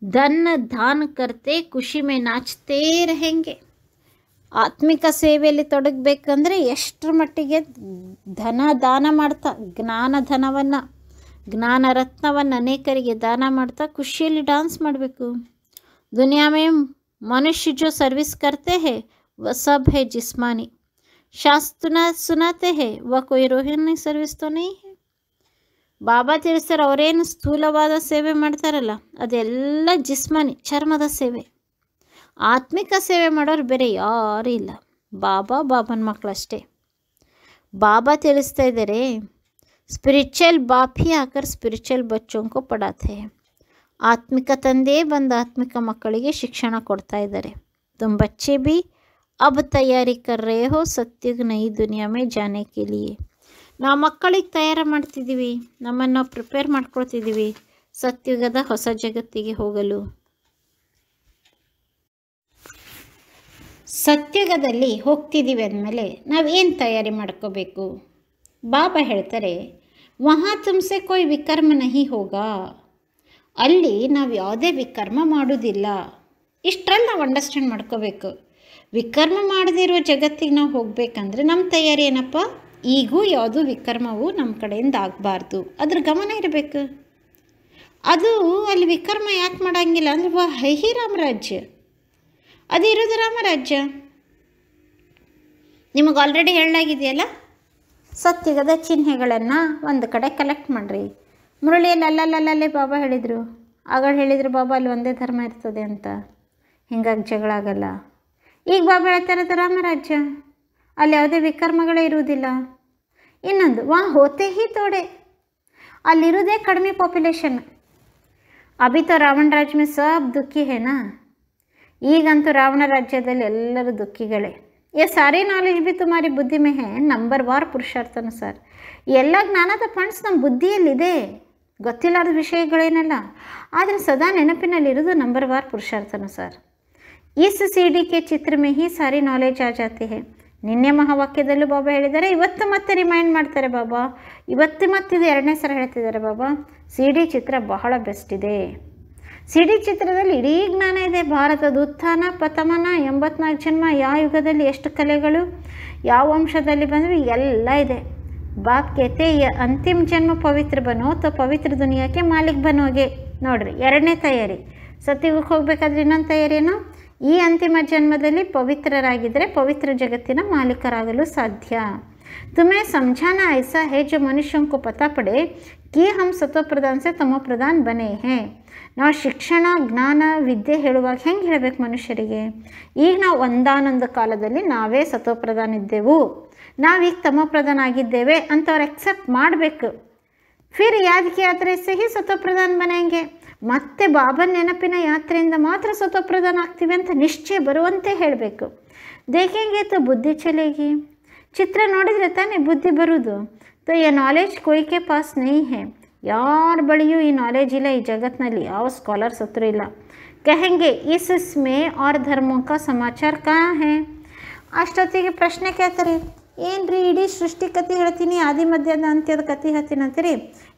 ಧನ್ ದಾನ ಕರ್ತೆ ಖುಷಿ ಮೇ ನಾಚ್ತೇ रहेंगे. ಆತ್ಮಿಕ ಸೇವೆಯಲ್ಲಿ ತೊಡಗಬೇಕಂದ್ರೆ ಎಷ್ಟರ ಮಟ್ಟಿಗೆ ಧನ ದಾನ ಮಾಡ್ತಾ, ಜ್ಞಾನ ರತ್ನವನ್ನು ಅನೇಕರಿಗೆ ದಾನ ಮಾಡ್ತಾ ಖುಷಿಯಲ್ಲಿ ಡ್ಯಾನ್ಸ್ ಮಾಡಬೇಕು. ದುನಿಯಾ ಮೇ ಮನುಷ್ಯ ಜೋ ಸರ್ವಿಸ್ ಕರ್ತೆ ಹೇ ವ ಸಬ್ ಹೇ ಜಿಸ್ಮಾನಿ, ಶಾಸ್ತ್ರ ಸುನಾತೆ ಹೇ ವ ಕೊಯ್ ರೋಹಿಣಿ ಸರ್ವಿಸ್ ತೋ ನಹೀ ಹೇ. ಬಾಬಾ ತಿಳಿಸ್ತಾರೆ, ಅವರೇನು ಸ್ಥೂಲವಾದ ಸೇವೆ ಮಾಡ್ತಾರಲ್ಲ ಅದೆಲ್ಲ ಜಿಸ್ಮಾನಿ, ಚರ್ಮದ ಸೇವೆ. ಆತ್ಮಿಕ ಸೇವೆ ಮಾಡೋರು ಬೇರೆ ಯಾರೂ ಇಲ್ಲ, ಬಾಬನ ಮಕ್ಕಳಷ್ಟೇ. ಬಾಬಾ ತಿಳಿಸ್ತಾ ಇದ್ದಾರೆ, ಸ್ಪಿರಿಚುವಲ್ ಬಾಪ್ ಹಿ ಆಕರ್ ಸ್ಪಿರಿಚುವಲ್ ಬಚ್ಚೋಂಕೋ ಪಡಾತೆ. ಆತ್ಮಿಕ ತಂದೆ ಬಂದು ಆತ್ಮಿಕ ಮಕ್ಕಳಿಗೆ ಶಿಕ್ಷಣ ಕೊಡ್ತಾ ಇದ್ದಾರೆ. ತುಮ್ ಬಚ್ಚೆ ಬಿ ಅಬ್ ತಯಾರಿ ಕರ್ ರೇ ಹೋ ಸತ್ಯುಗ್ ನೈ ದುನಿಯಾ ಮೇ ಜಾನೆ ಕೆ ಲಿಯೆ. ನಾವು ಮಕ್ಕಳಿಗೆ ತಯಾರು ಮಾಡ್ತಿದ್ದೀವಿ, ನಮ್ಮನ್ನು ನಾವು ಪ್ರಿಪೇರ್ ಮಾಡ್ಕೊಳ್ತಿದ್ದೀವಿ ಸತ್ಯುಗದ ಹೊಸ ಜಗತ್ತಿಗೆ ಹೋಗಲು. ಸತ್ಯುಗದಲ್ಲಿ ಹೋಗ್ತಿದ್ದೀವಿ ಅಂದಮೇಲೆ ನಾವೇನು ತಯಾರಿ ಮಾಡ್ಕೋಬೇಕು? ಬಾಬಾ ಹೇಳ್ತಾರೆ, ವಹಾ ತುಮ್ಸೆ ಕೊಯ್ ವಿಕರ್ಮ ನಹಿ ಹೋಗಾ. ಅಲ್ಲಿ ನಾವು ಯಾವುದೇ ವಿಕರ್ಮ ಮಾಡೋದಿಲ್ಲ. ಇಷ್ಟರಲ್ಲಿ ನಾವು ಅಂಡರ್ಸ್ಟ್ಯಾಂಡ್ ಮಾಡ್ಕೋಬೇಕು. ವಿಕರ್ಮ ಮಾಡದೇ ಇರೋ ಜಗತ್ತಿಗೆ ನಾವು ಹೋಗಬೇಕಂದ್ರೆ ನಮ್ಮ ತಯಾರಿ ಏನಪ್ಪ, ಈಗೂ ಯಾವುದೂ ವಿಕರ್ಮವು ನಮ್ಮ ಕಡೆಯಿಂದ ಆಗಬಾರ್ದು, ಅದ್ರ ಗಮನ ಇರಬೇಕು. ಅದು ಅಲ್ಲಿ ವಿಕರ್ಮ ಯಾಕೆ ಮಾಡೋಂಗಿಲ್ಲ ಅಂದರೆ ಹೈಹಿ ರಾಮರಾಜ್ಯ, ಅದು ಇರೋದು ರಾಮರಾಜ್ಯ. ನಿಮಗೆ ಆಲ್ರೆಡಿ ಹೇಳಲಾಗಿದೆಯಲ್ಲ, ಸತ್ಯುಗದ ಚಿಹ್ನೆಗಳನ್ನು ಒಂದು ಕಡೆ ಕಲೆಕ್ಟ್ ಮಾಡಿರಿ. ಮುರಳಿಯಲ್ಲಿ ಅಲ್ಲಲ್ಲಲ್ಲೇ ಬಾಬಾ ಹೇಳಿದರು, ಆಗ ಹೇಳಿದರು ಬಾಬಾ ಅಲ್ಲಿ ಒಂದೇ ಧರ್ಮ ಇರ್ತದೆ ಅಂತ, ಹಿಂಗಾಗಿ ಜಗಳ ಆಗಲ್ಲ. ಈಗ ಬಾಬಾ ಹೇಳ್ತಾ ಇರೋದು ರಾಮರಾಜ್ಯ, ಅಲ್ಲಿ ಯಾವುದೇ ವಿಕರ್ಮಗಳೇ ಇರುವುದಿಲ್ಲ. ಇನ್ನೊಂದು ಹೋತೆ ಹಿ ತೋಡೆ, ಅಲ್ಲಿರೋದೇ ಕಡಿಮೆ ಪಾಪ್ಯುಲೇಷನ್. ಅಭಿ ತೋ ರಾವಣ ರಾಜ್ಯ ಮೇ ಸಬ್ ದುಃಖಿ ಹೇನಾ, ಈಗಂತೂ ರಾವಣ ರಾಜ್ಯದಲ್ಲಿ ಎಲ್ಲರೂ ದುಃಖಿಗಳೇ. ये सारी नॉलेज भी तुम्हारी बुद्धि में है, ನಂಬರ್ ವಾರ್ ಪುರುಷಾರ್ಥಾನುಸಾರ. ಎಲ್ಲ ಜ್ಞಾನದ ಪಾಯಿಂಟ್ಸ್ ನಮ್ಮ ಬುದ್ಧಿಯಲ್ಲಿದೆ, ಗೊತ್ತಿಲ್ಲದ ವಿಷಯಗಳೇನಲ್ಲ, ಆದರೆ ಸದಾ ನೆನಪಿನಲ್ಲಿರೋದು ನಂಬರ್ ವಾರ್ ಪುರುಷಾರ್ಥಾನುಸಾರ. ಇಸ್ ಸಿ ಡಿ ಕೆ ಚಿತ್ರ ಮೇ ಹಿ ಸಾರಿ ನಾಲೆಜ್ ಆ ಜಾತಿ ಹೇ. ನಿನ್ನೆ ಮಹಾವಾಕ್ಯದಲ್ಲೂ ಬಾಬಾ ಹೇಳಿದ್ದಾರೆ, ಇವತ್ತು ಮತ್ತೆ ರಿಮೈಂಡ್ ಮಾಡ್ತಾರೆ ಬಾಬಾ, ಇವತ್ತು ಮತ್ತಿದು ಎರಡನೇ ಸಲ ಹೇಳ್ತಿದ್ದಾರೆ ಬಾಬಾ. ಸಿ ಡಿ ಚಿತ್ರ ಬಹಳ ಬೆಸ್ಟ್ ಇದೆ. ಸಿ ಡಿ ಚಿತ್ರದಲ್ಲಿ ಇಡೀ ಜ್ಞಾನ ಇದೆ. ಭಾರತದ ಉತ್ಥಾನ ಪತಮನ, 84 ಜನ್ಮ, ಯಾವ ಯುಗದಲ್ಲಿ ಎಷ್ಟು ಕಲೆಗಳು, ಯಾವ ವಂಶದಲ್ಲಿ ಬಂದವು, ಎಲ್ಲ ಇದೆ. ಬಾಪ್ ಕೇತೆ ಅಂತಿಮ ಜನ್ಮ ಪವಿತ್ರ ಬನೋ ತೋ ಪವಿತ್ರ ದುನಿಯಾಕ್ಕೆ ಮಾಲಿಕ್ ಬನೋಗೆ. ನೋಡ್ರಿ, ಎರಡನೇ ತಯಾರಿ. ಸತ್ಯುಗಕ್ಕೆ ಹೋಗ್ಬೇಕಾದ್ರೆ ಇನ್ನೊಂದು ತಯಾರಿನೋ, ಈ ಅಂತಿಮ ಜನ್ಮದಲ್ಲಿ ಪವಿತ್ರರಾಗಿದ್ದರೆ ಪವಿತ್ರ ಜಗತ್ತಿನ ಮಾಲೀಕರಾಗಲು ಸಾಧ್ಯ. तुम्हें समझाना ऐसा है जो मनुष्यों को पता पड़े कि हम सतो प्रधान से तमो प्रधान बने हैं. ನಾವು ಶಿಕ್ಷಣ ಜ್ಞಾನ ವಿದ್ಯೆ ಹೇಳುವಾಗ ಹೆಂಗೆ ಹೇಳಬೇಕು ಮನುಷ್ಯರಿಗೆ, ಈಗ ನಾವು ಒಂದಾನೊಂದು ಕಾಲದಲ್ಲಿ ನಾವೇ ಸತೋಪ್ರಧಾನ ಇದ್ದೆವು, ನಾವೀಗ ತಮೋಪ್ರಧಾನ ಆಗಿದ್ದೇವೆ ಅಂತ ಅವ್ರು ಎಕ್ಸೆಪ್ಟ್ ಮಾಡಬೇಕು. ಫಿರ್ ಯಾದಕ್ಕೆ ಯಾತ್ರೆ ಸಹಿ ಸತೋಪ್ರಧಾನ ಬನೆಂಗೆ, ಮತ್ತೆ ಬಾಬನ ನೆನಪಿನ ಯಾತ್ರೆಯಿಂದ ಮಾತ್ರ ಸತೋಪ್ರಧಾನ ಆಗ್ತೀವಿ ಅಂತ ನಿಶ್ಚಯ ಬರುವಂತೆ ಹೇಳಬೇಕು. ದೇಖೆಂಗೆ ತೋ ಬುದ್ಧಿ ಚಲೇಗಿ, ಚಿತ್ರ ನೋಡಿದರೆ ತಾನೇ ಬುದ್ಧಿ ಬರುವುದು. ತೋ ಯಾ ನಾಲೆಜ್ ಕೋಯ್ಕೆ ಪಾಸ್ ನಹೀ ಹೇ, ಯಾರ ಬಳಿಯೂ ಈ ನಾಲೆಜ್ ಇಲ್ಲ ಈ ಜಗತ್ತಿನಲ್ಲಿ, ಯಾವ ಸ್ಕಾಲರ್ಸ್ ಹತ್ರ ಇಲ್ಲ. ಕಹೆಂಗೆ ಇಸ್ಮೇ ಆರ್ ಧರ್ಮೋ ಕಾ ಸಮಾಚಾರ ಕಾ ಹೇ. ಅಷ್ಟೊತ್ತಿಗೆ ಪ್ರಶ್ನೆ ಕೇಳ್ತಾರೆ, ಏನ್ರಿ ಇಡೀ ಸೃಷ್ಟಿ ಕತೆ ಹೇಳ್ತೀನಿ, ಆದಿ ಮಧ್ಯದ ಅಂತ್ಯದ ಕತೆ ಹೇಳ್ತೀನಿ ಅಂತೀರಿ,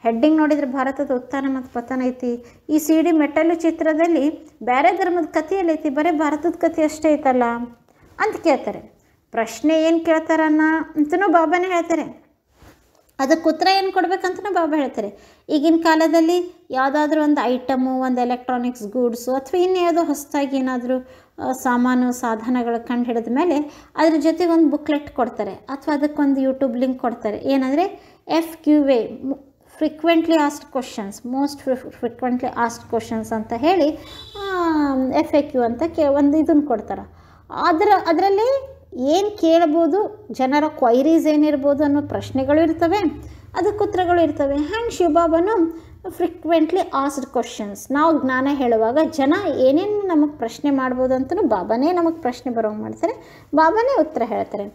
ಹೆಡ್ಡಿಂಗ್ ನೋಡಿದರೆ ಭಾರತದ ಉತ್ಥಾನ ಮತ್ತು ಪತನ ಐತಿ, ಈ ಸಿ ಡಿ ಮೆಟಲ್ ಚಿತ್ರದಲ್ಲಿ ಬೇರೆ ಧರ್ಮದ ಕಥೆಯಲ್ಲಿ ಐತಿ, ಬರೀ ಭಾರತದ ಕಥೆ ಅಷ್ಟೇ ಐತಲ್ಲ ಅಂತ ಕೇಳ್ತಾರೆ. ಪ್ರಶ್ನೆ ಏನು ಕೇಳ್ತಾರನ್ನ ಅಂತಲೂ ಬಾಬಾನೇ ಹೇಳ್ತಾರೆ, ಅದಕ್ಕೆ ಉತ್ತರ ಏನು ಕೊಡ್ಬೇಕಂತನೂ ಬಾಬಾ ಹೇಳ್ತಾರೆ. ಈಗಿನ ಕಾಲದಲ್ಲಿ ಯಾವುದಾದ್ರೂ ಒಂದು ಐಟಮು, ಒಂದು ಎಲೆಕ್ಟ್ರಾನಿಕ್ಸ್ ಗೂಡ್ಸು ಅಥವಾ ಇನ್ಯಾವುದೋ ಹೊಸದಾಗಿ ಏನಾದರೂ ಸಾಮಾನು ಸಾಧನಗಳು ಕಂಡು ಹಿಡಿದ ಮೇಲೆ ಅದ್ರ ಜೊತೆಗೆ ಒಂದು ಬುಕ್ಲೆಟ್ ಕೊಡ್ತಾರೆ, ಅಥವಾ ಅದಕ್ಕೊಂದು ಯೂಟ್ಯೂಬ್ ಲಿಂಕ್ ಕೊಡ್ತಾರೆ. ಏನಂದರೆ FQA, frequently asked questions, most frequently asked questions ಅಂತ ಹೇಳಿ FAQ ಅಂತ ಒಂದು ಇದನ್ನು ಕೊಡ್ತಾರೆ. ಅದರಲ್ಲಿ ಏನು ಕೇಳ್ಬೋದು, ಜನರ ಕ್ವೈರೀಸ್ ಏನಿರ್ಬೋದು ಅನ್ನೋ ಪ್ರಶ್ನೆಗಳು ಇರ್ತವೆ, ಅದಕ್ಕೆ ಉತ್ತರಗಳು ಇರ್ತವೆ. ಹ್ಯಾಂಡ್ ಶಿವಬಾಬನು ಫ್ರೀಕ್ವೆಂಟ್ಲಿ ಆಸ್ಕ್ಡ್ ಕ್ವಶನ್ಸ್, ನಾವು ಜ್ಞಾನ ಹೇಳುವಾಗ ಜನ ಏನೇನು ನಮಗೆ ಪ್ರಶ್ನೆ ಮಾಡ್ಬೋದು ಅಂತಲೂ ಬಾಬಾನೇ ನಮಗೆ ಪ್ರಶ್ನೆ ಬರೋಂಗೆ ಮಾಡ್ತಾರೆ, ಬಾಬಾನೇ ಉತ್ತರ ಹೇಳ್ತಾರೆ.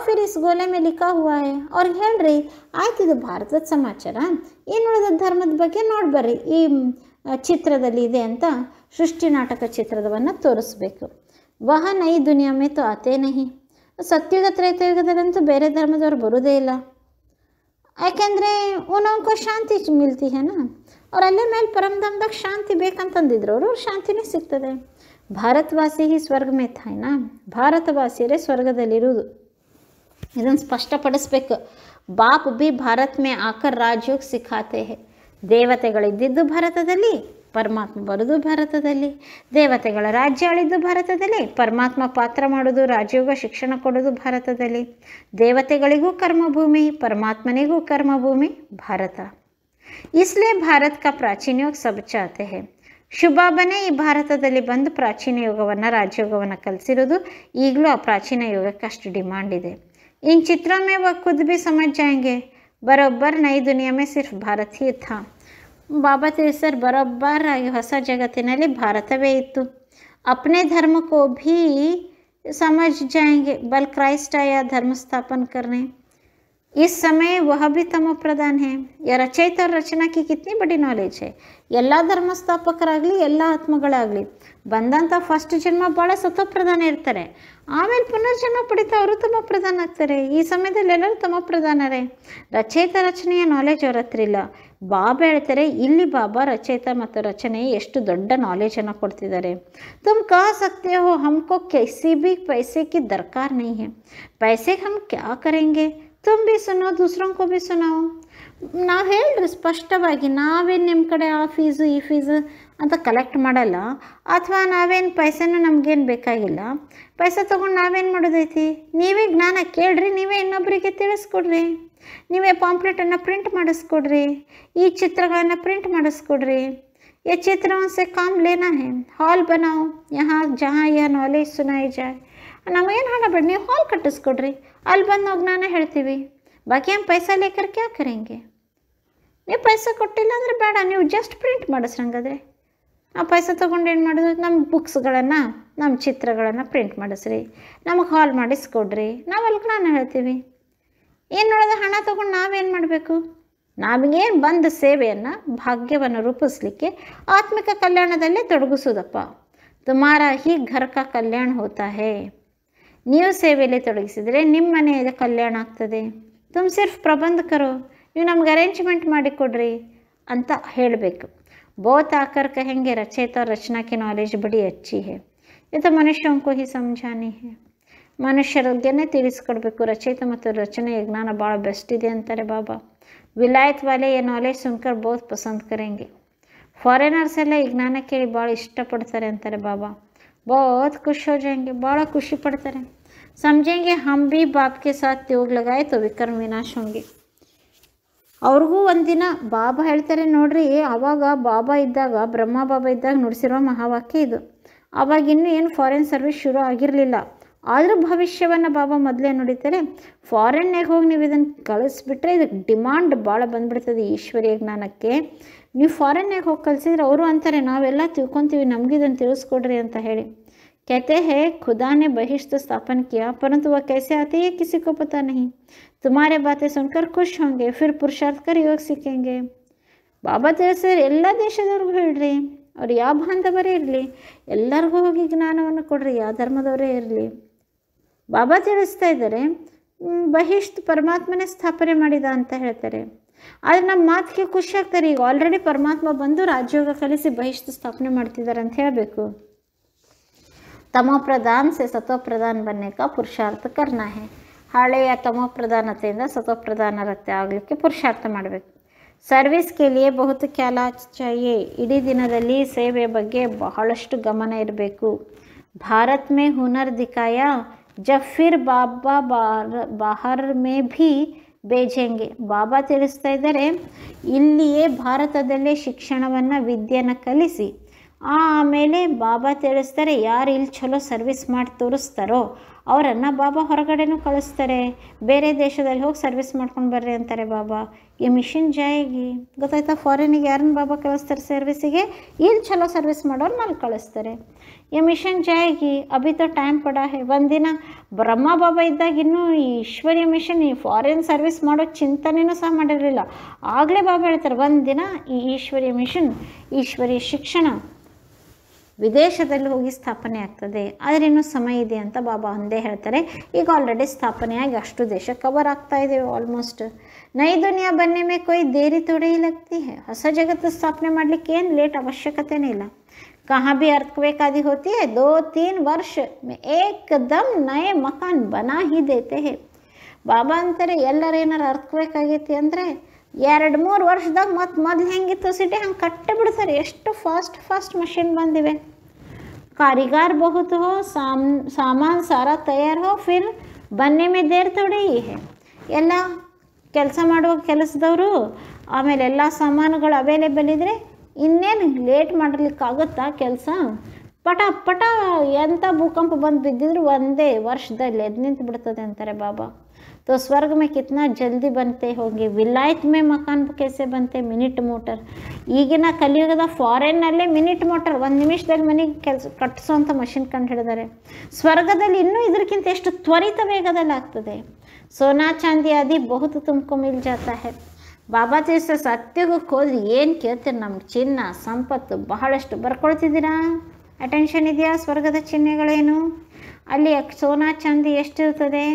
ಫಿರ್ ಇಸ್ ಗೋಲೆ ಮೇಲೆ ಲಿಖಾ ಹುವಾ ಹೈ, ಅವ್ರಿಗೆ ಹೇಳ್ರಿ ಆಯ್ತು ಇದು ಭಾರತದ ಸಮಾಚಾರ, ಏನು ಉಳಿದ ಧರ್ಮದ ಬಗ್ಗೆ ನೋಡ್ಬರ್ರಿ ಈ ಚಿತ್ರದಲ್ಲಿ ಇದೆ ಅಂತ ಸೃಷ್ಟಿ ನಾಟಕ ಚಿತ್ರದವನ್ನು ತೋರಿಸ್ಬೇಕು. ವಹ ನೈ ದುನಿಯಾ ಮೇ ತೋ ಆತೇ ನಹಿ, ಸತ್ಯುಗ ತ್ರೇತಯುಗದಲ್ಲಂತೂ ಬೇರೆ ಧರ್ಮದವ್ರು ಬರೋದೇ ಇಲ್ಲ. ಯಾಕೆಂದರೆ ಉನೋಂಕೋ ಶಾಂತಿ ಮಿಲ್ತಿ ಹೇನಾ, ಅವ್ರು ಅಲ್ಲೇ ಮೇಲೆ ಪರಮಧಾಮದಾಗ ಶಾಂತಿ ಬೇಕಂತಂದಿದ್ರು, ಅವ್ರು ಶಾಂತಿನೇ ಸಿಗ್ತದೆ. ಭಾರತವಾಸಿ ಹಿ ಸ್ವರ್ಗ ಮೇ ಥಾಯ್ನಾ, ಭಾರತವಾಸಿಯರೇ ಸ್ವರ್ಗದಲ್ಲಿರುವುದು, ಇದನ್ನು ಸ್ಪಷ್ಟಪಡಿಸ್ಬೇಕು. ಬಾಪ್ ಬಿ ಭಾರತ್ ಮೇ ಆಕರ್ ರಾಜಯೋಗ ಸಿಖಾತೆ ಹೇ, ದೇವತೆಗಳಿದ್ದಿದ್ದು ಭಾರತದಲ್ಲಿ, ಪರಮಾತ್ಮ ಬರೋದು ಭಾರತದಲ್ಲಿ, ದೇವತೆಗಳ ರಾಜ್ಯ ಆಳಿದ್ದು ಭಾರತದಲ್ಲಿ, ಪರಮಾತ್ಮ ಪಾತ್ರ ಮಾಡೋದು ರಾಜಯೋಗ ಶಿಕ್ಷಣ ಕೊಡೋದು ಭಾರತದಲ್ಲಿ. ದೇವತೆಗಳಿಗೂ ಕರ್ಮಭೂಮಿ, ಪರಮಾತ್ಮನಿಗೂ ಕರ್ಮಭೂಮಿ ಭಾರತ. ಇಸ್ಲಿಯೇ ಭಾರತ ಕಾ ಪ್ರಾಚೀನ ಯೋಗ ಸಬ್ ಚಾತೆ ಹೇ, ಶಿವಬಾಬನೇ ಈ ಭಾರತದಲ್ಲಿ ಬಂದು ಪ್ರಾಚೀನ ಯೋಗವನ್ನು ರಾಜಯೋಗವನ್ನು ಕಲಿಸಿರೋದು. ಈಗಲೂ ಆ ಪ್ರಾಚೀನ ಯೋಗಕ್ಕೆ ಅಷ್ಟು ಡಿಮಾಂಡ್ ಇದೆ. इन चित्रों में वह खुद भी समझ जाएंगे बरोबर नई दुनिया में सिर्फ भारत ही था. ಬಾಬಾ ತಿಳಿಸರ್ ಬರೋಬ್ಬರ್ ಆಗಿ ಹೊಸ ಜಗತ್ತಿನಲ್ಲಿ ಭಾರತವೇ ಇತ್ತು. अपने धर्म को भी समझ जाएंगे बल क्राइस्ट आया धर्म स्थापन करने. इस समय वह भी तमो प्रधान है। या ರಚಯಿತ और रचना की कितनी बड़ी नॉलेज है। ಎಲ್ಲ ಧರ್ಮಸ್ಥಾಪಕರಾಗಲಿ ಎಲ್ಲ ಆತ್ಮಗಳಾಗಲಿ ಬಂದಂಥ ಫಸ್ಟ್ ಜನ್ಮ ಭಾಳ ಸತೋಪ್ರಧಾನ ಇರ್ತಾರೆ, ಆಮೇಲೆ ಪುನರ್ಜನ್ಮ ಪಡಿತಾ ಅವರು ತಮೋ ಪ್ರಧಾನ ಆಗ್ತಾರೆ. ಈ ಸಮಯದಲ್ಲಿ ಎಲ್ಲರೂ ತಮೋ ಪ್ರಧಾನರೇ. ರಚಯಿತ ರಚನೆಯ ನಾಲೆಜ್ ಅವ್ರ ಹತ್ರ ಇಲ್ಲ. ಬಾಬಾ ಹೇಳ್ತಾರೆ, ಇಲ್ಲಿ ಬಾಬಾ ರಚಯಿತ ಮತ್ತು ರಚನೆ ಎಷ್ಟು ದೊಡ್ಡ ನಾಲೆಜನ್ನು ಕೊಡ್ತಿದ್ದಾರೆ. तुम कह सकते हो हमको किसी भी पैसे की दरकार नहीं है, पैसे हम क्या करेंगे, तुम भी सुनो दूसरों को भी सुनाओ. ನಾವು ಹೇಳ್ರಿ ಸ್ಪಷ್ಟವಾಗಿ, ನಾವೇನು ನಿಮ್ಮ ಕಡೆ ಆ ಫೀಸು ಈ ಫೀಸು ಅಂತ ಕಲೆಕ್ಟ್ ಮಾಡಲ್ಲ, ಅಥವಾ ನಾವೇನು ಪೈಸೆನೂ ನಮಗೇನು ಬೇಕಾಗಿಲ್ಲ. ಪೈಸೆ ತೊಗೊಂಡು ನಾವೇನು ಮಾಡೋದೈತಿ? ನೀವೇ ಜ್ಞಾನ ಕೇಳ್ರಿ, ನೀವೇ ಇನ್ನೊಬ್ಬರಿಗೆ ತಿಳಿಸ್ಕೊಡ್ರಿ, ನೀವೇ ಪಾಂಪ್ಲೆಟನ್ನು ಪ್ರಿಂಟ್ ಮಾಡಿಸ್ಕೊಡ್ರಿ, ಈ ಚಿತ್ರಗಳನ್ನು ಪ್ರಿಂಟ್ ಮಾಡಿಸ್ಕೊಡ್ರಿ. ये चित्रों से काम लेना है, हॉल बनाओ यहाँ जहाँ यह नॉलेज सुनाई जाए. ನಮಗೇನು ಮಾಡಬೇಡಿ, ನೀವು ಹಾಲ್ ಕಟ್ಟಿಸ್ಕೊಡ್ರಿ, ಅಲ್ಲಿ ಬಂದು ನಾವು ಜ್ಞಾನ ಹೇಳ್ತೀವಿ. ಬಾಕಿ हम पैसा लेकर क्या करेंगे? ನೀವು ಪೈಸೆ ಕೊಟ್ಟಿಲ್ಲ ಅಂದರೆ ಬೇಡ, ನೀವು ಜಸ್ಟ್ ಪ್ರಿಂಟ್ ಮಾಡಿಸ್ರಂಗಾದ್ರೆ. ಆ ಪೈಸೆ ತೊಗೊಂಡು ಏನು ಮಾಡೋದು? ನಮ್ಮ ಬುಕ್ಸ್ಗಳನ್ನು, ನಮ್ಮ ಚಿತ್ರಗಳನ್ನು ಪ್ರಿಂಟ್ ಮಾಡಿಸ್ರಿ, ನಮಗೆ ಹಾಲ್ ಮಾಡಿಸ್ಕೊಡ್ರಿ, ನಾವು ಅಲ್ಲಿ ಜ್ಞಾನ ಹೇಳ್ತೀವಿ. ಏನು ನೋಡೋದು? ಹಣ ತೊಗೊಂಡು ನಾವೇನು ಮಾಡಬೇಕು? ನಮಗೇನು ಬಂದ ಸೇವೆಯನ್ನು, ಭಾಗ್ಯವನ್ನು ರೂಪಿಸ್ಲಿಕ್ಕೆ ಆತ್ಮಿಕ ಕಲ್ಯಾಣದಲ್ಲೇ ತೊಡಗಿಸೋದಪ್ಪ. ತುಮಾರ ಹಿ ಘರ್ ಕಾ ಕಲ್ಯಾಣ ಹೋತಾ ಹೇ. ನೀವು ಸೇವೆಯಲ್ಲಿ ತೊಡಗಿಸಿದರೆ ನಿಮ್ಮ ಮನೆಯ ಕಲ್ಯಾಣ ಆಗ್ತದೆ. ತುಮ್ ಸಿರ್ಫ್ ಪ್ರಬಂಧ ಕರೋ, ನೀವು ನಮ್ಗೆ ಅರೇಂಜ್ಮೆಂಟ್ ಮಾಡಿಕೊಡ್ರಿ ಅಂತ ಹೇಳಬೇಕು. ಬಹುತ್ ಆಕರ್ ಕಹೆಂಗೆ ರಚಯಿತ और रचना की नॉलेज बड़ी अच्छी है, ये तो मनुष्यों को ही समझानी है. ಮನುಷ್ಯರಿಗೇನೆ ತಿಳಿಸ್ಕೊಡ್ಬೇಕು. ರಚಯಿತ ಮತ್ತು ರಚನೆಯ ಜ್ಞಾನ ಭಾಳ ಬೆಸ್ಟ್ ಇದೆ ಅಂತಾರೆ ಬಾಬಾ. ವಿಲಾಯತ್ ವಾಲೆ ಈ ನಾಲೆಜ್ ಸುನ್ಕರ್ ಬಹುತ್ ಪಸಂದ್ ಕರೆಂಗೆ. ಫಾರಿನರ್ಸ್ ಎಲ್ಲ ಈ ಜ್ಞಾನ ಕೇಳಿ ಭಾಳ ಇಷ್ಟಪಡ್ತಾರೆ ಅಂತಾರೆ ಬಾಬಾ. ಬಹುತ್ ಖುಷ್ ಹೋ ಜಾಯೆಂಗೆ, ಭಾಳ ಖುಷಿ ಪಡ್ತಾರೆ. ಸಮझेंगे हम भी बाप के साथ योग लगाए तो विकर्म विनाश होंगे. ಅವ್ರಿಗೂ ಒಂದಿನ ಬಾಬಾ ಹೇಳ್ತಾರೆ ನೋಡ್ರಿ, ಆವಾಗ ಬಾಬಾ ಇದ್ದಾಗ, ಬ್ರಹ್ಮ ಬಾಬಾ ಇದ್ದಾಗ ನುಡಿಸಿರೋ ಮಹಾವಾಕ್ಯ ಇದು. ಆವಾಗ ಇನ್ನೂ ಏನು ಫಾರಿನ್ ಸರ್ವಿಸ್ ಶುರು ಆಗಿರಲಿಲ್ಲ. ಆದರೂ ಭವಿಷ್ಯವನ್ನು ಬಾಬಾ ಮೊದಲೇ ನುಡಿತಾರೆ. ಫಾರಿನ್ನಾಗ ಹೋಗಿ ನೀವು ಇದನ್ನು ಕಳಿಸ್ಬಿಟ್ರೆ ಇದಕ್ಕೆ ಡಿಮಾಂಡ್ ಭಾಳ ಬಂದುಬಿಡ್ತದೆ ಈಶ್ವರೀಯ ಜ್ಞಾನಕ್ಕೆ. ನೀವು ಫಾರಿನ್ನಾಗ ಹೋಗಿ ಕಲಿಸಿದ್ರೆ ಅವರು ಅಂತಾರೆ, ನಾವೆಲ್ಲ ತಿಳ್ಕೊತೀವಿ, ನಮಗಿದನ್ನು ತಿಳಿಸ್ಕೊಡ್ರಿ ಅಂತ ಹೇಳಿ. कहते हैं खुदा ने बहिष्ठ स्थापन किया, परंतु वह कैसे आती है किसी को पता नहीं. तुम्हारे बातें सुनकर खुश होंगे, फिर पुरुषार्थ कर योग सीखेंगे. ಬಾಬಾ ತಿಳಿಸಿದ್ರೆ ಎಲ್ಲ ದೇಶದವ್ರಿಗೂ ಹೇಳ್ರಿ, ಅವ್ರು ಯಾವ ಬಾಂಧವರೇ ಇರಲಿ, ಎಲ್ಲರಿಗೂ ಹೋಗಿ ಜ್ಞಾನವನ್ನು ಕೊಡ್ರಿ, ಯಾವ ಧರ್ಮದವರೇ ಇರಲಿ. ಬಾಬಾ ತಿಳಿಸ್ತಾ ಇದ್ದಾರೆ, ಬಹಿಷ್ಠ ಪರಮಾತ್ಮನೇ ಸ್ಥಾಪನೆ ಮಾಡಿದ ಅಂತ ಹೇಳ್ತಾರೆ. ಆದರೆ ನಮ್ಮ ಮಾತಿಗೆ ಖುಷಿ ಆಗ್ತಾರೆ. ಈಗ ಆಲ್ರೆಡಿ ಪರಮಾತ್ಮ ಬಂದು ರಾಜಯೋಗ ಕಲಿಸಿ ಬಹಿಷ್ಠ ಸ್ಥಾಪನೆ ಮಾಡ್ತಿದ್ದಾರೆ ಅಂತ ಹೇಳಬೇಕು. ತಮೋ ಪ್ರಧಾನ್ ಸೆ ಸತೋ ಪ್ರಧಾನ್ बनने का पुरुषार्थ करना है. ಹಳೆಯ ತಮೋ ಪ್ರಧಾನತೆಯಿಂದ ಸತೋ ಪ್ರಧಾನರತೆ ಆಗಲಿಕ್ಕೆ ಪುರುಷಾರ್ಥ ಮಾಡಬೇಕು. ಸರ್ವಿಸ್ ಕೆ ಲಿಯೆ ಬಹುತ್ ಖ್ಯಾಲ ಚಾಹಿಯೆ. ಇಡೀ ದಿನದಲ್ಲಿ ಸೇವೆ ಬಗ್ಗೆ ಬಹಳಷ್ಟು ಗಮನ ಇರಬೇಕು. ಭಾರತ್ ಮೇ ಹುನರ್ ದಿಖಾಯಾ ಜಬ್ ಫಿರ್ ಬಾಬಾ ಬಾಹರ್ ಮೇ ಭೀ ಬೇಜೆಂಗೆ. ಬಾಬಾ ತಿಳಿಸ್ತಾ ಇದ್ದಾರೆ, ಇಲ್ಲಿಯೇ ಭಾರತದಲ್ಲೇ ಶಿಕ್ಷಣವನ್ನು, ವಿದ್ಯೆಯನ್ನು ಕಲಿಸಿ ಆಮೇಲೆ ಬಾಬಾ ತಿಳಿಸ್ತಾರೆ, ಯಾರು ಇಲ್ಲಿ ಚಲೋ ಸರ್ವಿಸ್ ಮಾಡಿ ತೋರಿಸ್ತಾರೋ ಅವರನ್ನು ಬಾಬಾ ಹೊರಗಡೆನೂ ಕಳಿಸ್ತಾರೆ. ಬೇರೆ ದೇಶದಲ್ಲಿ ಹೋಗಿ ಸರ್ವಿಸ್ ಮಾಡ್ಕೊಂಡು ಬರ್ರಿ ಅಂತಾರೆ ಬಾಬಾ. ಈ ಮಿಷನ್ ಜಾಯಿಗೆ ಗೊತ್ತಾಯ್ತಾ? ಫಾರಿನಿಗೆ ಯಾರನ್ನ ಬಾಬಾ ಕಳಿಸ್ತಾರೆ ಸರ್ವಿಸಿಗೆ? ಇಲ್ಲಿ ಚಲೋ ಸರ್ವಿಸ್ ಮಾಡೋರು ಅಲ್ಲಿ ಕಳಿಸ್ತಾರೆ. ಈ ಮಿಷನ್ ಜಾಯಿಗೆ ಅಭಿ ತೋ ಟೈಮ್ ಪಡಾ ಹೇ. ಒಂದಿನ ಬ್ರಹ್ಮ ಬಾಬಾ ಇದ್ದಾಗ ಇನ್ನೂ ಈ ಈಶ್ವರ್ಯ ಮಿಷನ್, ಈ ಫಾರಿನ್ ಸರ್ವಿಸ್ ಮಾಡೋ ಚಿಂತನೆಯೂ ಸಹ ಮಾಡಿರಲಿಲ್ಲ. ಆಗಲೇ ಬಾಬಾ ಹೇಳ್ತಾರೆ, ಒಂದಿನ ಈ ಈಶ್ವರ್ಯ ಮಿಷನ್, ಈಶ್ವರ್ಯ ಶಿಕ್ಷಣ ವಿದೇಶದಲ್ಲಿ ಹೋಗಿ ಸ್ಥಾಪನೆ ಆಗ್ತದೆ, ಆದರೆ ಇನ್ನೂ ಸಮಯ ಇದೆ ಅಂತ ಬಾಬಾ ಒಂದೇ ಹೇಳ್ತಾರೆ. ಈಗ ಆಲ್ರೆಡಿ ಸ್ಥಾಪನೆಯಾಗಿ ಅಷ್ಟು ದೇಶ ಕವರ್ ಆಗ್ತಾ ಇದೆ ಆಲ್ಮೋಸ್ಟ್. ನೈ ದುನಿಯಾ ಬನ್ನೆ ಮೇ ಕೊಯ್ ದೇರಿ ಥೋಡಿ ಹಿ ಲಗ್ತಿ ಹೈ. ಹೊಸ ಜಗತ್ತು ಸ್ಥಾಪನೆ ಮಾಡಲಿಕ್ಕೆ ಏನು ಲೇಟ್ ಅವಶ್ಯಕತೆನೇ ಇಲ್ಲ. ಕहाँ भी अर्थक्वेक आदि होती है 2-3 वर्ष में एकदम नए मकान बना ही देते हैं. ಬಾಬಾ ಅಂತಾರೆ, ಎಲ್ಲರ ಏನಾರು ಅರ್ಥಕ್ವೇಕ್ ಆಗೈತಿ ಅಂದರೆ 2-3 ವರ್ಷದಾಗ ಮೊದಲು ಹೆಂಗಿತ್ತು ಸಿಟಿ ಹಂಗೆ ಕಟ್ಟೆ ಬಿಡ್ತಾರೆ. ಎಷ್ಟು ಫಾಸ್ಟ್ ಮಷಿನ್ ಬಂದಿವೆ. ಕಾರಿಗಾರ್ ಬಹುತ್ ಹೋ, ಸಾಮಾನು ಸಾರಾ ತಯಾರು ಹೋ, ಫಿರ್ ಬನ್ನೆ ಮೇ ದೇರ್ ಥೋಡಿ ಹಿ ಹೈ. ಎಲ್ಲ ಕೆಲಸ ಮಾಡುವ ಕೆಲಸದವರು, ಆಮೇಲೆ ಎಲ್ಲ ಸಾಮಾನುಗಳು ಅವೈಲೇಬಲ್ ಇದ್ದರೆ ಇನ್ನೇನು ಲೇಟ್ ಮಾಡಲಿಕ್ಕಾಗುತ್ತಾ ಕೆಲಸ? ಪಟ ಎಂಥ ಭೂಕಂಪ ಬಂದು ಬಿದ್ದಿದ್ರು ಒಂದೇ ವರ್ಷದಲ್ಲಿ ಎದ್ದು ನಿಂತು ಬಿಡ್ತದೆ ಅಂತಾರೆ ಬಾಬಾ. तो स्वर्ग में कितना जल्दी बनते होंगे, विलायत में मकान कैसे बनते, ಮಿನಿಟ್ ಮೋಟರ್. ಈಗಿನ ಕಲಿಯುಗದ ಫಾರಿನ್ನಲ್ಲೇ ಮಿನಿಟ್ ಮೋಟರ್, 1 ನಿಮಿಷದಲ್ಲಿ ಮನೆಗೆ ಕೆಲಸ ಕಟ್ಟಿಸೋಂಥ ಮಷಿನ್ ಕಂಡು ಹಿಡಿದಾರೆ. ಸ್ವರ್ಗದಲ್ಲಿ ಇನ್ನೂ ಇದಕ್ಕಿಂತ ಎಷ್ಟು ತ್ವರಿತ ವೇಗದಲ್ಲಿ ಆಗ್ತದೆ. सोना चांदी आदि बहुत तुमको मिल जाता है. ಬಾಬಾ ತಿಳಿಸ ಸತ್ಯುಗಕ್ಕೆ ಹೋದ್ರೆ ಏನು ಕೇಳ್ತೀರಿ? ನಮ್ಗೆ ಚಿನ್ನ ಸಂಪತ್ತು ಬಹಳಷ್ಟು ಬರ್ಕೊಳ್ತಿದ್ದೀರಾ? ಅಟೆನ್ಷನ್ ಇದೆಯಾ? ಸ್ವರ್ಗದ ಚಿಹ್ನೆಗಳೇನು? ಅಲ್ಲಿ ಸೋನಾ ಚಾಂದಿ ಎಷ್ಟಿರ್ತದೆ?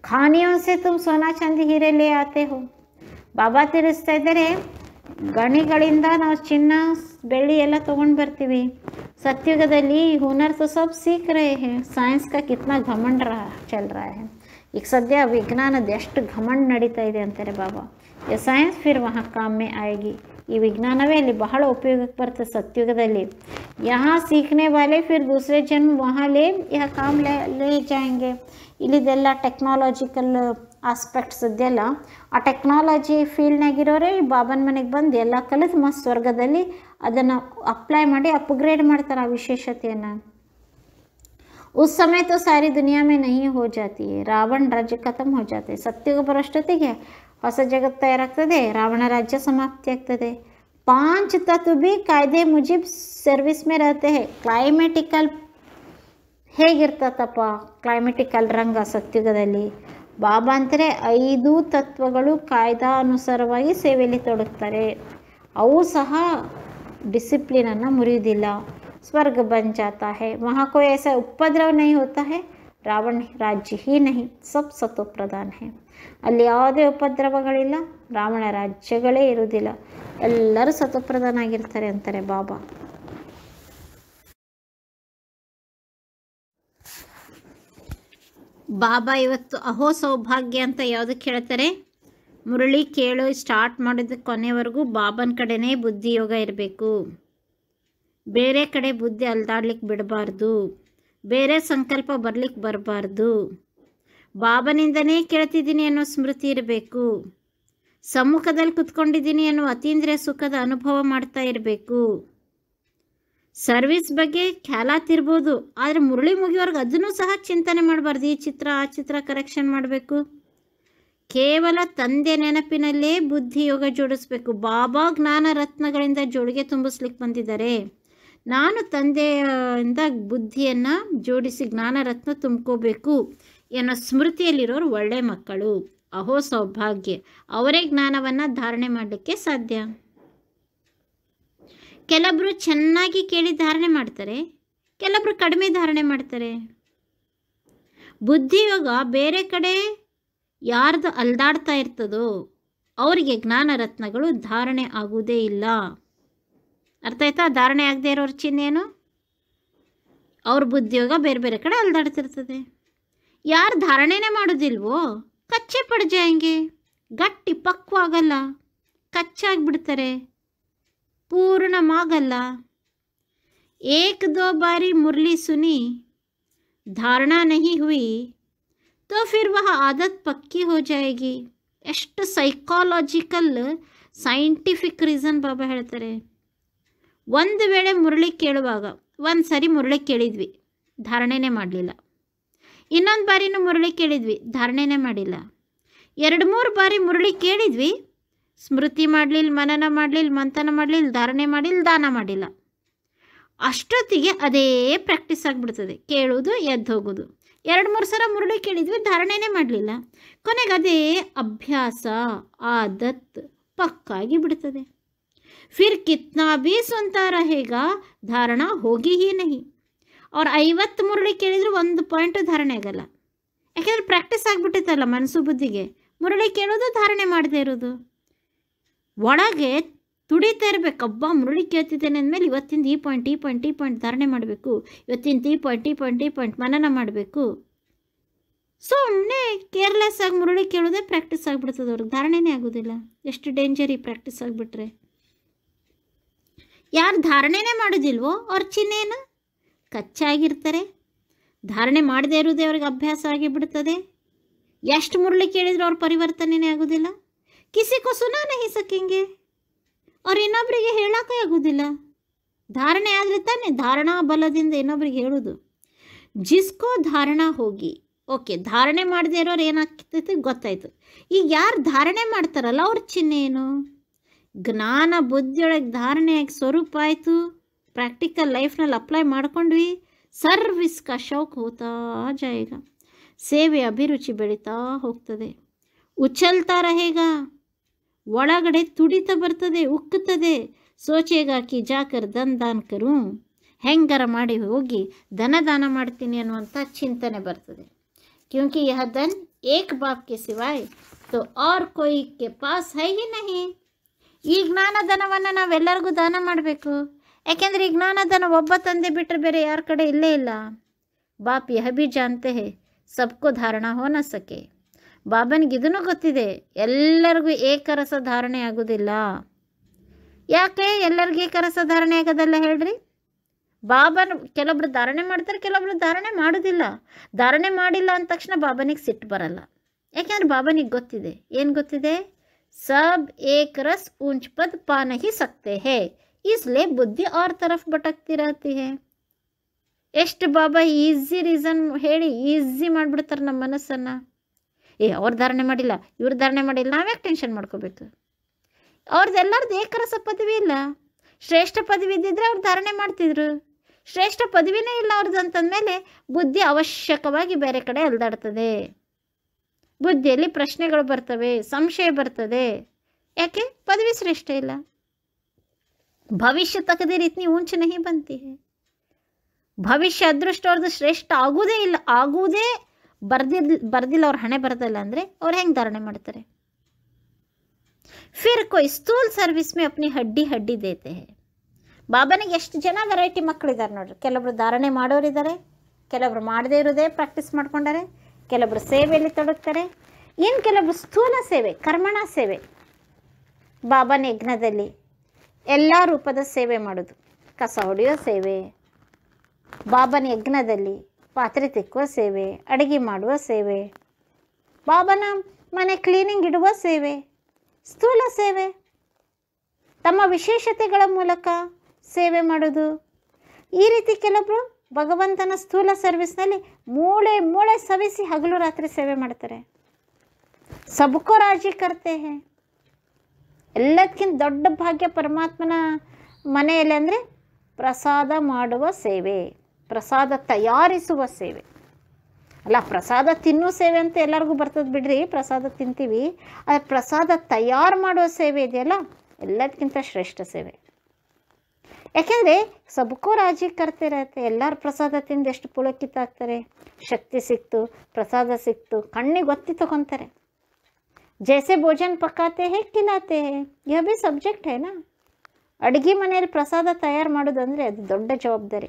ಖಾನಿಯೋ ಸೆ ತುಮ್ ಸೋನಾ ಚಾಂದಿ ಹೀರೆ ಲೇ ಆತೆ ಹೋ. ಬಾಬಾ ತಿಳಿಸ್ತಾ ಇದ್ದಾರೆ, ಗಣಿಗಳಿಂದ ನಾವು ಚಿನ್ನ ಬೆಳ್ಳಿ ಎಲ್ಲ ತೊಗೊಂಡು ಬರ್ತೀವಿ. ಸತ್ಯುಗದಲ್ಲಿ ಹುನರ್ ತೋ ಸಬ್ ಸೀಖ್ ರಹೆ ಹೇ. ಸೈನ್ಸ್ ಕಾ ಕಿತ್ನಾ ಘಮಂಡ್ ಚಲ್ ರಹಾ ಹೈ. ಈಗ ಸದ್ಯ ವಿಜ್ಞಾನದ ಎಷ್ಟು ಘಮಂಡ್ ನಡೀತಾ ಇದೆ ಅಂತಾರೆ ಬಾಬಾ. ये साइंस फिर वहाँ काम में आएगी. ಈ ವಿಜ್ಞಾನವೇ ಅಲ್ಲಿ ಬಹಳ ಉಪಯೋಗಕ್ಕೆ ಬರ್ತದೆ ಸತ್ಯುಗದಲ್ಲಿ. यहाँ सीखने वाले फिर दूसरे जन्म वहाँ ले यह काम ले जाएंगे. ಇಲ್ಲಿದೆಲ್ಲ ಟೆಕ್ನಾಲಜಿಕಲ್ ಆಸ್ಪೆಕ್ಟ್ಸ್ ಇದೆಲ್ಲ ಆ ಟೆಕ್ನಾಲಜಿ ಫೀಲ್ಡ್ನಾಗಿರೋರೇ ಬಾಬನ ಮನೆಗೆ ಬಂದು ಎಲ್ಲ ಕಲಿತು ಮಸ್ತ್ ಸ್ವರ್ಗದಲ್ಲಿ ಅದನ್ನು ಅಪ್ಲೈ ಮಾಡಿ ಅಪ್ಗ್ರೇಡ್ ಮಾಡ್ತಾರೆ ಆ ವಿಶೇಷತೆಯನ್ನು. उस समय तो सारी दुनिया में नहीं हो जाती है. रावण राज्य खत्म हो जाते. ಸತ್ಯುಗ ಬರೋಷ್ಟೊತ್ತಿಗೆ ಹೊಸ ಜಗತ್ತು ತಯಾರಾಗ್ತದೆ, ರಾವಣ ರಾಜ್ಯ ಸಮಾಪ್ತಿ ಆಗ್ತದೆ. 5 तत्व भी कायदे मुजिब सर्विस में रहते हैं. ಕ್ಲೈಮೆಟಿಕಲ್ ಹೇಗಿರ್ತತಪ್ಪ ಕ್ಲೈಮೆಟಿಕಲ್ ರಂಗ ಸತ್ಯುಗದಲ್ಲಿ? ಬಾಬಾ ಅಂತಾರೆ 5 ತತ್ವಗಳು ಕಾಯ್ದಾನುಸಾರವಾಗಿ ಸೇವೆಯಲ್ಲಿ ತೊಡಗ್ತಾರೆ. ಅವು ಸಹ ಡಿಸಿಪ್ಲಿನನ್ನು ಮುರಿಯುವುದಿಲ್ಲ. स्वर्ग बन जाता है. वहाँ कोई ऐसा उपद्रव नहीं होता है. रावण राज्य ही नहीं, सब सतो प्रधान है. ಅಲ್ಲಿ ಯಾವುದೇ ಉಪದ್ರವಗಳಿಲ್ಲ, ರಾವಣ ರಾಜ್ಯಗಳೇ ಇರುವುದಿಲ್ಲ, ಎಲ್ಲರೂ ಸತೋಪ್ರಧಾನ ಆಗಿರ್ತಾರೆ ಅಂತಾರೆ ಬಾಬಾ. ಬಾಬಾ ಇವತ್ತು ಅಹೋ ಸೌಭಾಗ್ಯ ಅಂತ ಯಾವುದಕ್ಕೆ ಹೇಳ್ತಾರೆ? ಮುರಳಿ ಕೇಳು ಸ್ಟಾರ್ಟ್ ಮಾಡಿದ ಕೊನೆವರೆಗೂ ಬಾಬನ ಕಡೆನೇ ಬುದ್ಧಿಯೋಗ ಇರಬೇಕು. ಬೇರೆ ಕಡೆ ಬುದ್ಧಿ ಅಲ್ದಾಡ್ಲಿಕ್ಕೆ ಬಿಡಬಾರ್ದು. ಬೇರೆ ಸಂಕಲ್ಪ ಬರ್ಲಿಕ್ಕೆ ಬರಬಾರ್ದು. ಬಾಬನಿಂದನೇ ಕೇಳ್ತಿದ್ದೀನಿ ಅನ್ನೋ ಸ್ಮೃತಿ ಇರಬೇಕು. ಸಮ್ಮುಖದಲ್ಲಿ ಕುತ್ಕೊಂಡಿದ್ದೀನಿ ಅನ್ನೋ ಅತೀಂದ್ರಿಯ ಸುಖದ ಅನುಭವ ಮಾಡ್ತಾ ಇರಬೇಕು. ಸರ್ವಿಸ್ ಬಗ್ಗೆ ಖ್ಯಾಲಾತಿರ್ಬೋದು, ಆದರೆ ಮುರಳಿ ಮುಗಿಯೋರ್ಗೆ ಅದನ್ನು ಸಹ ಚಿಂತನೆ ಮಾಡಬಾರ್ದು. ಈ ಚಿತ್ರ ಆ ಚಿತ್ರ ಕರೆಕ್ಷನ್ ಮಾಡಬೇಕು. ಕೇವಲ ತಂದೆ ನೆನಪಿನಲ್ಲೇ ಬುದ್ಧಿಯೋಗ ಜೋಡಿಸ್ಬೇಕು. ಬಾಬಾ ಜ್ಞಾನ ರತ್ನಗಳಿಂದ ಜೋಡಿಗೆ ತುಂಬಿಸ್ಲಿಕ್ಕೆ ಬಂದಿದ್ದಾರೆ. ನಾನು ತಂದೆಯಿಂದ ಬುದ್ಧಿಯನ್ನು ಜೋಡಿಸಿ ಜ್ಞಾನ ರತ್ನ ತುಂಬ್ಕೋಬೇಕು ಅನ್ನೋ ಸ್ಮೃತಿಯಲ್ಲಿರೋರು ಒಳ್ಳೆ ಮಕ್ಕಳು. ಅಹೋ ಸೌಭಾಗ್ಯ, ಅವರೇ ಜ್ಞಾನವನ್ನು ಧಾರಣೆ ಮಾಡಲಿಕ್ಕೆ ಸಾಧ್ಯ. ಕೆಲವರು ಚೆನ್ನಾಗಿ ಕೇಳಿ ಧಾರಣೆ ಮಾಡ್ತಾರೆ, ಕೆಲವರು ಕಡಿಮೆ ಧಾರಣೆ ಮಾಡ್ತಾರೆ. ಬುದ್ಧಿಯೋಗ ಬೇರೆ ಕಡೆ ಯಾರ್ದು ಅಲ್ದಾಡ್ತಾ ಇರ್ತದೋ ಅವರಿಗೆ ಜ್ಞಾನ ರತ್ನಗಳು ಧಾರಣೆ ಆಗುವುದೇ ಇಲ್ಲ. ಅರ್ಥ ಆಯ್ತಾ? ಧಾರಣೆ ಆಗದೆ ಇರೋರ ಚಿಹ್ನೇನು? ಅವ್ರ ಬುದ್ಧಿಯೋಗ ಬೇರೆ ಬೇರೆ ಕಡೆ ಅಲ್ದಾಡ್ತಿರ್ತದೆ. ಯಾರು ಧಾರಣೆನೇ ಮಾಡೋದಿಲ್ವೋ ಕಚ್ಚೆ ಪಡ್ಜಾಯಂಗೆ, ಗಟ್ಟಿ ಪಕ್ವ ಆಗಲ್ಲ, ಕಚ್ಚಾಗಿಬಿಡ್ತಾರೆ, ಪೂರ್ಣಮಾಗಲ್ಲ. ಏಕ್ ದೋ ಬಾರಿ ಮುರಳಿ ಸುನಿ ಧಾರಣಾ ನಹಿ ಹುಯಿ तो फिर वह आदत पक्की हो जाएगी. ಎಷ್ಟು ಸೈಕಾಲಜಿಕಲ್ ಸೈಂಟಿಫಿಕ್ ರೀಸನ್ ಬಾಬಾ ಹೇಳ್ತಾರೆ. ಒಂದು ವೇಳೆ ಮುರಳಿ ಕೇಳುವಾಗ ಒಂದು ಸರಿ ಮುರಳಿ ಕೇಳಿದ್ವಿ, ಧಾರಣೆನೇ ಮಾಡಲಿಲ್ಲ. ಇನ್ನೊಂದು ಬಾರಿನೂ ಮುರಳಿ ಕೇಳಿದ್ವಿ, ಧಾರಣೆನೇ ಮಾಡಿಲ್ಲ. 2-3 ಬಾರಿ ಮುರಳಿ ಕೇಳಿದ್ವಿ, ಸ್ಮೃತಿ ಮಾಡಲಿಲ್ಲ, ಮನನ ಮಾಡಲಿಲ್ಲ, ಮಂಥನ ಮಾಡಲಿಲ್ಲ, ಧಾರಣೆ ಮಾಡಿಲ್ಲ, ದಾನ ಮಾಡಿಲ್ಲ. ಅಷ್ಟೊತ್ತಿಗೆ ಅದೇ ಪ್ರಾಕ್ಟೀಸ್ ಆಗಿಬಿಡ್ತದೆ. ಕೇಳೋದು ಎದ್ದು ಹೋಗೋದು. 2-3 ಸಲ ಮುರಳಿ ಕೇಳಿದ್ವಿ, ಧಾರಣೆನೇ ಮಾಡಲಿಲ್ಲ. ಕೊನೆಗೆ ಅದೇ ಅಭ್ಯಾಸ ಆದತ್ ಪಕ್ಕಾಗಿ ಬಿಡ್ತದೆ. ಫಿರ್ ಕಿತ್ನಾ ಭೀ ಸುನ್ತಾ ರಹೇಗಾ ಧಾರಣಾ ಹೋಗಿ ಹಿ ನಹಿ. ಅವ್ರು 50 ಮುರಳಿ ಕೇಳಿದ್ರು ಒಂದು ಪಾಯಿಂಟು ಧಾರಣೆ ಆಗಲ್ಲ. ಯಾಕೆಂದರೆ ಪ್ರಾಕ್ಟೀಸ್ ಆಗಿಬಿಟ್ಟಿತ್ತಲ್ಲ ಮನಸ್ಸು ಬುದ್ಧಿಗೆ. ಮುರಳಿ ಕೇಳೋದು ಧಾರಣೆ ಮಾಡದೇ ಇರೋದು, ಒಳಗೆ ತುಡಿತಾ ಇರಬೇಕು. ಹಬ್ಬ ಮುರಳಿ ಕೇಳ್ತಿದ್ದೇನೆ ಅಂದಮೇಲೆ ಇವತ್ತಿಂದ ಈ ಪಾಯಿಂಟ್ ಧಾರಣೆ ಮಾಡಬೇಕು, ಇವತ್ತಿಂದ ಈ ಪಾಯಿಂಟ್ ಮನನ ಮಾಡಬೇಕು. ಸುಮ್ಮನೆ ಕೇರ್ಲೆಸ್ ಆಗಿ ಮುರಳಿ ಕೇಳೋದೇ ಪ್ರಾಕ್ಟೀಸ್ ಆಗಿಬಿಡ್ತದೆ. ಅವ್ರಿಗೆ ಧಾರಣೆನೇ ಆಗೋದಿಲ್ಲ. ಎಷ್ಟು ಡೇಂಜರ್ ಈ ಪ್ರಾಕ್ಟೀಸ್ ಆಗಿಬಿಟ್ರೆ. ಯಾರು ಧಾರಣೆನೇ ಮಾಡೋದಿಲ್ವೋ ಅವ್ರ ಚಿಹ್ನೆಯನ್ನು ಕಚ್ಚಾಗಿರ್ತಾರೆ. ಧಾರಣೆ ಮಾಡದೇ ಇರೋದೇ ಅವ್ರಿಗೆ ಅಭ್ಯಾಸ ಆಗಿಬಿಡ್ತದೆ. ಎಷ್ಟು ಮುರಳಿ ಕೇಳಿದ್ರು ಅವ್ರ ಪರಿವರ್ತನೆನೇ ಆಗೋದಿಲ್ಲ. ಕಿಸಿಕೋ ಸುನಾ ನಹಿ ಸಕೆಂಗೆ, ಅವ್ರು ಇನ್ನೊಬ್ಬರಿಗೆ ಹೇಳೋಕೆ ಆಗೋದಿಲ್ಲ. ಧಾರಣೆ ಆದರೆ ತಾನೇ ಧಾರಣಾ ಬಲದಿಂದ ಇನ್ನೊಬ್ರಿಗೆ ಹೇಳೋದು. ಜಿಸ್ಕೋ ಧಾರಣಾ ಹೋಗಿ, ಓಕೆ ಧಾರಣೆ ಮಾಡದೇ ಇರೋರು ಏನಾಗ್ತೈತೆ ಗೊತ್ತಾಯಿತು. ಈಗ ಯಾರು ಧಾರಣೆ ಮಾಡ್ತಾರಲ್ಲ ಅವ್ರ ಚಿಹ್ನೆ ಏನು? ಜ್ಞಾನ ಬುದ್ಧಿಯೊಳಗೆ ಧಾರಣೆಯಾಗಿ ಸ್ವರೂಪ ಆಯಿತು. ಪ್ರಾಕ್ಟಿಕಲ್ ಲೈಫ್ನಲ್ಲಿ ಅಪ್ಲೈ ಮಾಡ್ಕೊಂಡ್ವಿ. ಸರ್ವಿಸ್ ಕಾ ಶೌಕ್ ಹೋತಾ ಜಾಯೇಗ. ಸೇವೆ ಅಭಿರುಚಿ ಬೆಳೀತಾ ಹೋಗ್ತದೆ. ಉಚ್ಚಲ್ತಾ ರಹೇಗ, ಒಳಗಡೆ ತುಡಿತ ಬರ್ತದೆ, ಉಕ್ಕುತ್ತದೆ. ಸೋಚೇಗ ಕಿ ಜಾಕರ್ ದಾನ್ ಕರು, ಹೆಂಗಾರ ಮಾಡಿ ಹೋಗಿ ದಾನ ಮಾಡ್ತೀನಿ ಅನ್ನುವಂಥ ಚಿಂತನೆ ಬರ್ತದೆ. ಕ್ಯೂಂಕಿ ಯಹ ಧನ್ ಏಕ್ ಬಾಪ್ ಕೆ ಸಿವಾಯ್ ತೋ ಔರ್ ಕೋಯಿ ಕೆ ಪಾಸ್ ಹೈ ಹಿ ನಹಿ. ಈ ಜ್ಞಾನಧನವನ್ನು ನಾವೆಲ್ಲರಿಗೂ ದಾನ ಮಾಡಬೇಕು. ಯಾಕೆಂದರೆ ಈ ಜ್ಞಾನಧನ ಒಬ್ಬ ತಂದೆ ಬಿಟ್ಟರೆ ಬೇರೆ ಯಾರ ಕಡೆ ಇಲ್ಲೇ ಇಲ್ಲ. ಬಾಪ್ ಯಹ ಬಿ ಜಾನ್ತೆ ಹೇ ಸಬ್ಕೋ ಧಾರಣ ಹೋ ನ ಸಕೆ. ಬಾಬನಿಗೆ ಇದನ್ನು ಗೊತ್ತಿದೆ, ಎಲ್ಲರಿಗೂ ಏಕರಸ ಧಾರಣೆ ಆಗೋದಿಲ್ಲ. ಯಾಕೆ ಎಲ್ಲರಿಗೂ ಏಕರಸ ಧಾರಣೆ ಆಗೋದಲ್ಲ ಹೇಳ್ರಿ? ಬಾಬನ ಕೆಲವೊಬ್ರು ಧಾರಣೆ ಮಾಡ್ತಾರೆ, ಕೆಲವೊಬ್ರು ಧಾರಣೆ ಮಾಡೋದಿಲ್ಲ. ಧಾರಣೆ ಮಾಡಿಲ್ಲ ಅಂದ ತಕ್ಷಣ ಬಾಬನಿಗೆ ಸಿಟ್ಟು ಬರಲ್ಲ. ಯಾಕೆಂದ್ರೆ ಬಾಬನಿಗೆ ಗೊತ್ತಿದೆ, ಏನು ಗೊತ್ತಿದೆ? ಸಬ್ ಏಕ್ ರಸ್ ಊಂಚ್ ಪದ್ ಪಾ ನಹಿ ಸಕ್ತೆ ಹೇ, ಇಸ್ಲೇ ಬುದ್ಧಿ ಅವ್ರ ತರಫ್ ಭಟಕ್ತಿ रहती है. ಎಷ್ಟು ಬಾಬಾ ಈಸಿ ರೀಸನ್ ಹೇಳಿ ಈಸಿ ಮಾಡಿಬಿಡ್ತಾರೆ ನಮ್ಮ ಮನಸ್ಸನ್ನು. ಅವ್ರು ಧಾರಣೆ ಮಾಡಿಲ್ಲ, ಇವ್ರು ಧಾರಣೆ ಮಾಡಿಲ್ಲ, ನಾವ್ಯಾಕೆ ಟೆನ್ಷನ್ ಮಾಡ್ಕೋಬೇಕು? ಅವ್ರದ್ದು ಎಲ್ಲರದ್ದು ಏಕರಸ ಪದವಿ ಇಲ್ಲ. ಶ್ರೇಷ್ಠ ಪದವಿ ಇದ್ದಿದ್ರೆ ಅವ್ರು ಧಾರಣೆ ಮಾಡ್ತಿದ್ರು. ಶ್ರೇಷ್ಠ ಪದವಿನೇ ಇಲ್ಲ ಅವ್ರದ್ದು ಅಂತಂದಮೇಲೆ ಬುದ್ಧಿ ಅವಶ್ಯಕವಾಗಿ ಬೇರೆ ಕಡೆ ಅಲ್ದಾಡ್ತದೆ. ಬುದ್ಧಿಯಲ್ಲಿ ಪ್ರಶ್ನೆಗಳು ಬರ್ತವೆ, ಸಂಶಯ ಬರ್ತದೆ. ಯಾಕೆ? ಪದವಿ ಶ್ರೇಷ್ಠ ಇಲ್ಲ. ಭವಿಷ್ಯ ತಕದೀರ್ ಇತ್ನಿ ಊಂಚ ನಹಿ ಬಂತಿ ಹೈ. ಭವಿಷ್ಯ ಅದೃಷ್ಟ ಅವ್ರದ್ದು ಶ್ರೇಷ್ಠ ಆಗುವುದೇ ಇಲ್ಲ, ಆಗುವುದೇ ಬರ್ದಿಲ್ಲ ಅವ್ರ ಹಣೆ ಬರದಲ್ಲ ಅಂದರೆ ಅವ್ರು ಹೆಂಗೆ ಧಾರಣೆ ಮಾಡ್ತಾರೆ? ಫಿರ್ ಕೊಯ್ ಸ್ಥೂಲ್ ಸರ್ವಿಸ್ ಮೇ ಅಪ್ನಿ ಹಡ್ಡಿ ದೇತೆ ಹೈ. ಬಾಬನಿಗೆ ಎಷ್ಟು ಜನ ವೆರೈಟಿ ಮಕ್ಕಳಿದ್ದಾರೆ ನೋಡ್ರಿ. ಕೆಲವೊಬ್ರು ಧಾರಣೆ ಮಾಡೋರಿದ್ದಾರೆ, ಕೆಲವೊಬ್ರು ಮಾಡದೇ ಇರೋದೇ ಪ್ರಾಕ್ಟೀಸ್ ಮಾಡ್ಕೊಂಡಾರೆ, ಕೆಲವೊಬ್ರು ಸೇವೆಯಲ್ಲಿ ತೊಡಗ್ತಾರೆ, ಇನ್ನು ಕೆಲವೊಬ್ರು ಸ್ಥೂಲ ಸೇವೆ, ಕರ್ಮಣ ಸೇವೆ. ಬಾಬನ ಯಜ್ಞದಲ್ಲಿ ಎಲ್ಲ ರೂಪದ ಸೇವೆ ಮಾಡೋದು. ಕಸ ಹೊಡೆಯೋ ಸೇವೆ, ಬಾಬನ ಯಜ್ಞದಲ್ಲಿ ಪಾತ್ರೆ ತಿಕ್ಕುವ ಸೇವೆ, ಅಡುಗೆ ಮಾಡುವ ಸೇವೆ, ಬಾಬನ ಮನೆ ಕ್ಲೀನಿಂಗ್ ಇಡುವ ಸೇವೆ, ಸ್ಥೂಲ ಸೇವೆ. ತಮ್ಮ ವಿಶೇಷತೆಗಳ ಮೂಲಕ ಸೇವೆ ಮಾಡೋದು. ಈ ರೀತಿ ಕೆಲವೊಬ್ಬರು ಭಗವಂತನ ಸ್ಥೂಲ ಸರ್ವಿಸ್ನಲ್ಲಿ ಮೂಳೆ ಸವಿಸಿ ಹಗಲು ರಾತ್ರಿ ಸೇವೆ ಮಾಡ್ತಾರೆ. ಸಬ್ಕೋ ರಾಜಿ ಕರ್ತೆ ಹೇ. ಎಲ್ಲದಕ್ಕಿಂತ ದೊಡ್ಡ ಭಾಗ್ಯ ಪರಮಾತ್ಮನ ಮನೆಯಲ್ಲಿ ಅಂದರೆ ಪ್ರಸಾದ ಮಾಡುವ ಸೇವೆ, ಪ್ರಸಾದ ತಯಾರಿಸುವ ಸೇವೆ. ಅಲ್ಲ, ಪ್ರಸಾದ ತಿನ್ನೋ ಸೇವೆ ಅಂತ ಎಲ್ಲರಿಗೂ ಬರ್ತದೆ ಬಿಡ್ರಿ, ಪ್ರಸಾದ ತಿಂತೀವಿ. ಆದರೆ ಪ್ರಸಾದ ತಯಾರು ಮಾಡುವ ಸೇವೆ ಇದೆಯಲ್ಲ, ಎಲ್ಲದಕ್ಕಿಂತ ಶ್ರೇಷ್ಠ ಸೇವೆ. ಯಾಕೆಂದರೆ ಸಬ್ಕೋ ರಾಜಿ ಕರ್ತೆ ಇರತ್ತೆ. ಎಲ್ಲರೂ ಪ್ರಸಾದ ತಿಂದು ಎಷ್ಟು ಪುಳಕಿತ ಆಗ್ತಾರೆ. ಶಕ್ತಿ ಸಿಕ್ತು, ಪ್ರಸಾದ ಸಿಕ್ತು, ಕಣ್ಣಿಗೆ ಒತ್ತಿ ತಗೊತಾರೆ. ಜೈಸೆ ಭೋಜನ ಪಕಾತೆ ಹೇ ಖಿಲಾತೆ ಹೇ, ಯಹ ಭಿ ಸಬ್ಜೆಕ್ಟ್ ಹೇನಾ. ಅಡುಗೆ ಮನೆಯಲ್ಲಿ ಪ್ರಸಾದ ತಯಾರು ಮಾಡೋದಂದರೆ ಅದು ದೊಡ್ಡ ಜವಾಬ್ದಾರಿ.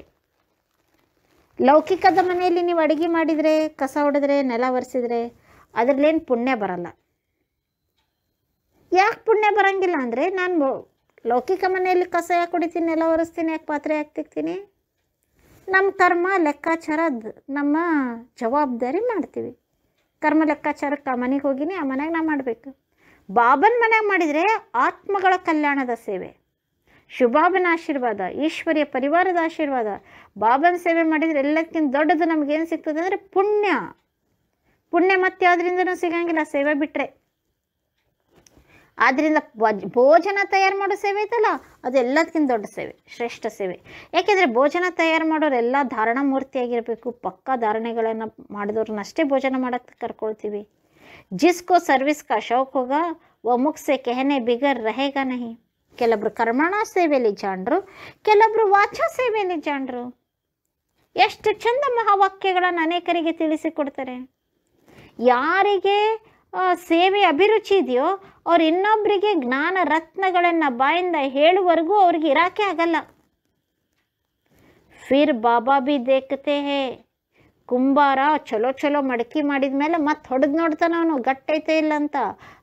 ಲೌಕಿಕದ ಮನೆಯಲ್ಲಿ ನೀವು ಅಡುಗೆ ಮಾಡಿದರೆ, ಕಸ ಹೊಡೆದ್ರೆ, ನೆಲ ಒರೆಸಿದ್ರೆ ಅದರಲ್ಲೇನು ಪುಣ್ಯ ಬರಲ್ಲ. ಯಾಕೆ ಪುಣ್ಯ ಬರೋಂಗಿಲ್ಲ ಅಂದರೆ, ನಾನು ಲೌಕಿಕ ಮನೆಯಲ್ಲಿ ಕಸ ಯಾಕೆ ಹೊಡಿತೀನಿ, ನೆಲ ಒರೆಸ್ತೀನಿ, ಯಾಕೆ ಪಾತ್ರೆ ಯಾಕೆ ತಿಕ್ತೀನಿ? ನಮ್ಮ ಕರ್ಮ ಲೆಕ್ಕಾಚಾರ, ನಮ್ಮ ಜವಾಬ್ದಾರಿ ಮಾಡ್ತೀವಿ. ಕರ್ಮ ಲೆಕ್ಕಾಚಾರಕ್ಕೆ ಆ ಮನೆಗೆ ಹೋಗಿನಿ, ಆ ಮನೆಗೆ ನಾ ಮಾಡಬೇಕು. ಬಾಬನ ಮನೆಗೆ ಮಾಡಿದರೆ ಆತ್ಮಗಳ ಕಲ್ಯಾಣದ ಸೇವೆ, ಶುಭಾಬನ ಆಶೀರ್ವಾದ, ಈಶ್ವರಿಯ ಪರಿವಾರದ ಆಶೀರ್ವಾದ. ಬಾಬನ ಸೇವೆ ಮಾಡಿದರೆ ಎಲ್ಲಕ್ಕಿಂತ ದೊಡ್ಡದು ನಮಗೇನು ಸಿಗ್ತದೆ ಅಂದರೆ ಪುಣ್ಯ. ಪುಣ್ಯ ಮತ್ತೆ ಯಾವುದರಿಂದನೂ ಸಿಗಂಗಿಲ್ಲ ಸೇವೆ ಬಿಟ್ಟರೆ. ಆದ್ದರಿಂದ ಭೋಜನ ತಯಾರು ಮಾಡೋ ಸೇವೆ ಐತಲ್ಲ, ಅದು ಎಲ್ಲದಕ್ಕಿಂತ ದೊಡ್ಡ ಸೇವೆ, ಶ್ರೇಷ್ಠ ಸೇವೆ. ಯಾಕೆಂದರೆ ಭೋಜನ ತಯಾರು ಮಾಡೋರೆಲ್ಲ ಧಾರಣ ಮೂರ್ತಿಯಾಗಿರಬೇಕು. ಪಕ್ಕಾ ಧಾರಣೆಗಳನ್ನು ಮಾಡಿದವ್ರನ್ನಷ್ಟೇ ಭೋಜನ ಮಾಡೋಕ್ಕೆ ಕರ್ಕೊಳ್ತೀವಿ. ಜಿಸ್ಕೋ ಸರ್ವಿಸ್ ಕಾ ಶೌಕ್ ಹೋಗಾ ವ ಮುಖ ಸೆ ಕೆಹನೆ ಬಿಗರ್ रहेगा नहीं. ಕೆಲವೊಬ್ರು ಕರ್ಮಣ ಸೇವೆಯಲ್ಲಿ ಜಾಣರು, ಕೆಲವೊಬ್ರು ವಾಚಾ ಸೇವೆಯಲ್ಲಿ ಜಾಣರು. ಎಷ್ಟು ಚಂದ ಮಹಾವಾಕ್ಯಗಳನ್ನು ಅನೇಕರಿಗೆ ತಿಳಿಸಿಕೊಡ್ತಾರೆ. ಯಾರಿಗೆ ಸೇವೆ ಅಭಿರುಚಿ ಇದೆಯೋ ಅವ್ರು ಇನ್ನೊಬ್ಬರಿಗೆ ಜ್ಞಾನ ರತ್ನಗಳನ್ನು ಬಾಯಿಂದ ಹೇಳುವವರೆಗೂ ಅವ್ರಿಗೆ ಇರಾಕೆ ಆಗಲ್ಲ. ಫಿರ್ ಬಾಬಾ ಬಿ ದೇಖತೆ ಹೇ. ಕುಂಬಾರ ಚಲೋ ಮಡಕಿ ಮಾಡಿದ ಮೇಲೆ ಮತ್ತೆ ಹೊಡೆದು ನೋಡ್ತಾನೆ ಅವನು, ಗಟ್ಟೈತೆ ಇಲ್ಲ ಅಂತ.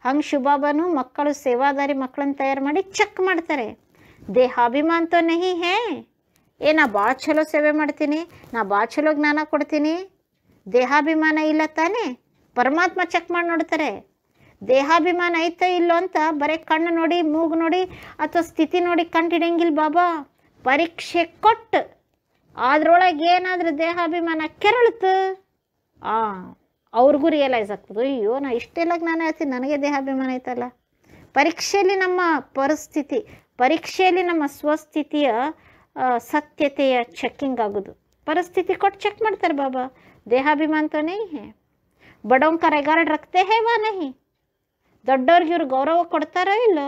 ಹಂಗೆ ಶುಭಾಬನು ಮಕ್ಕಳು ಸೇವಾದಾರಿ ಮಕ್ಕಳನ್ನ ತಯಾರು ಮಾಡಿ ಚೆಕ್ ಮಾಡ್ತಾರೆ. ದೇಹಾಭಿಮಾನ ನಹಿ ಹೇ. ನಾ ಭಾಳ ಚಲೋ ಸೇವೆ ಮಾಡ್ತೀನಿ, ನಾ ಭಾಳ ಚಲೋ ಜ್ಞಾನ ಕೊಡ್ತೀನಿ, ದೇಹಾಭಿಮಾನ ಇಲ್ಲ ತಾನೇ? ಪರಮಾತ್ಮ ಚೆಕ್ ಮಾಡಿ ನೋಡ್ತಾರೆ. ದೇಹಾಭಿಮಾನ ಐತೋ ಇಲ್ಲೋ ಅಂತ ಬರೀ ಕಣ್ಣು ನೋಡಿ, ಮೂಗು ನೋಡಿ ಅಥವಾ ಸ್ಥಿತಿ ನೋಡಿ ಕಂಡು ಹಿಡಿಯಂಗಿಲ್ಲ ಬಾಬಾ. ಪರೀಕ್ಷೆ ಕೊಟ್ಟು ಅದ್ರೊಳಗೆ ಏನಾದರೂ ದೇಹಾಭಿಮಾನ ಕೆರಳಿತು, ಅವ್ರಿಗೂ ರಿಯಲೈಸ್ ಆಗ್ತದೆ, ಅಯ್ಯೋ ನಾ ಇಷ್ಟೆಲ್ಲ ಜ್ಞಾನ ಹೇಳ್ತೀನಿ, ನನಗೆ ದೇಹಾಭಿಮಾನ ಐತಲ್ಲ. ಪರೀಕ್ಷೆಯಲ್ಲಿ ನಮ್ಮ ಪರಿಸ್ಥಿತಿ, ಪರೀಕ್ಷೆಯಲ್ಲಿ ನಮ್ಮ ಸ್ವಸ್ಥಿತಿಯ ಸತ್ಯತೆಯ ಚೆಕ್ಕಿಂಗ್ ಆಗೋದು. ಪರಿಸ್ಥಿತಿ ಕೊಟ್ಟು ಚೆಕ್ ಮಾಡ್ತಾರೆ ಬಾಬಾ. ದೇಹಾಭಿಮಾನ ತೋನೇ ಹೇ. ಬಡೋं का रिगार्ड रखते हैं वा नहीं? ದೊಡ್ಡವ್ರಿಗೆ ಇವ್ರು ಗೌರವ ಕೊಡ್ತಾರೋ ಇಲ್ಲೋ?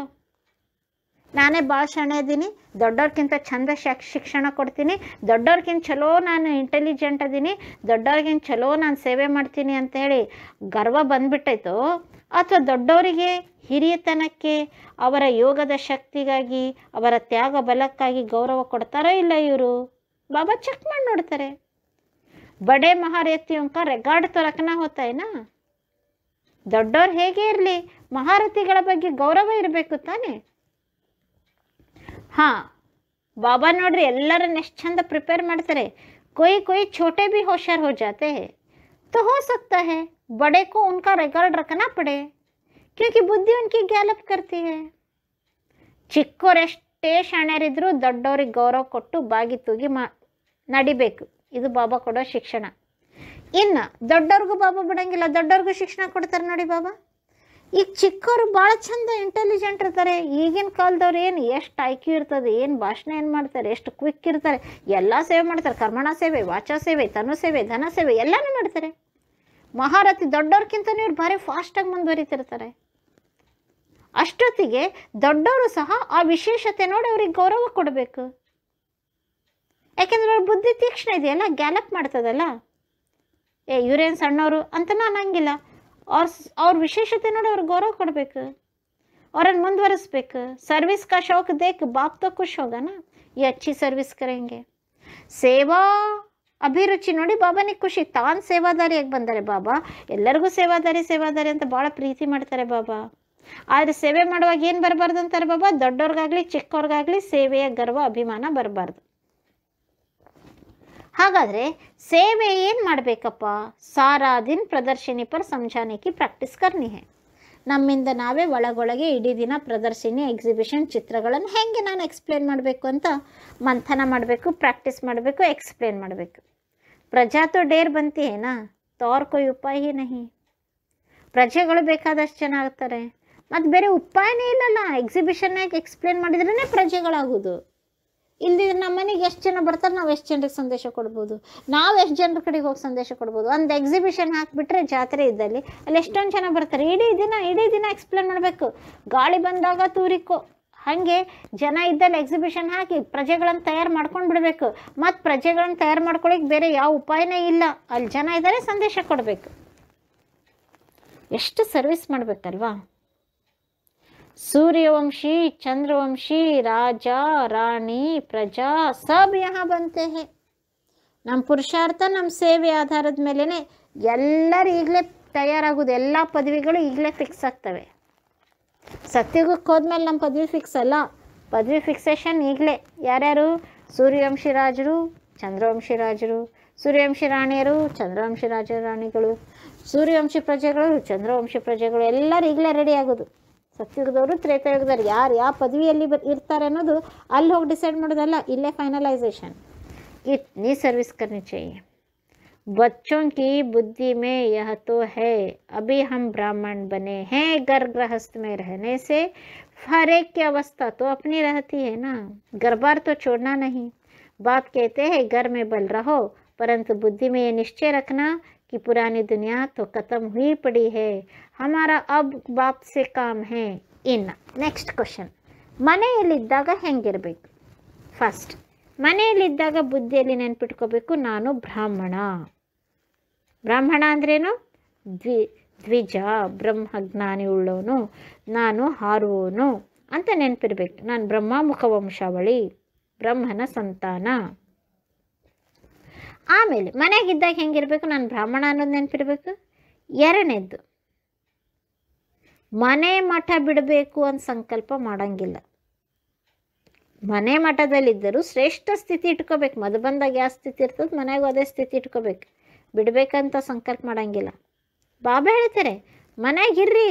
ನಾನೇ ಭಾಳ ಶಾಣೆ ಅದೀನಿ, ದೊಡ್ಡವ್ರಿಗಿಂತ ಚಂದ ಶಿಕ್ಷಣ ಕೊಡ್ತೀನಿ, ದೊಡ್ಡವ್ರಿಗಿಂತ ಚಲೋ ನಾನು ಇಂಟೆಲಿಜೆಂಟ್ ಅದೀನಿ, ದೊಡ್ಡವ್ರಿಗಿಂತ ಚಲೋ ನಾನು ಸೇವೆ ಮಾಡ್ತೀನಿ ಅಂತ ಹೇಳಿ ಗರ್ವ ಬಂದ್ಬಿಟ್ಟೈತೋ, ಅಥವಾ ದೊಡ್ಡವರಿಗೆ ಹಿರಿಯತನಕ್ಕೆ ಅವರ ಯೋಗದ ಶಕ್ತಿಗಾಗಿ ಅವರ ತ್ಯಾಗ ಬಲಕ್ಕಾಗಿ ಗೌರವ ಕೊಡ್ತಾರೋ ಇಲ್ಲ ಇವರು? ಬಾಬಾ ಚೆಕ್ ಮಾಡಿ ನೋಡ್ತಾರೆ. ಬಡೆ ಮಹಾರಥಿಯೋं का रिगार्ड तो रखना होता है ना. ದೊಡ್ಡವ್ರು ಹೇಗೆ ಇರಲಿ, ಮಹಾರಥಿಗಳ ಬಗ್ಗೆ ಗೌರವ ಇರಬೇಕು ತಾನೆ. ಹಾಂ, ಬಾಬಾ ನೋಡ್ರಿ ಎಲ್ಲರನ್ನ ಎಷ್ಟು ಚಂದ ಪ್ರಿಪೇರ್ ಮಾಡ್ತಾರೆ. कोई छोटे भी होशियार हो जाते हैं तो हो सकता है बड़े को उनका रिकॉर्ड रखना पड़े, क्योंकि बुद्धि उनकी गैलप करती है. ಚಿಕ್ಕವರೆಷ್ಟೇ ಶಾಣ್ಯರಿದ್ರು ದೊಡ್ಡವ್ರಿಗೆ ಗೌರವ ಕೊಟ್ಟು ಬಾಗಿ ತೂಗಿ ನಡಿಬೇಕು. ಇದು ಬಾಬಾ ಕೊಡೋ ಶಿಕ್ಷಣ. ಇನ್ನು ದೊಡ್ಡವ್ರಿಗೂ ಬಾಬಾ ಬಿಡಂಗಿಲ್ಲ, ದೊಡ್ಡವ್ರಿಗೂ ಶಿಕ್ಷಣ ಕೊಡ್ತಾರೆ ನೋಡಿ ಬಾಬಾ. ಈಗ ಚಿಕ್ಕವರು ಭಾಳ ಚಂದ ಇಂಟೆಲಿಜೆಂಟ್ ಇರ್ತಾರೆ. ಈಗಿನ ಕಾಲದವ್ರು ಏನು ಎಷ್ಟು ಐಕ್ಯೂ ಇರ್ತದೆ, ಏನು ಭಾಷಣ ಏನು ಮಾಡ್ತಾರೆ, ಎಷ್ಟು ಕ್ವಿಕ್ ಇರ್ತಾರೆ, ಎಲ್ಲ ಸೇವೆ ಮಾಡ್ತಾರೆ. ಕರ್ಮಣ ಸೇವೆ, ವಾಚಾ ಸೇವೆ, ತನು ಸೇವೆ, ಧನ ಸೇವೆ ಎಲ್ಲನೂ ಮಾಡ್ತಾರೆ. ಮಹಾರಥಿ ದೊಡ್ಡವ್ರಿಗಿಂತ ಇವ್ರು ಭಾರಿ ಫಾಸ್ಟಾಗಿ ಮುಂದುವರಿತಿರ್ತಾರೆ. ಅಷ್ಟೊತ್ತಿಗೆ ದೊಡ್ಡವರು ಸಹ ಆ ವಿಶೇಷತೆ ನೋಡಿ ಅವ್ರಿಗೆ ಗೌರವ ಕೊಡಬೇಕು. ಯಾಕೆಂದ್ರೆ ಅವ್ರ ಬುದ್ಧಿ ತೀಕ್ಷ್ಣ ಇದೆಯಲ್ಲ, ಗ್ಯಾಲಪ್ ಮಾಡ್ತದಲ್ಲ. ಇವರೇನು ಸಣ್ಣವರು ಅಂತ ನಾನು ಅನ್ನಂಗಿಲ್ಲ. ಅವ್ರ ವಿಶೇಷತೆ ನೋಡಿ ಅವ್ರಿಗೆ ಗೌರವ ಕೊಡಬೇಕು, ಅವ್ರನ್ನ ಮುಂದುವರಿಸ್ಬೇಕು. ಸರ್ವಿಸ್ ಕಾ ಶೌಕ್ ದೇಖ್ ಬಾಪ್ ತೋ ಖುಷ್ ಹೋಗಾ ನಾ, ಈ ಅಚ್ಚಿ ಸರ್ವಿಸ್ ಕರೆಂಗೆ. ಸೇವಾ ಅಭಿರುಚಿ ನೋಡಿ ಬಾಬಾನಿಗೆ ಖುಷಿ. ತಾನು ಸೇವಾದಾರಿಯಾಗಿ ಬಂದರೆ ಬಾಬಾ ಎಲ್ಲರಿಗೂ ಸೇವಾದಾರಿ ಅಂತ ಭಾಳ ಪ್ರೀತಿ ಮಾಡ್ತಾರೆ ಬಾಬಾ. ಆದರೆ ಸೇವೆ ಮಾಡುವಾಗ ಏನು ಬರಬಾರ್ದು ಅಂತಾರೆ ಬಾಬಾ, ದೊಡ್ಡವ್ರಿಗಾಗಲಿ ಚಿಕ್ಕವ್ರಿಗಾಗಲಿ ಸೇವೆಯ ಗರ್ವ ಅಭಿಮಾನ ಬರಬಾರ್ದು. ಹಾಗಾದರೆ ಸೇವೆ ಏನು ಮಾಡಬೇಕಪ್ಪ? ಸಾರಾ ದಿನ ಪ್ರದರ್ಶಿನಿ ಪರ್ ಸಮझाने ಪ್ರಾಕ್ಟೀಸ್ ಕರ್ನಿ ಹೇ. ನಮ್ಮಿಂದ ನಾವೇ ಒಳಗೊಳಗೆ ಇಡೀ ದಿನ ಪ್ರದರ್ಶಿನಿ, ಎಕ್ಸಿಬಿಷನ್, ಚಿತ್ರಗಳನ್ನು ಹೇಗೆ ನಾನು ಎಕ್ಸ್ಪ್ಲೇನ್ ಮಾಡಬೇಕು ಅಂತ ಮಂಥನ ಮಾಡಬೇಕು, ಪ್ರಾಕ್ಟೀಸ್ ಮಾಡಬೇಕು, ಎಕ್ಸ್ಪ್ಲೇನ್ ಮಾಡಬೇಕು. ಪ್ರಜಾ ತೋ ಡೇರ್ ಬಂತಿ ಏನಾ ತೋ ಔರ್ ಕೋಯಿ ಉಪಾಯ ಹಿ ನಹಿ. ಪ್ರಜೆಗಳು ಬೇಕಾದಷ್ಟು ಜನ ಆಗ್ತಾರೆ, ಮತ್ತು ಬೇರೆ ಉಪಾಯನೇ ಇಲ್ಲಲ್ಲ. ಎಕ್ಸಿಬಿಷನ್ನಾಗಿ ಎಕ್ಸ್ಪ್ಲೇನ್ ಮಾಡಿದ್ರೇ ಪ್ರಜೆಗಳಾಗೋದು. ಇಲ್ದಿದ್ರೆ ನಮ್ಮ ಮನೆಗೆ ಎಷ್ಟು ಜನ ಬರ್ತಾರೆ, ನಾವು ಎಷ್ಟು ಜನರಿಗೆ ಸಂದೇಶ ಕೊಡ್ಬೋದು, ನಾವು ಎಷ್ಟು ಜನರ ಕಡೆಗೆ ಹೋಗಿ ಸಂದೇಶ ಕೊಡ್ಬೋದು. ಒಂದು ಎಕ್ಸಿಬಿಷನ್ ಹಾಕಿಬಿಟ್ರೆ ಜಾತ್ರೆ ಇದ್ದಲ್ಲಿ ಅಲ್ಲಿ ಎಷ್ಟೊಂದು ಜನ ಬರ್ತಾರೆ. ಇಡೀ ದಿನ ಎಕ್ಸ್ಪ್ಲೇನ್ ಮಾಡಬೇಕು. ಗಾಳಿ ಬಂದಾಗ ತೂರಿಕೋ, ಹಾಗೆ ಜನ ಇದ್ದಲ್ಲಿ ಎಕ್ಸಿಬಿಷನ್ ಹಾಕಿ ಪ್ರಜೆಗಳನ್ನು ತಯಾರು ಮಾಡ್ಕೊಂಡು ಬಿಡಬೇಕು. ಮತ್ತು ಪ್ರಜೆಗಳನ್ನು ತಯಾರು ಮಾಡ್ಕೊಳ್ಳಿಕ್ಕೆ ಬೇರೆ ಯಾವ ಉಪಾಯನೇ ಇಲ್ಲ. ಅಲ್ಲಿ ಜನ ಇದ್ದಾರೆ, ಸಂದೇಶ ಕೊಡಬೇಕು. ಎಷ್ಟು ಸರ್ವಿಸ್ ಮಾಡಬೇಕಲ್ವಾ. सूर्यवंशी, चंद्रवंशी, राजा, रानी, प्रजा सब यहाँ बनते हैं. ನಮ್ಮ ಪುರುಷಾರ್ಥ, ನಮ್ಮ ಸೇವೆ ಆಧಾರದ ಮೇಲೇ ಎಲ್ಲರೂ ಈಗಲೇ ತಯಾರಾಗೋದು. ಎಲ್ಲ ಪದವಿಗಳು ಈಗಲೇ ಫಿಕ್ಸ್ ಆಗ್ತವೆ. ಸತ್ಯುಗಕ್ಕೆ ಹೋದ್ಮೇಲೆ ನಮ್ಮ ಪದವಿ ಫಿಕ್ಸ್ ಅಲ್ಲ, ಪದವಿ ಫಿಕ್ಸೇಷನ್ ಈಗಲೇ. ಯಾರ್ಯಾರು? ಸೂರ್ಯವಂಶಿ ರಾಜರು, ಚಂದ್ರವಂಶಿ ರಾಜರು, ಸೂರ್ಯವಂಶಿ ರಾಣಿಯರು, ಚಂದ್ರವಂಶಿ ರಾಣಿಗಳು, ಸೂರ್ಯವಂಶಿ ಪ್ರಜೆಗಳು, ಚಂದ್ರವಂಶಿ ಪ್ರಜೆಗಳು ಎಲ್ಲರೂ ಈಗಲೇ ರೆಡಿ ಆಗೋದು. ಸತ್ಯುಗದವರು, ತ್ರೇತಾಯುಗದವ್ರು ಯಾರು ಯಾವ ಪದವಿಯಲ್ಲಿ ಇರ್ತಾರೆ ಅನ್ನೋದು ಅಲ್ಲಿ ಹೋಗಿ ಡಿಸೈಡ್ ಮಾಡೋದಲ್ಲ, ಇಲ್ಲೇ ಫೈನಲೈಸೇಷನ್. ಇತनी सर्विस करनी चाहिए. बच्चों की बुद्धि में यह तो है, अभी हम ब्राह्मण बने हैं, घर गृहस्थ में रहने से हर एक की अवस्था तो अपनी रहती है ना. घर बार तो छोड़ना नहीं. बाप कहते हैं घर में बल रहो, परंतु बुद्धि में ये निश्चय रखना कि पुरानी दुनिया तो खत्म हुई पड़ी है, हमारा अब बाप से काम है. ಇನ್ನು ನೆಕ್ಸ್ಟ್ ಕ್ವಶನ್, ಮನೆಯಲ್ಲಿದ್ದಾಗ ಹೆಂಗಿರಬೇಕು? ಫಸ್ಟ್, ಮನೆಯಲ್ಲಿದ್ದಾಗ ಬುದ್ಧಿಯಲ್ಲಿ ನೆನ್ಪಿಟ್ಕೋಬೇಕು, ನಾನು ಬ್ರಾಹ್ಮಣ. ಬ್ರಾಹ್ಮಣ ಅಂದ್ರೇನು? ದ್ವಿಜ, ಬ್ರಹ್ಮಜ್ಞಾನಿ ಉಳ್ಳವನು, ನಾನು ಹಾರುವವನು ಅಂತ ನೆನಪಿರ್ಬೇಕು. ನಾನು ಬ್ರಹ್ಮಮುಖ ವಂಶಾವಳಿ, ಬ್ರಹ್ಮನ ಸಂತಾನ. ಆಮೇಲೆ ಮನೆಯಾಗಿದ್ದಾಗ ಹೆಂಗಿರಬೇಕು? ನಾನು ಬ್ರಾಹ್ಮಣ ಅನ್ನೋದು ನೆನಪಿರಬೇಕು. ಎರಡನೇದ್ದು, ಮನೆ ಮಠ ಬಿಡಬೇಕು ಅಂತ ಸಂಕಲ್ಪ ಮಾಡೋಂಗಿಲ್ಲ. ಮನೆ ಮಠದಲ್ಲಿದ್ದರೂ ಶ್ರೇಷ್ಠ ಸ್ಥಿತಿ ಇಟ್ಕೋಬೇಕು. ಮದು ಬಂದಾಗ ಯಾವ ಸ್ಥಿತಿ ಇರ್ತದೆ, ಮನೆಗೂ ಅದೇ ಸ್ಥಿತಿ ಇಟ್ಕೋಬೇಕು. ಬಿಡಬೇಕಂತ ಸಂಕಲ್ಪ ಮಾಡೋಂಗಿಲ್ಲ. ಬಾಬಾ ಹೇಳ್ತಾರೆ ಮನೆಯಾಗಿರ್ರಿ,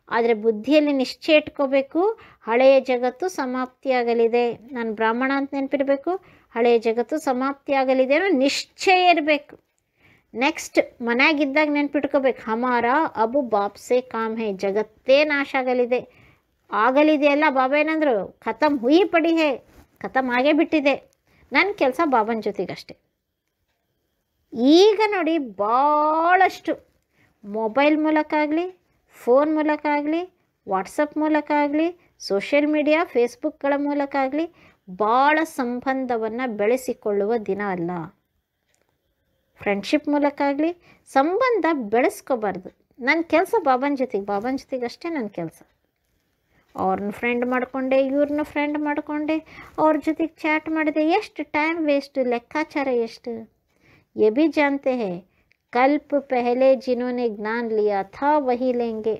ಆದರೆ ಬುದ್ಧಿಯಲ್ಲಿ ನಿಶ್ಚಯ ಇಟ್ಕೋಬೇಕು, ಹಳೆಯ ಜಗತ್ತು ಸಮಾಪ್ತಿಯಾಗಲಿದೆ. ನಾನು ಬ್ರಾಹ್ಮಣ ಅಂತ ನೆನಪಿರಬೇಕು, ಹಳೆಯ ಜಗತ್ತು ಸಮಾಪ್ತಿಯಾಗಲಿದೆ ಅನ್ನೋ ನಿಶ್ಚಯ ಇರಬೇಕು. ನೆಕ್ಸ್ಟ್, ಮನೆಯಾಗಿದ್ದಾಗ ನೆನ್ಪಿಟ್ಕೋಬೇಕು, ಹಮಾರ ಅಬು ಬಾಪ್ಸೆ ಕಾಮ್ ಹೇ, ಜಗತ್ತೇ ನಾಶ ಆಗಲಿದೆ ಅಲ್ಲ. ಬಾಬಾ ಏನಂದ್ರು? ಖತಮ್ ಹುಯಿ ಪಡಿ ಹೇ, ಖತಮ್ ಆಗೇ ಬಿಟ್ಟಿದೆ, ನನ್ನ ಕೆಲಸ ಬಾಬನ ಜೊತೆಗಷ್ಟೆ. ಈಗ ನೋಡಿ ಭಾಳಷ್ಟು ಮೊಬೈಲ್ ಮೂಲಕ ಆಗಲಿ, ಫೋನ್ ಮೂಲಕ ಆಗಲಿ, ವಾಟ್ಸಪ್ ಮೂಲಕ ಆಗಲಿ, ಸೋಷಿಯಲ್ ಮೀಡಿಯಾ ಫೇಸ್ಬುಕ್ಗಳ ಮೂಲಕ ಆಗಲಿ ಭಾಳ ಸಂಬಂಧವನ್ನು ಬೆಳೆಸಿಕೊಳ್ಳುವ ದಿನ ಅಲ್ಲ. ಫ್ರೆಂಡ್ಶಿಪ್ ಮೂಲಕ ಆಗಲಿ ಸಂಬಂಧ ಬೆಳೆಸ್ಕೋಬಾರ್ದು. ನನ್ನ ಕೆಲಸ ಬಾಬನ ಜೊತೆಗೆ ಅಷ್ಟೇ ನನ್ನ ಕೆಲಸ. ಅವ್ರನ್ನ ಫ್ರೆಂಡ್ ಮಾಡಿಕೊಂಡೆ, ಇವ್ರನ್ನ ಫ್ರೆಂಡ್ ಮಾಡಿಕೊಂಡೆ, ಅವ್ರ ಜೊತೆಗೆ ಚಾಟ್ ಮಾಡಿದೆ, ಎಷ್ಟು ಟೈಮ್ ವೇಸ್ಟು, ಲೆಕ್ಕಾಚಾರ ಎಷ್ಟು. ये भी जानते हैं ಕಲ್ಪ ಪೆಹಲೆ ಜಿನೋನೆ ಜ್ಞಾನ ಲಿಯಾ ಥಾ ವಹಿ ಲೇಂಗೆ.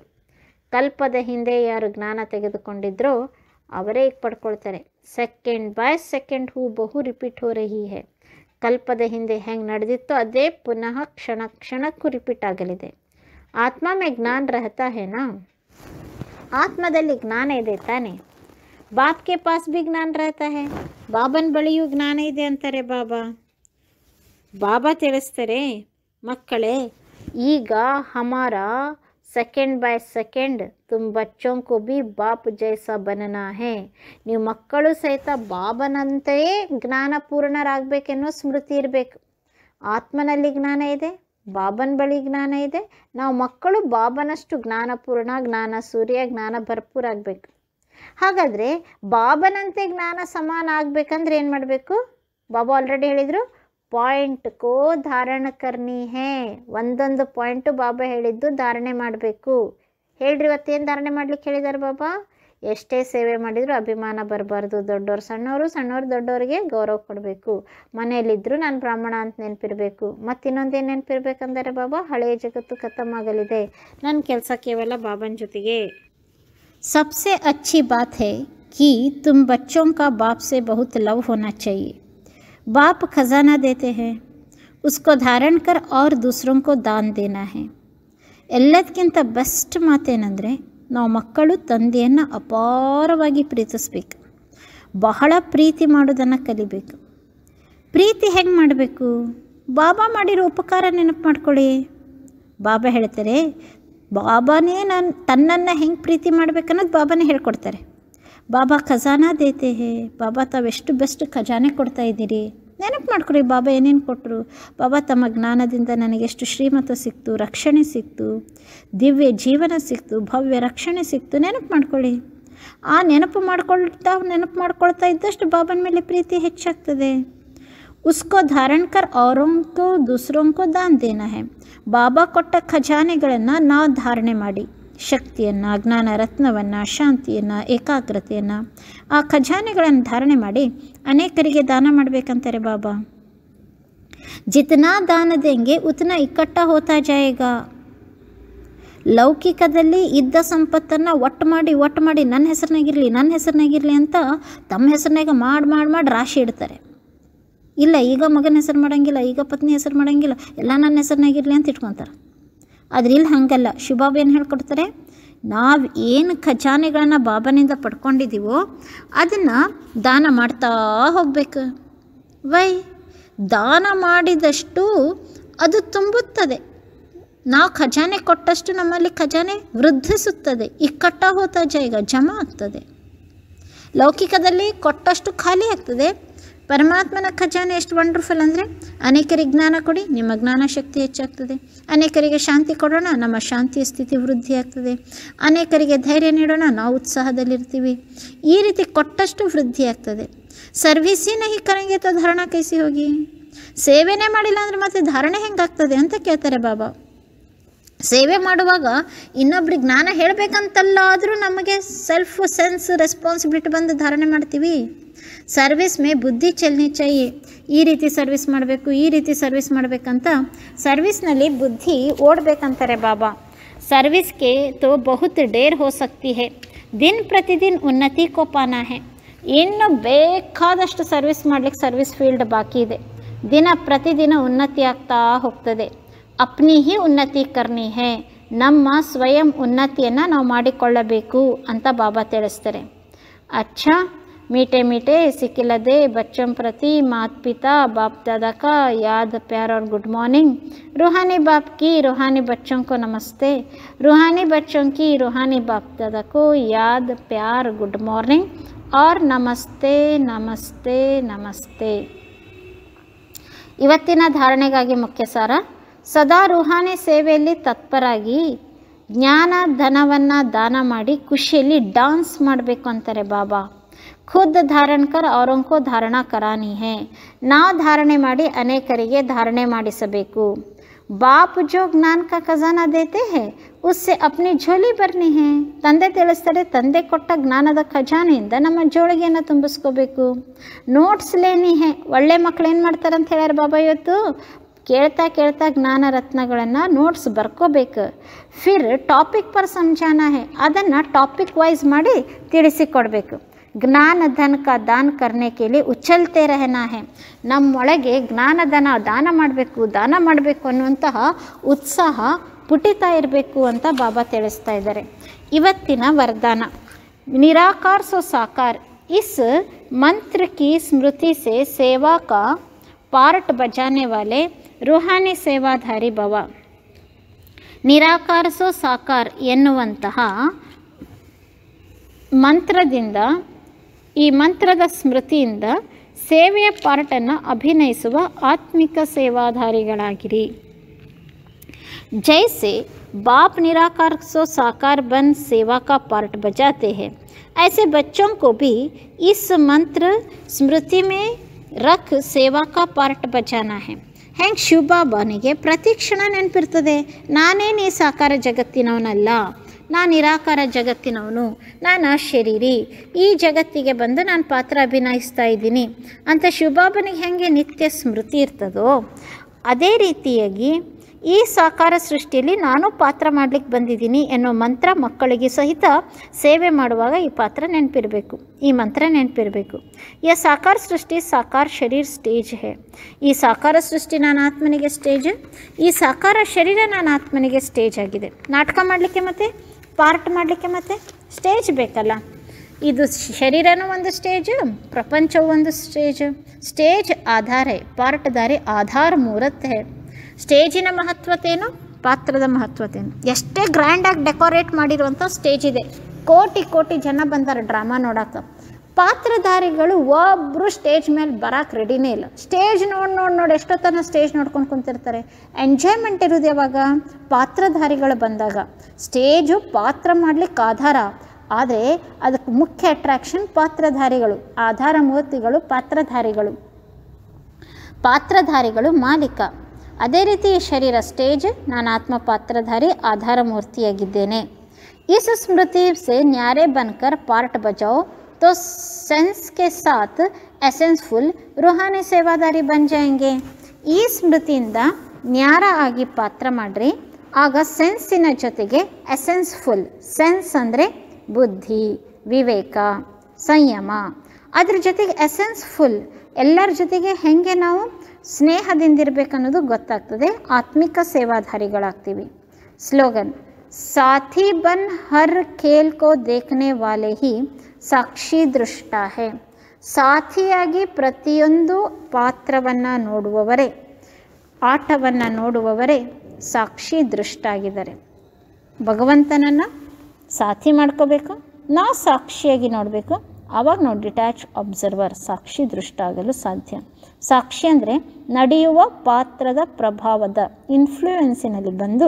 ಕಲ್ಪದ ಹಿಂದೆ ಯಾರು ಜ್ಞಾನ ತೆಗೆದುಕೊಂಡಿದ್ರೋ ಅವರೇ ಈಗ ಪಡ್ಕೊಳ್ತಾರೆ. ಸೆಕೆಂಡ್ ಬೈ ಸೆಕೆಂಡ್ ಹೂ ಬಹು ರಿಪೀಟ್ ಹೋ ರಹಿ ಹೈ. ಕಲ್ಪದ ಹಿಂದೆ ಹೆಂಗೆ ನಡೆದಿತ್ತೋ ಅದೇ ಪುನಃ ಕ್ಷಣ ಕ್ಷಣಕ್ಕೂ ರಿಪೀಟ್ ಆಗಲಿದೆ. ಆತ್ಮ ಮೇ ಜ್ಞಾನ ರಹತಾ ಹೇನಾ, ಆತ್ಮದಲ್ಲಿ ಜ್ಞಾನ ಇದೆ ತಾನೆ. ಬಾಪ್ಗೆ ಪಾಸ್ ಭಿ ಜ್ಞಾನ ರಹತಾ ಹೈ, ಬಾಬನ ಬಳಿಯೂ ಜ್ಞಾನ ಇದೆ ಅಂತಾರೆ ಬಾಬಾ ತಿಳಿಸ್ತಾರೆ, ಮಕ್ಕಳೇ ಈಗ ಹಮಾರ ಸೆಕೆಂಡ್ ಬೈ ಸೆಕೆಂಡ್ ತುಮ್ ಬಚ್ಚೋಂ ಕೋ ಭಿ ಬಾಪ್ ಜೈಸಾ ಬನನಾ ಹೇ. ನೀವು ಮಕ್ಕಳು ಸಹಿತ ಬಾಬನಂತೆಯೇ ಜ್ಞಾನಪೂರ್ಣರಾಗಬೇಕೆನ್ನೋ ಸ್ಮೃತಿ ಇರಬೇಕು. ಆತ್ಮನಲ್ಲಿ ಜ್ಞಾನ ಇದೆ, ಬಾಬನ ಬಳಿ ಜ್ಞಾನ ಇದೆ. ನಾವು ಮಕ್ಕಳು ಬಾಬನಷ್ಟು ಜ್ಞಾನಪೂರ್ಣ, ಜ್ಞಾನ ಸೂರ್ಯ, ಜ್ಞಾನ ಭರ್ಪೂರ ಆಗಬೇಕು. ಹಾಗಾದರೆ ಬಾಬನಂತೆ ಜ್ಞಾನ ಸಮಾನ ಆಗಬೇಕಂದ್ರೆ ಏನು ಮಾಡಬೇಕು? ಬಾಬಾ ಆಲ್ರೆಡಿ ಹೇಳಿದರು, ಪಾಯಿಂಟ್ ಕೋ ಧಾರಣ ಕರ್ನಿ ಹೇ. ಒಂದೊಂದು ಪಾಯಿಂಟು ಬಾಬಾ ಹೇಳಿದ್ದು ಧಾರಣೆ ಮಾಡಬೇಕು. ಹೇಳ್ರಿ, ಇವತ್ತೇನು ಧಾರಣೆ ಮಾಡ್ಲಿಕ್ಕೆ ಹೇಳಿದ್ದಾರೆ ಬಾಬಾ? ಎಷ್ಟೇ ಸೇವೆ ಮಾಡಿದರೂ ಅಭಿಮಾನ ಬರಬಾರ್ದು. ದೊಡ್ಡವ್ರು ಸಣ್ಣವರು, ಸಣ್ಣವ್ರು ದೊಡ್ಡವರಿಗೆ ಗೌರವ ಕೊಡಬೇಕು. ಮನೆಯಲ್ಲಿದ್ದರೂ ನಾನು ಬ್ರಾಹ್ಮಣ ಅಂತ ನೆನಪಿರಬೇಕು. ಮತ್ತು ಇನ್ನೊಂದೇನು ನೆನಪಿರ್ಬೇಕಂದರೆ ಬಾಬಾ, ಹಳೆಯ ಜಗತ್ತು ಖತಮ್ ಆಗಲಿದೆ, ನನ್ನ ಕೆಲಸ ಕೇವಲ ಬಾಬನ ಜೊತೆಗೆ. सबसे अच्छी बात है कि तुम बच्चों का बाप से बहुत लव होना चाहिए. बाप खजाना देते हैं, उसको धारण कर और दूसरों को दान देना है. ಎಲ್ಲದಕ್ಕಿಂತ ಬೆಸ್ಟ್ ಮಾತೇನೆಂದರೆ, ನಾವು ಮಕ್ಕಳು ತಂದೆಯನ್ನು ಅಪಾರವಾಗಿ ಪ್ರೀತಿಸ್ಬೇಕು, ಬಹಳ ಪ್ರೀತಿ ಮಾಡೋದನ್ನು ಕಲಿಬೇಕು. ಪ್ರೀತಿ ಹೆಂಗೆ ಮಾಡಬೇಕು? ಬಾಬಾ ಮಾಡಿರೋ ಉಪಕಾರ ನೆನಪು ಮಾಡ್ಕೊಳ್ಳಿ. ಬಾಬಾ ಹೇಳ್ತಾರೆ, ಬಾಬಾನೇ ತನ್ನನ್ನು ಹೆಂಗೆ ಪ್ರೀತಿ ಮಾಡ್ಬೇಕನ್ನೋದು ಬಾಬಾನೇ ಹೇಳ್ಕೊಡ್ತಾರೆ. ಬಾಬಾ ಖಜಾನಾ ದೇತೆ ಹೇ. ಬಾಬಾ ತಾವೆಷ್ಟು ಬೆಸ್ಟ್ ಖಜಾನೆ ಕೊಡ್ತಾ ಇದ್ದೀರಿ. ನೆನಪು ಮಾಡ್ಕೊಡಿ, ಬಾಬಾ ಏನೇನು ಕೊಟ್ಟರು. ಬಾಬಾ ತಮ್ಮ ಜ್ಞಾನದಿಂದ ನನಗೆಷ್ಟು ಶ್ರೀಮತ ಸಿಕ್ತು, ರಕ್ಷಣೆ ಸಿಕ್ತು, ದಿವ್ಯ ಜೀವನ ಸಿಕ್ತು, ಭವ್ಯ ರಕ್ಷಣೆ ಸಿಕ್ತು. ನೆನಪು ಮಾಡ್ಕೊಳ್ಳಿ. ಆ ನೆನಪು ಮಾಡ್ಕೊಳ್ತಾ ಇದ್ದಷ್ಟು ಬಾಬನ ಮೇಲೆ ಪ್ರೀತಿ ಹೆಚ್ಚಾಗ್ತದೆ. ಉಸ್ಕೋ ಧಾರಣ ಕರ್ ಔರೋಂಕೋ ದೂಸರೋಂಕೋ ದಾನ್ ದೇನಾ ಹೈ. ಬಾಬಾ ಕೊಟ್ಟ ಖಜಾನೆಗಳನ್ನು ನಾವು ಧಾರಣೆ ಮಾಡಿ, ಶಕ್ತಿಯನ್ನು, ಜ್ಞಾನ ರತ್ನವನ್ನು, ಶಾಂತಿಯನ್ನು, ಏಕಾಗ್ರತೆಯನ್ನು, ಆ ಖಜಾನೆಗಳನ್ನು ಧಾರಣೆ ಮಾಡಿ ಅನೇಕರಿಗೆ ದಾನ ಮಾಡಬೇಕಂತಾರೆ ಬಾಬಾ. ಜಿತನಾ ದಾನ ದೇಂಗೆ ಉತನಾ ಇಕ್ಕಟ್ಟ ಹೋತಾ ಜಾಯೇಗಾ. ಲೌಕಿಕದಲ್ಲಿ ಇದ್ದ ಸಂಪತ್ತನ್ನು ಒಟ್ಟು ಮಾಡಿ ನನ್ನ ಹೆಸರಿನಾಗಿರಲಿ ಅಂತ ತಮ್ಮ ಹೆಸರಿನಾಗ ಮಾಡಿ ರಾಶಿ ಇಡ್ತಾರೆ. ಇಲ್ಲ, ಈಗ ಮಗನ ಹೆಸರು ಮಾಡೋಂಗಿಲ್ಲ, ಈಗ ಪತ್ನಿ ಹೆಸರು ಮಾಡೋಂಗಿಲ್ಲ, ಎಲ್ಲ ನನ್ನ ಹೆಸರಿನಾಗಿರಲಿ ಅಂತ ಇಟ್ಕೊತಾರೆ. ಆದರೆ ಇಲ್ಲಿ ಹಾಗಲ್ಲ. ಶಿವಬಾಬಾ ಏನು ಹೇಳ್ಕೊಡ್ತಾರೆ, ನಾವು ಏನು ಖಜಾನೆಗಳನ್ನು ಬಾಬನಿಂದ ಪಡ್ಕೊಂಡಿದ್ದೀವೋ ಅದನ್ನು ದಾನ ಮಾಡ್ತಾ ಹೋಗಬೇಕು. ದಾನ ಮಾಡಿದಷ್ಟು ಅದು ತುಂಬುತ್ತದೆ. ನಾವು ಖಜಾನೆ ಕೊಟ್ಟಷ್ಟು ನಮ್ಮಲ್ಲಿ ಖಜಾನೆ ವೃದ್ಧಿಸುತ್ತದೆ. ಇಕ್ಕಟ್ಟ ಹೋತಾ ಜಾಗ ಜಮಾ ಆಗ್ತದೆ. ಲೌಕಿಕದಲ್ಲಿ ಕೊಟ್ಟಷ್ಟು ಖಾಲಿ ಆಗ್ತದೆ. ಪರಮಾತ್ಮನ ಖಜಾನೆ ಎಷ್ಟು ವಂಡರ್ಫುಲ್ ಅಂದರೆ, ಅನೇಕರಿಗೆ ಜ್ಞಾನ ಕೊಡಿ, ನಿಮ್ಮ ಜ್ಞಾನ ಶಕ್ತಿ ಹೆಚ್ಚಾಗ್ತದೆ. ಅನೇಕರಿಗೆ ಶಾಂತಿ ಕೊಡೋಣ, ನಮ್ಮ ಶಾಂತಿಯ ಸ್ಥಿತಿ ವೃದ್ಧಿ ಆಗ್ತದೆ. ಅನೇಕರಿಗೆ ಧೈರ್ಯ ನೀಡೋಣ, ನಾವು ಉತ್ಸಾಹದಲ್ಲಿರ್ತೀವಿ. ಈ ರೀತಿ ಕೊಟ್ಟಷ್ಟು ವೃದ್ಧಿ ಆಗ್ತದೆ. ಸರ್ವಿಸೇ ನಹಿ ಕರೆಂಗೆ ತೋ ಧಾರಣಾ ಕೈಸಿ ಹೋಗಿ. ಸೇವೆನೇ ಮಾಡಿಲ್ಲ ಅಂದರೆ ಮತ್ತೆ ಧಾರಣೆ ಹೆಂಗಾಗ್ತದೆ ಅಂತ ಕೇಳ್ತಾರೆ ಬಾಬಾ. ಸೇವೆ ಮಾಡುವಾಗ ಇನ್ನೊಬ್ರಿಗೆ ಜ್ಞಾನ ಹೇಳಬೇಕಂತಲ್ಲ, ಆದರೂ ನಮಗೆ ಸೆಲ್ಫ್ ಸೆನ್ಸ್ ರೆಸ್ಪಾನ್ಸಿಬಿಲಿಟಿ ಬಂದು ಧಾರಣೆ ಮಾಡ್ತೀವಿ. ಸರ್ವಿಸ್ ಮೇ ಬುದ್ಧಿ ಚಲನೆ ಚಾಹಿಯೆ. ಈ ರೀತಿ ಸರ್ವಿಸ್ ಮಾಡಬೇಕು, ಈ ರೀತಿ ಸರ್ವಿಸ್ ಮಾಡಬೇಕಂತ ಸರ್ವಿಸ್ನಲ್ಲಿ ಬುದ್ಧಿ ಓಡಬೇಕಂತಾರೆ ಬಾಬಾ. ಸರ್ವಿಸ್ಗೆ ತೋ ಬಹುತ್ ಡೇರ್ ಹೋ ಸಕ್ತಿ ಹೈ, ದಿನ ಪ್ರತಿದಿನ ಉನ್ನತಿ ಕೋ ಪಾನಾ ಹೈ. ಇನ್ನು ಬೇಕಾದಷ್ಟು ಸರ್ವಿಸ್ ಮಾಡಲಿಕ್ಕೆ ಸರ್ವಿಸ್ ಫೀಲ್ಡ್ ಬಾಕಿ ಇದೆ. ದಿನ ಪ್ರತಿದಿನ ಉನ್ನತಿ ಆಗ್ತಾ ಹೋಗ್ತದೆ. ಅಪ್ನಿ ಹಿ ಉನ್ನತಿ ಕರ್ನಿ ಹೈ. ನಮ್ಮ ಸ್ವಯಂ ಉನ್ನತಿಯನ್ನು ನಾವು ಮಾಡಿಕೊಳ್ಳಬೇಕು ಅಂತ ಬಾಬಾ ತಿಳಿಸ್ತಾರೆ. ಅಚ್ಚಾ, मीठे मीठे सिकिलदे बच्चों प्रति माता पिता बाप दादा का याद प्यार और गुड मॉर्निंग. रूहानी बाप की रूहानी बच्चों को नमस्ते. रूहानी बच्चों की रूहानी बाप दादा को याद प्यार गुड मॉर्निंग और नमस्ते नमस्ते नमस्ते. ಇವತ್ತಿನ ಧಾರಣೆಗಾಗಿ ಮುಖ್ಯ ಸಾರ, ಸದಾ ರೂಹಾನಿ ಸೇವೆಯಲ್ಲಿ ತತ್ಪರಾಗಿ ಜ್ಞಾನ ಧನವನ್ನು ದಾನ ಮಾಡಿ ಖುಷಿಯಲ್ಲಿ ಡಾನ್ಸ್ ಮಾಡಬೇಕು ಅಂತಾರೆ ಬಾಬಾ. ಖುದ್ ಧಾರಣ ಕರ್ ಔರೋಂಕೋ ಧಾರಣಾ ಕರಾನಿ ಹೇ. ನಾವು ಧಾರಣೆ ಮಾಡಿ ಅನೇಕರಿಗೆ ಧಾರಣೆ ಮಾಡಿಸಬೇಕು. ಬಾಪ್ ಜೋ ಜ್ಞಾನ ಕಾ ಖಜಾನಾ ದೇತೆ ಹೇ ಉಸ್ಸೆ ಅಪ್ನಿ ಝೋಲಿ ಬರ್ನಿ ಹೇ. ತಂದೆ ತಿಳಿಸ್ತಾರೆ, ತಂದೆ ಕೊಟ್ಟ ಜ್ಞಾನದ ಖಜಾನೆಯಿಂದ ನಮ್ಮ ಜೋಳಿಗೆಯನ್ನು ತುಂಬಿಸ್ಕೋಬೇಕು. ನೋಟ್ಸ್ ಲೇನಿ ಹೇ. ಒಳ್ಳೆ ಮಕ್ಳು ಏನು ಮಾಡ್ತಾರೆ ಅಂತ ಹೇಳ್ಯಾರ ಬಾಬಾ ಇವತ್ತು, ಕೇಳ್ತಾ ಕೇಳ್ತಾ ಜ್ಞಾನ ರತ್ನಗಳನ್ನು ನೋಟ್ಸ್ ಬರ್ಕೋಬೇಕು. ಫಿರ್ ಟಾಪಿಕ್ ಪರ್ ಸಮझाना ಹೇ. ಅದನ್ನು ಟಾಪಿಕ್ ವೈಸ್ ಮಾಡಿ ತಿಳಿಸಿಕೊಡ್ಬೇಕು. ಜ್ಞಾನ ಧನ ಕಾ ದಾನ ಕರ್ನೆ ಕೇಳಿ ಉಚ್ಚಲ್ತೆ ರಹನಾ ಹೇ. ನಮ್ಮೊಳಗೆ ಜ್ಞಾನಧನ ದಾನ ಮಾಡಬೇಕು ಅನ್ನುವಂತಹ ಉತ್ಸಾಹ ಪುಟಿತಾ ಇರಬೇಕು ಅಂತ ಬಾಬಾ ತಿಳಿಸ್ತಾ ಇದ್ದಾರೆ. ಇವತ್ತಿನ ವರದಾನ ನಿರಾಕಾರ ಸೋ ಸಾಕಾರ. इस मंत्र की स्मृति से सेवा का पार्ट बजाने वाले रूहानी ಸೇವಾಧಾರಿ ಭವ. ನಿರಾಕಾರ ಸೋ ಸಾಕಾರ ಎನ್ನುವಂತಹ ಮಂತ್ರದಿಂದ, ಈ ಮಂತ್ರದ ಸ್ಮೃತಿಯಿಂದ ಸೇವೆಯ ಪಾರ್ಟನ್ನು ಅಭಿನಯಿಸುವ ಆತ್ಮಿಕ ಸೇವಾಧಾರಿಗಳಾಗಿರಿ. जैसे बाप निराकार सो साकार बन सेवा का पार्ट बजाते हैं, ऐसे बच्चों को भी इस मंत्र स्मृति में रख सेवा का पार्ट बजाना है. ಹೆಂಗೆ ಶಿವಬಾಬನಿಗೆ ಪ್ರತಿ ಕ್ಷಣ ನೆನಪಿರ್ತದೆ, ನಾನೇನು ಈ ಸಾಕಾರ ಜಗತ್ತಿನವನಲ್ಲ, ನಾನು ನಿರಾಕಾರ ಜಗತ್ತಿನವನು, ನಾನು ಶರೀರಿ, ಈ ಜಗತ್ತಿಗೆ ಬಂದು ನಾನು ಪಾತ್ರ ಅಭಿನಯಿಸ್ತಾ ಇದ್ದೀನಿ ಅಂತ ಶಿವಬಾಬನಿಗೆ ಹೆಂಗೆ ನಿತ್ಯ ಸ್ಮೃತಿ ಇರ್ತದೋ, ಅದೇ ರೀತಿಯಾಗಿ ಈ ಸಾಕಾರ ಸೃಷ್ಟಿಯಲ್ಲಿ ನಾನು ಪಾತ್ರ ಮಾಡಲಿಕ್ಕೆ ಬಂದಿದ್ದೀನಿ ಎನ್ನೋ ಮಂತ್ರ ಮಕ್ಕಳಿಗೆ ಸಹಿತ ಸೇವೆ ಮಾಡುವಾಗ ಈ ಪಾತ್ರ ನೆನಪಿರಬೇಕು, ಈ ಮಂತ್ರ ನೆನಪಿರಬೇಕು. ಈ ಸಾಕಾರ ಸೃಷ್ಟಿ ಸಾಕಾರ ಶರೀರ ಸ್ಟೇಜ್ ಹೇ. ಈ ಸಾಕಾರ ಸೃಷ್ಟಿ ನಾನು ಆತ್ಮನಿಗೆ ಸ್ಟೇಜ್, ಈ ಸಾಕಾರ ಶರೀರ ನಾನು ಆತ್ಮನಿಗೆ ಸ್ಟೇಜ್ ಆಗಿದೆ. ನಾಟಕ ಮಾಡಲಿಕ್ಕೆ ಮತ್ತು ಪಾರ್ಟ್ ಮಾಡಲಿಕ್ಕೆ ಮತ್ತು ಸ್ಟೇಜ್ ಬೇಕಲ್ಲ. ಇದು ಶರೀರನೂ ಒಂದು ಸ್ಟೇಜ್, ಪ್ರಪಂಚವೂ ಒಂದು ಸ್ಟೇಜ್. ಸ್ಟೇಜ್ ಆಧಾರ ಹೇ, ಪಾರ್ಟ್ದಾರಿ ಆಧಾರ ಮೂರತ್ ಹೇ. ಸ್ಟೇಜಿನ ಮಹತ್ವತೇನು, ಪಾತ್ರದ ಮಹತ್ವತೇನು. ಎಷ್ಟೇ ಗ್ರ್ಯಾಂಡಾಗಿ ಡೆಕೋರೇಟ್ ಮಾಡಿರುವಂಥ ಸ್ಟೇಜ್ ಇದೆ, ಕೋಟಿ ಕೋಟಿ ಜನ ಬಂದಾರೆ ಡ್ರಾಮಾ ನೋಡೋಕೆ, ಪಾತ್ರಧಾರಿಗಳು ಒಬ್ಬರು ಸ್ಟೇಜ್ ಮೇಲೆ ಬರೋಕೆ ರೆಡಿನೇ ಇಲ್ಲ. ಸ್ಟೇಜ್ ನೋಡಿ ಎಷ್ಟೊತ್ತನ ಸ್ಟೇಜ್ ನೋಡ್ಕೊಂಡು ಕುಂತಿರ್ತಾರೆ. ಎಂಜಾಯ್ಮೆಂಟ್ ಇರೋದು ಯಾವಾಗ, ಪಾತ್ರಧಾರಿಗಳು ಬಂದಾಗ. ಸ್ಟೇಜು ಪಾತ್ರ ಮಾಡಲಿಕ್ಕೆ ಆಧಾರ, ಆದರೆ ಅದಕ್ಕೆ ಮುಖ್ಯ ಅಟ್ರಾಕ್ಷನ್ ಪಾತ್ರಧಾರಿಗಳು, ಆಧಾರ ಮೂರ್ತಿಗಳು ಪಾತ್ರಧಾರಿಗಳು ಮಾಲೀಕ. ಅದೇ ರೀತಿ ಶರೀರ ಸ್ಟೇಜ್, ನಾನು ಆತ್ಮ ಪಾತ್ರಧಾರಿ ಆಧಾರ ಮೂರ್ತಿಯಾಗಿದ್ದೇನೆ. इस स्मृति से न्यारे बनकर पार्ट बजाओ तो सेंस के साथ एसेंसफुल रूहानी सेवादारी बन जाएंगे. ಈ ಸ್ಮೃತಿಯಿಂದ ನ್ಯಾರ ಆಗಿ ಪಾತ್ರ ಮಾಡ್ರಿ, ಆಗ ಸೆನ್ಸಿನ ಜೊತೆಗೆ ಎಸೆನ್ಸ್ಫುಲ್. ಸೆನ್ಸ್ ಅಂದರೆ ಬುದ್ಧಿ, ವಿವೇಕ, ಸಂಯಮ, ಅದ್ರ ಜೊತೆಗೆ ಎಸೆನ್ಸ್ಫುಲ್, ಎಲ್ಲರ ಜೊತೆಗೆ ಹೆಂಗೆ ನಾವು ಸ್ನೇಹದಿಂದಿರಬೇಕನ್ನೋದು ಗೊತ್ತಾಗ್ತದೆ. ಆತ್ಮಿಕ ಸೇವಾಧಾರಿಗಳಾಗ್ತೀವಿ. ಸ್ಲೋಗನ್, ಸಾಥಿ ಬನ್ ಹರ್ ಖೇಲ್ ಕೋ ದೇಖ್ನೆ ವಾಲೆ ಹಿ ಸಾಕ್ಷಿ ದೃಷ್ಟ ಹೇ. ಸಾಥಿಯಾಗಿ ಪ್ರತಿಯೊಂದು ಪಾತ್ರವನ್ನು ನೋಡುವವರೇ, ಆಟವನ್ನು ನೋಡುವವರೇ ಸಾಕ್ಷಿ ದೃಷ್ಟ ಆಗಿದ್ದಾರೆ. ಭಗವಂತನನ್ನು ಸಾಥಿ ಮಾಡ್ಕೋಬೇಕು, ನಾವು ಸಾಕ್ಷಿಯಾಗಿ ನೋಡಬೇಕು. ಆವಾಗ ನಾವು ಡಿಟ್ಯಾಚ್ ಅಬ್ಸರ್ವರ್, ಸಾಕ್ಷಿ ದೃಷ್ಟ ಆಗಲು ಸಾಧ್ಯ. ಸಾಕ್ಷಿ ಅಂದರೆ ನಡೆಯುವ ಪಾತ್ರದ ಪ್ರಭಾವದ ಇನ್ಫ್ಲೂಯೆನ್ಸಿನಲ್ಲಿ ಬಂದು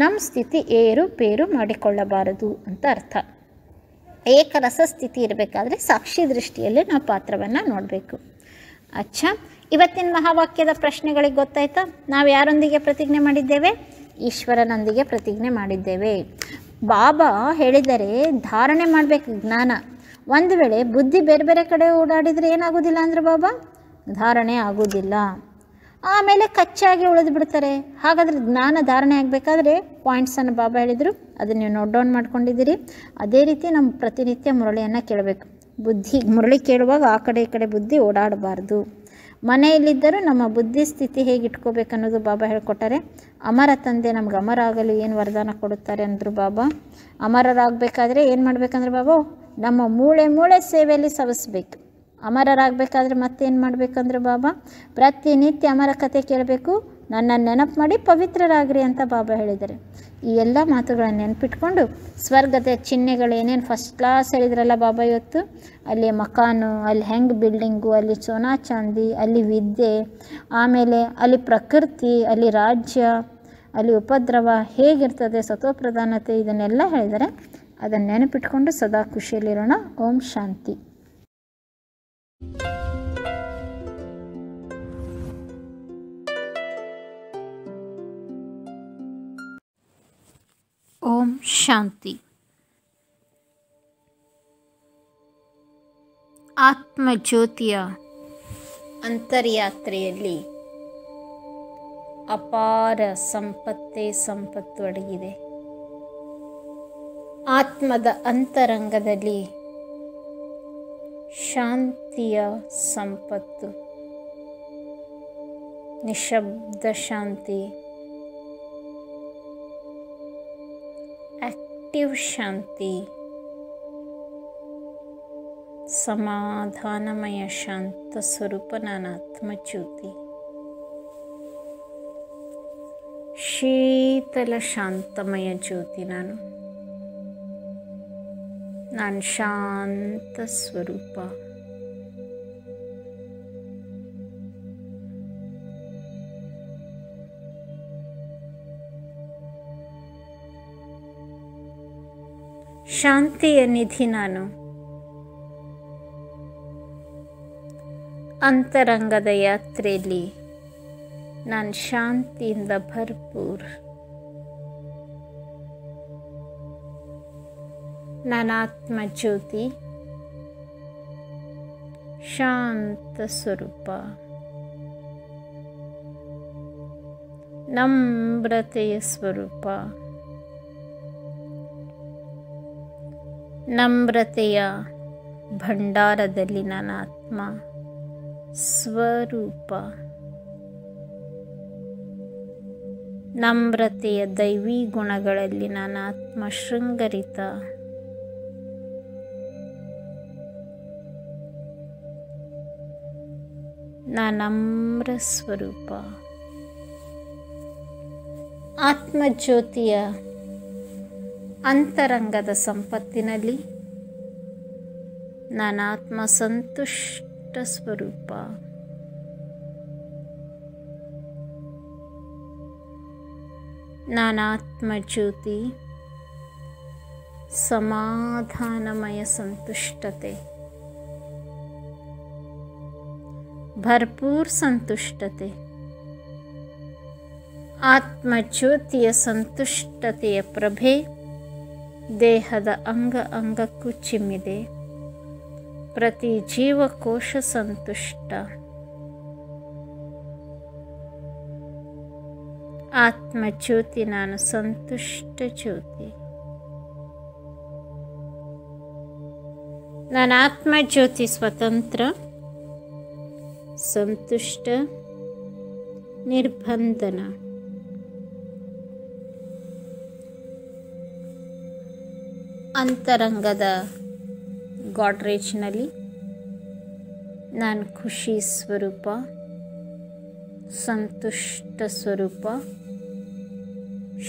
ನಮ್ಮ ಸ್ಥಿತಿ ಏರುಪೇರು ಮಾಡಿಕೊಳ್ಳಬಾರದು ಅಂತ ಅರ್ಥ. ಏಕರಸ ಸ್ಥಿತಿ ಇರಬೇಕಾದ್ರೆ ಸಾಕ್ಷಿ ದೃಷ್ಟಿಯಲ್ಲಿ ನಾವು ಪಾತ್ರವನ್ನು ನೋಡಬೇಕು. ಅಚ್ಚಾ, ಇವತ್ತಿನ ಮಹಾವಾಕ್ಯದ ಪ್ರಶ್ನೆಗಳಿಗೆ ಗೊತ್ತಾಯ್ತಾ? ನಾವು ಯಾರೊಂದಿಗೆ ಪ್ರತಿಜ್ಞೆ ಮಾಡಿದ್ದೇವೆ? ಈಶ್ವರನೊಂದಿಗೆ ಪ್ರತಿಜ್ಞೆ ಮಾಡಿದ್ದೇವೆ. ಬಾಬಾ ಹೇಳಿದರೆ ಧಾರಣೆ ಮಾಡಬೇಕು ಜ್ಞಾನ. ಒಂದು ವೇಳೆ ಬುದ್ಧಿ ಬೇರೆ ಬೇರೆ ಕಡೆ ಓಡಾಡಿದರೆ ಏನಾಗೋದಿಲ್ಲ ಅಂದರೆ ಬಾಬಾ ಧಾರಣೆ ಆಗೋದಿಲ್ಲ, ಆಮೇಲೆ ಕಚ್ಚಾಗಿ ಉಳಿದು ಬಿಡ್ತಾರೆ. ಹಾಗಾದರೆ ಜ್ಞಾನ ಧಾರಣೆ ಆಗಬೇಕಾದ್ರೆ ಪಾಯಿಂಟ್ಸನ್ನು ಬಾಬಾ ಹೇಳಿದರು, ಅದನ್ನು ನೀವು ನೋಟ್ ಡೌನ್ ಮಾಡ್ಕೊಂಡಿದ್ದೀರಿ. ಅದೇ ರೀತಿ ನಮ್ಮ ಪ್ರತಿನಿತ್ಯ ಮುರಳಿಯನ್ನು ಕೇಳಬೇಕು. ಮುರಳಿ ಕೇಳುವಾಗ ಆ ಕಡೆ ಈ ಕಡೆ ಬುದ್ಧಿ ಓಡಾಡಬಾರ್ದು. ಮನೆಯಲ್ಲಿದ್ದರೂ ನಮ್ಮ ಬುದ್ಧಿ ಸ್ಥಿತಿ ಹೇಗೆ ಇಟ್ಕೋಬೇಕು ಅನ್ನೋದು ಬಾಬಾ ಹೇಳ್ಕೊಟ್ಟಾರೆ. ಅಮರ ತಂದೆ ನಮ್ಗೆ ಅಮರ ಆಗಲು ಏನು ವರದಾನ ಕೊಡುತ್ತಾರೆ ಅಂದರು ಬಾಬಾ. ಅಮರರಾಗಬೇಕಾದ್ರೆ ಏನು ಮಾಡಬೇಕಂದ್ರೆ ಬಾಬಾ, ನಮ್ಮ ಮೂಳೆ ಸೇವೆಯಲ್ಲಿ ಸವಿಸ್ಬೇಕು. ಅಮರರಾಗಬೇಕಾದ್ರೆ ಮತ್ತೇನು ಮಾಡಬೇಕಂದ್ರೆ ಬಾಬಾ, ಪ್ರತಿನಿತ್ಯ ಅಮರ ಕಥೆ ಕೇಳಬೇಕು, ನನ್ನ ನೆನಪು ಮಾಡಿ ಪವಿತ್ರರಾಗ್ರಿ ಅಂತ ಬಾಬಾ ಹೇಳಿದ್ದಾರೆ. ಈ ಎಲ್ಲ ಮಾತುಗಳನ್ನು ನೆನಪಿಟ್ಕೊಂಡು ಸ್ವರ್ಗದ ಚಿಹ್ನೆಗಳು ಏನೇನು ಫಸ್ಟ್ ಕ್ಲಾಸ್ ಹೇಳಿದ್ರಲ್ಲ ಬಾಬಾ ಇವತ್ತು, ಅಲ್ಲಿ ಮಕಾನು, ಅಲ್ಲಿ ಹೆಂಗೆ ಬಿಲ್ಡಿಂಗು, ಅಲ್ಲಿ ಸೋನಾ ಚಾಂದಿ, ಅಲ್ಲಿ ವಿದ್ಯೆ, ಆಮೇಲೆ ಅಲ್ಲಿ ಪ್ರಕೃತಿ, ಅಲ್ಲಿ ರಾಜ್ಯ, ಅಲ್ಲಿ ಉಪದ್ರವ ಹೇಗಿರ್ತದೆ, ಸತ್ವಪ್ರಧಾನತೆ, ಇದನ್ನೆಲ್ಲ ಹೇಳಿದರೆ ಅದನ್ನು ನೆನಪಿಟ್ಕೊಂಡು ಸದಾ ಖುಷಿಯಲ್ಲಿರೋಣ. ಓಂ ಶಾಂತಿ. ಓಂ ಶಾಂತಿ. ಆತ್ಮಜ್ಯೋತಿಯ ಅಂತರ್ಯಾತ್ರೆಯಲ್ಲಿ ಅಪಾರ ಸಂಪತ್ತೇ ಸಂಪತ್ತು ಅಡಗಿದೆ. ಆತ್ಮದ ಅಂತರಂಗದಲ್ಲಿ ಶಾಂತಿಯ ಸಂಪತ್ತು, ನಿಶಬ್ದ ಶಾಂತಿ, ಆಕ್ಟಿವ್ ಶಾಂತಿ, ಸಮಾಧಾನಮಯ ಶಾಂತ ಸ್ವರೂಪ ನಾನು ಆತ್ಮಜ್ಯೋತಿ. ಶೀತಲ ಶಾಂತಮಯ ಜ್ಯೋತಿ ನಾನು ಶಾಂತ ಸ್ವರೂಪ. ಶಾಂತಿಯ ನಿಧಿ ನಾನು. ಅಂತರಂಗದ ಯಾತ್ರೆಯಲ್ಲಿ ನಾನು ಶಾಂತಿಯಿಂದ ಭರ್ಪೂರ್. ನಾನು ಆತ್ಮಜ್ಯೋತಿ, ಶಾಂತ ಸ್ವರೂಪ, ನಮ್ರತೆಯ ಸ್ವರೂಪ. ನಮ್ರತೆಯ ಭಂಡಾರದಲ್ಲಿ ನನ್ನ ಆತ್ಮ ಸ್ವರೂಪ. ನಮ್ರತೆಯ ದೈವಿ ಗುಣಗಳಲ್ಲಿ ನನ್ನ ಆತ್ಮ ಶೃಂಗರಿತ. ನಮ್ರ ಸ್ವರೂಪ. ಆತ್ಮಜ್ಯೋತಿಯ ಅಂತರಂಗದ ಸಂಪತ್ತಿನಲ್ಲಿ ನನ್ನ ಆತ್ಮ ಸಂತುಷ್ಟ ಸ್ವರೂಪ. ನಾನು ಆತ್ಮಜ್ಯೋತಿ, ಸಮಾಧಾನಮಯ ಸಂತುಷ್ಟತೆ, ಭರ್ಪೂರ್ ಸಂತುಷ್ಟತೆ. ಆತ್ಮಜ್ಯೋತಿಯ ಸಂತುಷ್ಟತೆಯ ಪ್ರಭೆ ದೇಹದ ಅಂಗ ಅಂಗಕ್ಕೂ ಚಿಮ್ಮಿದೆ. ಪ್ರತಿ ಜೀವಕೋಶ ಸಂತುಷ್ಟ. ಆತ್ಮಜ್ಯೋತಿ ನಾನು ಸಂತುಷ್ಟ ಜ್ಯೋತಿ. ನನ್ನ ಆತ್ಮಜ್ಯೋತಿ ಸ್ವತಂತ್ರ, ಸಂತುಷ್ಟ, ನಿರ್ಬಂಧನ. ಅಂತರಂಗದ ಗಾಡ್ರೇಜ್ನಲ್ಲಿ ನಾನು ಖುಷಿ ಸ್ವರೂಪ, ಸಂತುಷ್ಟ ಸ್ವರೂಪ,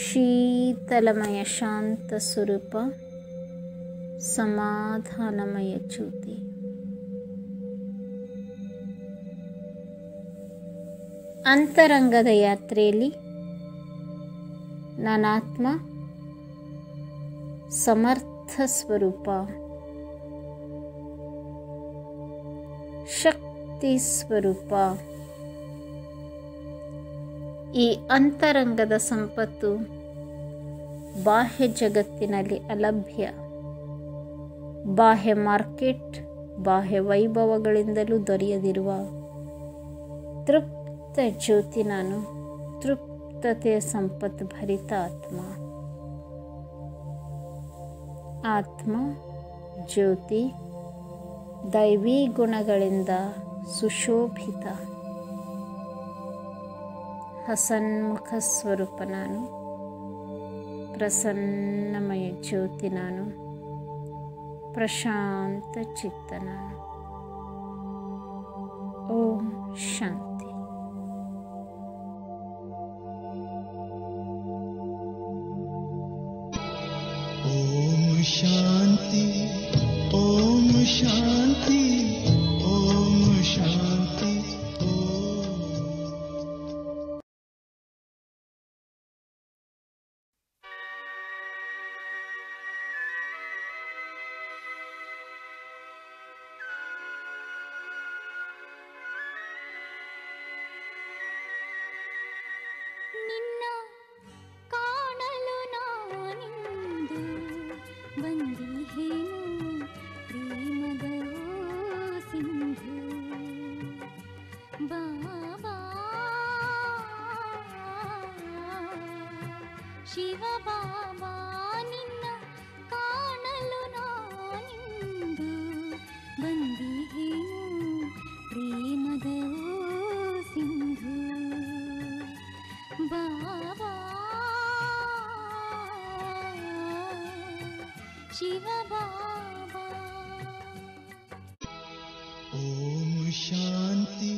ಶೀತಲಮಯ ಶಾಂತ ಸ್ವರೂಪ, ಸಮಾಧಾನಮಯ ಜ್ಯೋತಿ. ಅಂತರಂಗದ ಯಾತ್ರೆಯಲ್ಲಿ ನನ್ನ ಆತ್ಮ ಸಮರ್ಥ ಸ್ವರೂಪ, ಶಕ್ತಿ ಸ್ವರೂಪ. ಈ ಅಂತರಂಗದ ಸಂಪತ್ತು ಬಾಹ್ಯ ಜಗತ್ತಿನಲ್ಲಿ ಅಲಭ್ಯ. ಬಾಹ್ಯ ಮಾರ್ಕೆಟ್, ಬಾಹ್ಯ ವೈಭವಗಳಿಂದಲೂ ದೊರೆಯದಿರುವ ತೃಪ್ತ ಜ್ಯೋತಿ ನಾನು, ತೃಪ್ತತೆಯ ಸಂಪತ್ತು ಭರಿತ ಆತ್ಮ. ಆತ್ಮ ಜ್ಯೋತಿ ದೈವಿ ಗುಣಗಳಿಂದ ಸುಶೋಭಿತ, ಹಸನ್ಮುಖ ಸ್ವರೂಪ ನಾನು, ಪ್ರಸನ್ನಮಯ ಜ್ಯೋತಿ ನಾನು, ಪ್ರಶಾಂತ ಚಿತ್ತ ನಾನು. ಓಂ ಶಾಂತಿ. शांति ओम शांति ओम शांति ओम। ನಿನ್ನ ಕಾಣಲು ನಾನಿಂದು ಬಂದಿಹೇನು ಪ್ರೇಮದ ಸಿಂಧು ಬಾಬಾ ಶಿವ ಬಾಬಾ ನಿನ್ನ ಕಾಣಲು ನಾನಿಂದು ಬಂದಿಹೇನು ಪ್ರೇಮದ ಸಿಂಧು ಬಾಬಾ ಶಿವ ಬಾಬಾ ओम शांति